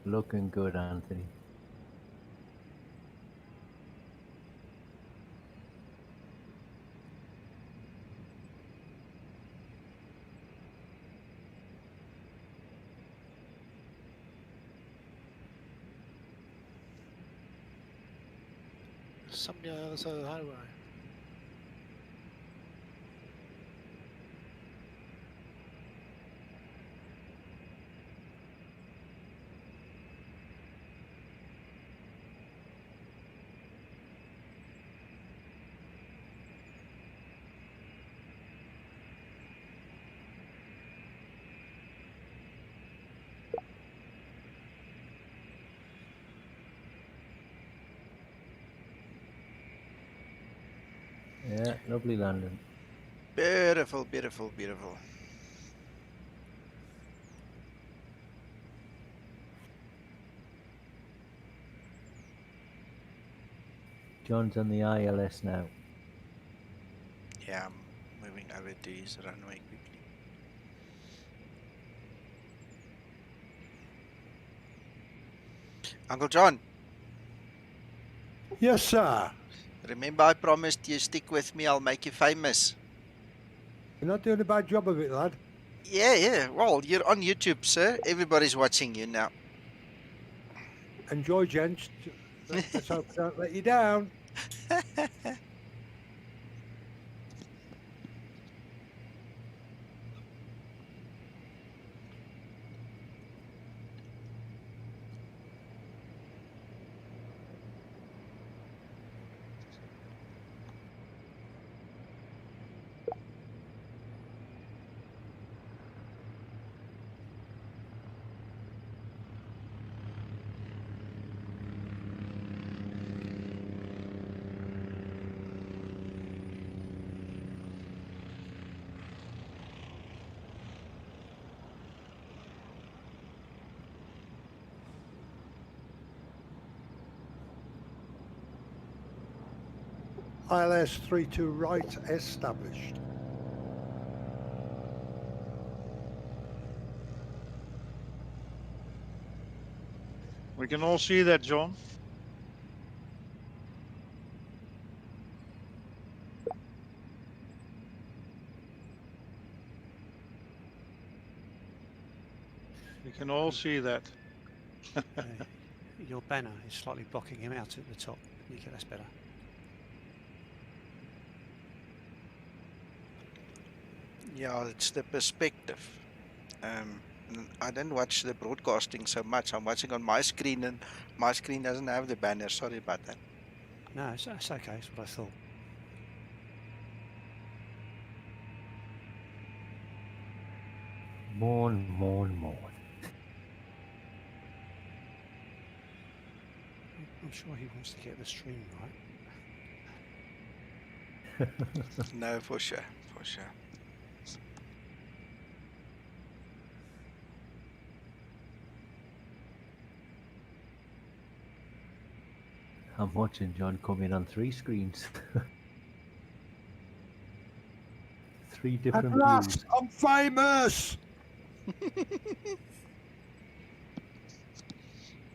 Looking good, Anthony. Somebody on the other side of the highway. Yeah, lovely landing. Beautiful, beautiful, beautiful. John's on the ILS now. Yeah, I'm moving over to his runway quickly. Uncle John. Yes, sir. Remember, I promised you stick with me. I'll make you famous. You're not doing a bad job of it, lad. Yeah, yeah. Well, you're on YouTube, sir. Everybody's watching you now. Enjoy, gents. Let's hope I don't let you down. ILS 32 right established. We can all see that, John. We can all see that. Your banner is slightly blocking him out at the top. Nico, that's better. Yeah, it's the perspective. I don't watch the broadcasting so much. I'm watching on my screen, and my screen doesn't have the banner. Sorry about that. No, it's okay. It's what I thought. Mourn. I'm sure he wants to get the stream right. No, for sure, for sure. I'm watching John come in on 3 screens. 3 At different last, views. I'm famous!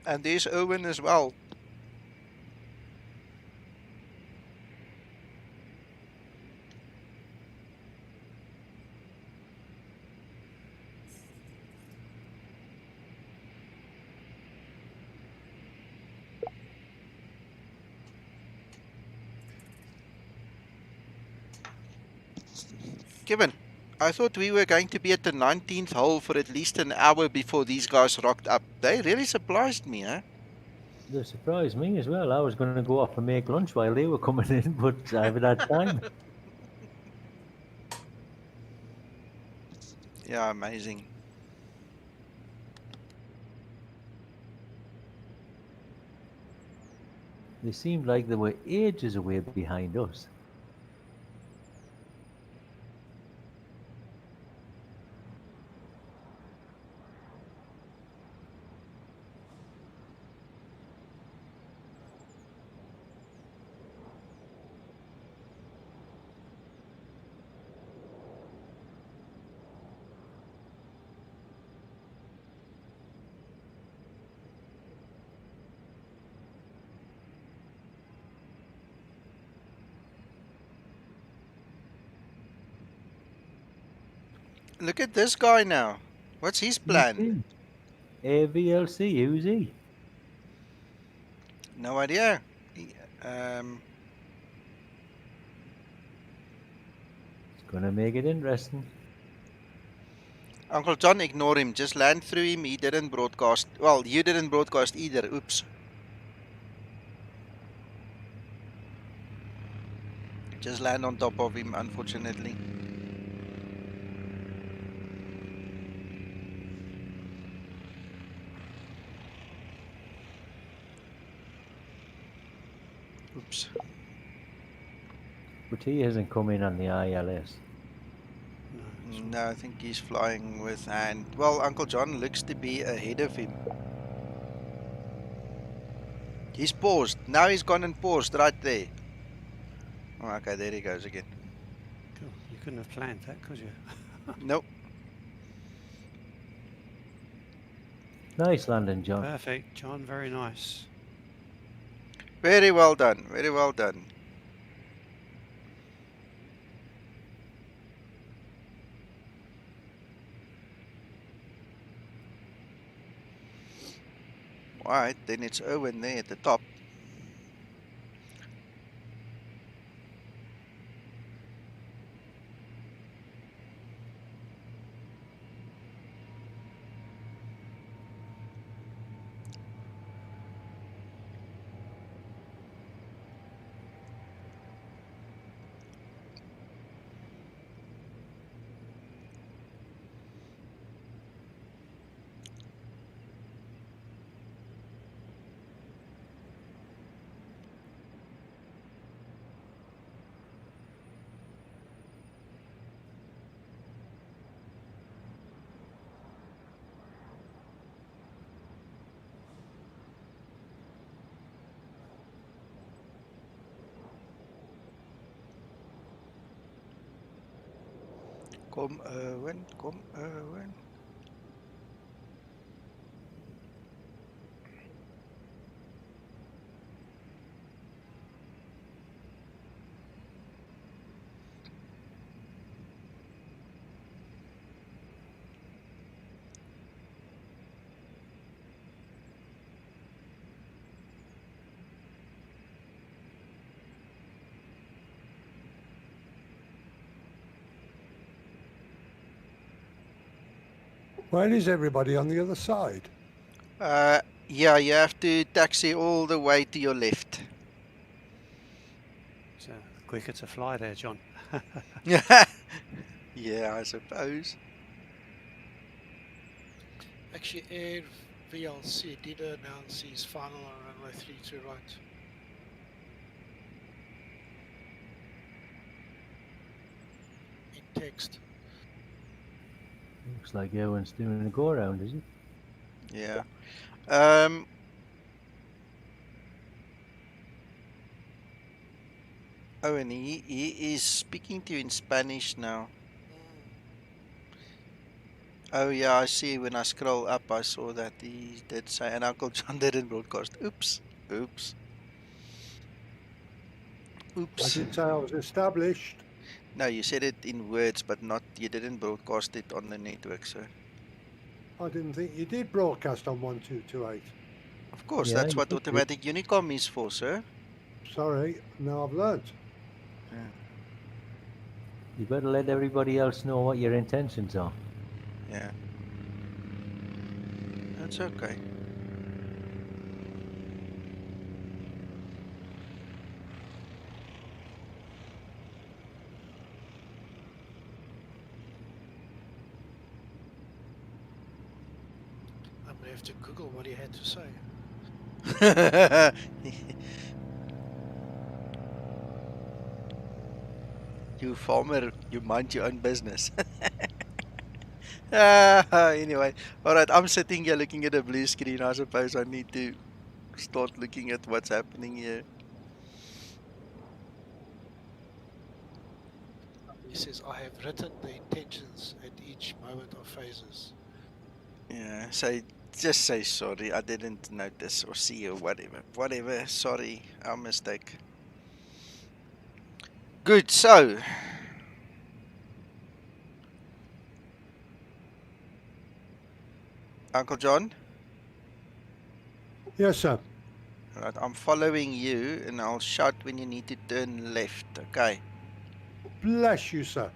And there's Owen as well. Kevin, I thought we were going to be at the 19th hole for at least an hour before these guys rocked up. They really surprised me, huh? They surprised me as well. I was going to go off and make lunch while they were coming in, but I haven't had time. Yeah, amazing. They seemed like they were ages away behind us. Look at this guy now. What's his plan? AVLC, who's he? No idea. It's going to make it interesting. Uncle John, ignore him. Just land through him. He didn't broadcast. Well, you didn't broadcast either. Oops. Just land on top of him, unfortunately. Oops. But he hasn't come in on the ILS. No, I think he's flying with hand. Well, Uncle John looks to be ahead of him. He's paused. Now he's gone and paused right there. Oh, okay, there he goes again. Cool. You couldn't have planned that, could you? Nope. Nice landing, John. Perfect, John. Very nice. Very well done. Very well done. Alright, then it's Owen there at the top. Kom Owen, kom Owen. Where is everybody on the other side? Yeah, you have to taxi all the way to your left. It's quicker to fly there, John. Yeah, I suppose. Actually, Air VLC did announce his final on runway 32 right. In text. Looks like everyone's doing a go around, is it? Yeah. Oh, and he is speaking to you in Spanish now. Oh yeah, I see. When I scroll up, I saw that he did say, and Uncle John didn't broadcast. Oops, oops, I oops. did say I was established. No, you said it in words, but not. You didn't broadcast it on the network, sir. I didn't think you did broadcast on 1228. Of course, Yeah, that's you what did. automatic Unicom is for, sir. Sorry, now I've learnt. Yeah. You better let everybody else know what your intentions are. Yeah. That's okay. I'm gonna have to Google what he had to say. You farmer, you mind your own business. Anyway, alright, I'm sitting here looking at a blue screen. I suppose I need to start looking at what's happening here. He says, I have written the intentions at each moment of phases. Yeah, so just say sorry. I didn't notice or see or whatever. Whatever, sorry, our mistake. Good, so Uncle John? Yes, sir. Right, I'm following you and I'll shout when you need to turn left, okay? Bless you, sir.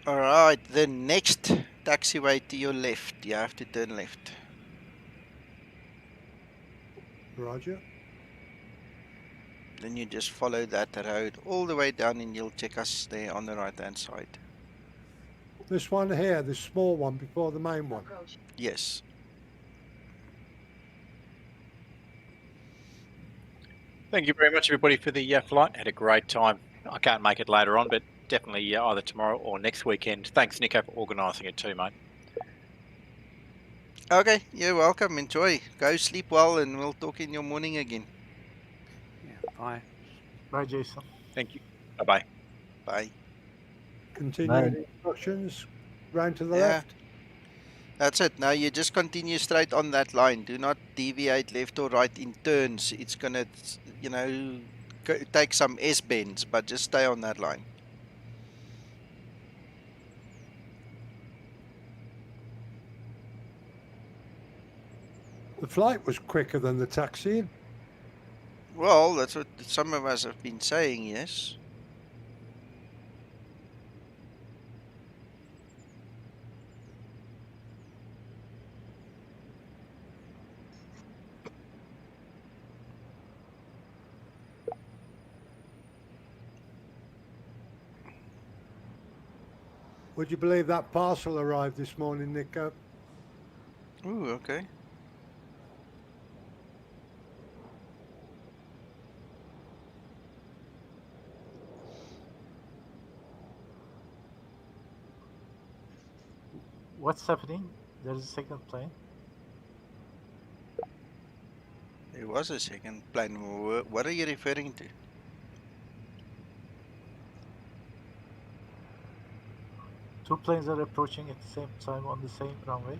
Alright, the next taxiway to your left, you have to turn left. Roger. Then you just follow that road all the way down and you'll check us there on the right hand side. This one here, this small one before the main one. Yes. Thank you very much, everybody, for the flight. Had a great time. I can't make it later on, but definitely either tomorrow or next weekend. Thanks, Nico, for organising it too, mate. Okay, you're welcome. Enjoy. Go sleep well and we'll talk in your morning again. Yeah, bye. Bye, Jason. Thank you. Bye-bye. Bye. Continuing instructions. Round to the Yeah. left. That's it. Now you just continue straight on that line. Do not deviate left or right in turns. It's gonna, you know, take some S-bends, but just stay on that line. The flight was quicker than the taxiing. Well, that's what some of us have been saying, yes. Would you believe that parcel arrived this morning, Nico? Ooh, okay. What's happening? There's a second plane. There was a second plane. What are you referring to? Two planes are approaching at the same time on the same runway.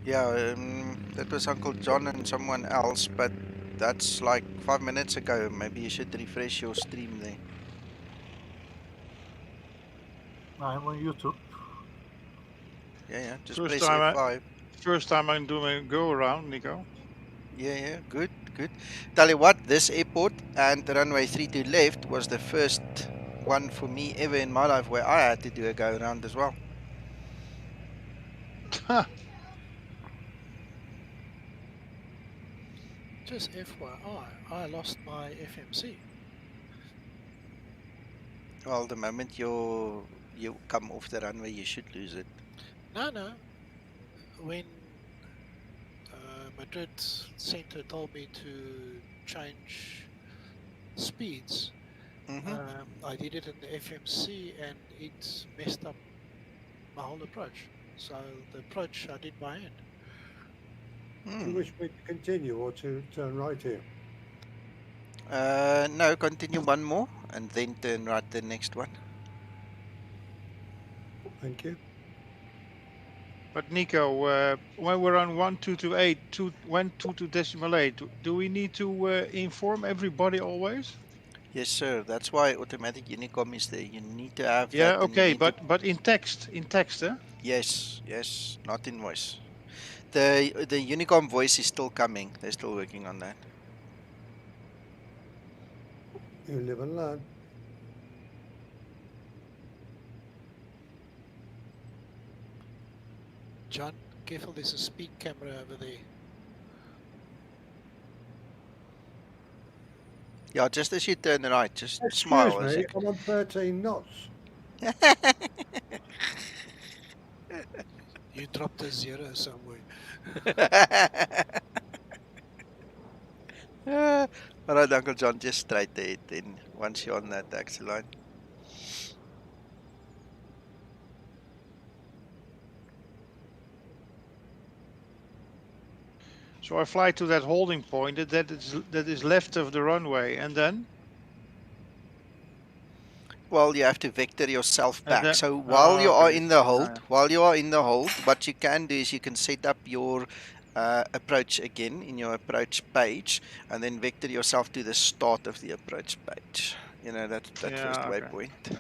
Yeah, that was Uncle John and someone else, but that's like 5 minutes ago. Maybe you should refresh your stream there. I'm on YouTube. Yeah, just First press time F5. First time I'm doing a go around, Nico. Yeah, good. Tell you what, this airport and the runway 32 left was the first one for me ever in my life where I had to do a go around as well. Just FYI, I lost my FMC. Well, the moment you come off the runway, you should lose it. No. When Madrid center told me to change speeds. I did it in the FMC and it messed up my whole approach. So the approach I did by hand. Do you wish me to continue or to turn right here? No, continue one more and then turn right the next one. Thank you. But Nico, when we're on 1228, 12.8, do we need to inform everybody always? Yes, sir. That's why automatic unicom is there. You need to have Yeah, that. And you okay, need to... but in text, eh? Yes, not in voice. The unicom voice is still coming. They're still working on that. You live and learn. John, careful, there's a speed camera over there. Yeah, just as you turn right, just Excuse smile. me, I'm on 13 knots. You dropped a zero somewhere. All right, Uncle John, just straight ahead then, once you're on that taxi line. So I fly to that holding point that is left of the runway, and then? Well, you have to vector yourself back. Then, so while you are in the hold, yeah. what you can do is you can set up your approach again in your approach page, and then vector yourself to the start of the approach page. You know, that first waypoint. Yeah.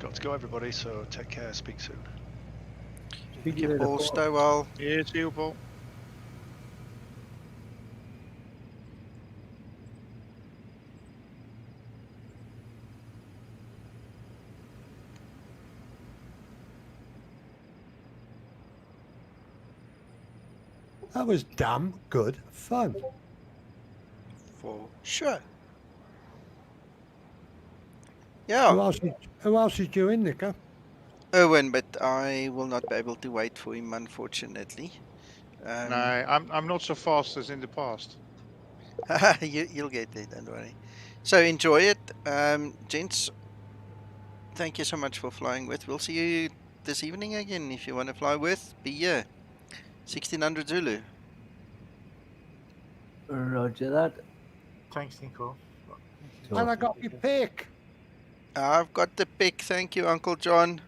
Got to go, everybody, so take care, speak soon. Thank you, Paul. Stay well. Yeah, see you, Paul. That was damn good fun. For sure. Yeah. Who else is you in, Nico? Owen, but I will not be able to wait for him, unfortunately. No, I'm not so fast as in the past. You'll get there, don't worry. So enjoy it, gents. Thank you so much for flying with. We'll see you this evening again. If you want to fly with, be here. 1600 Zulu. Roger that. Thanks, Nico. And I got your pick. I've got the pick. Thank you, Uncle John.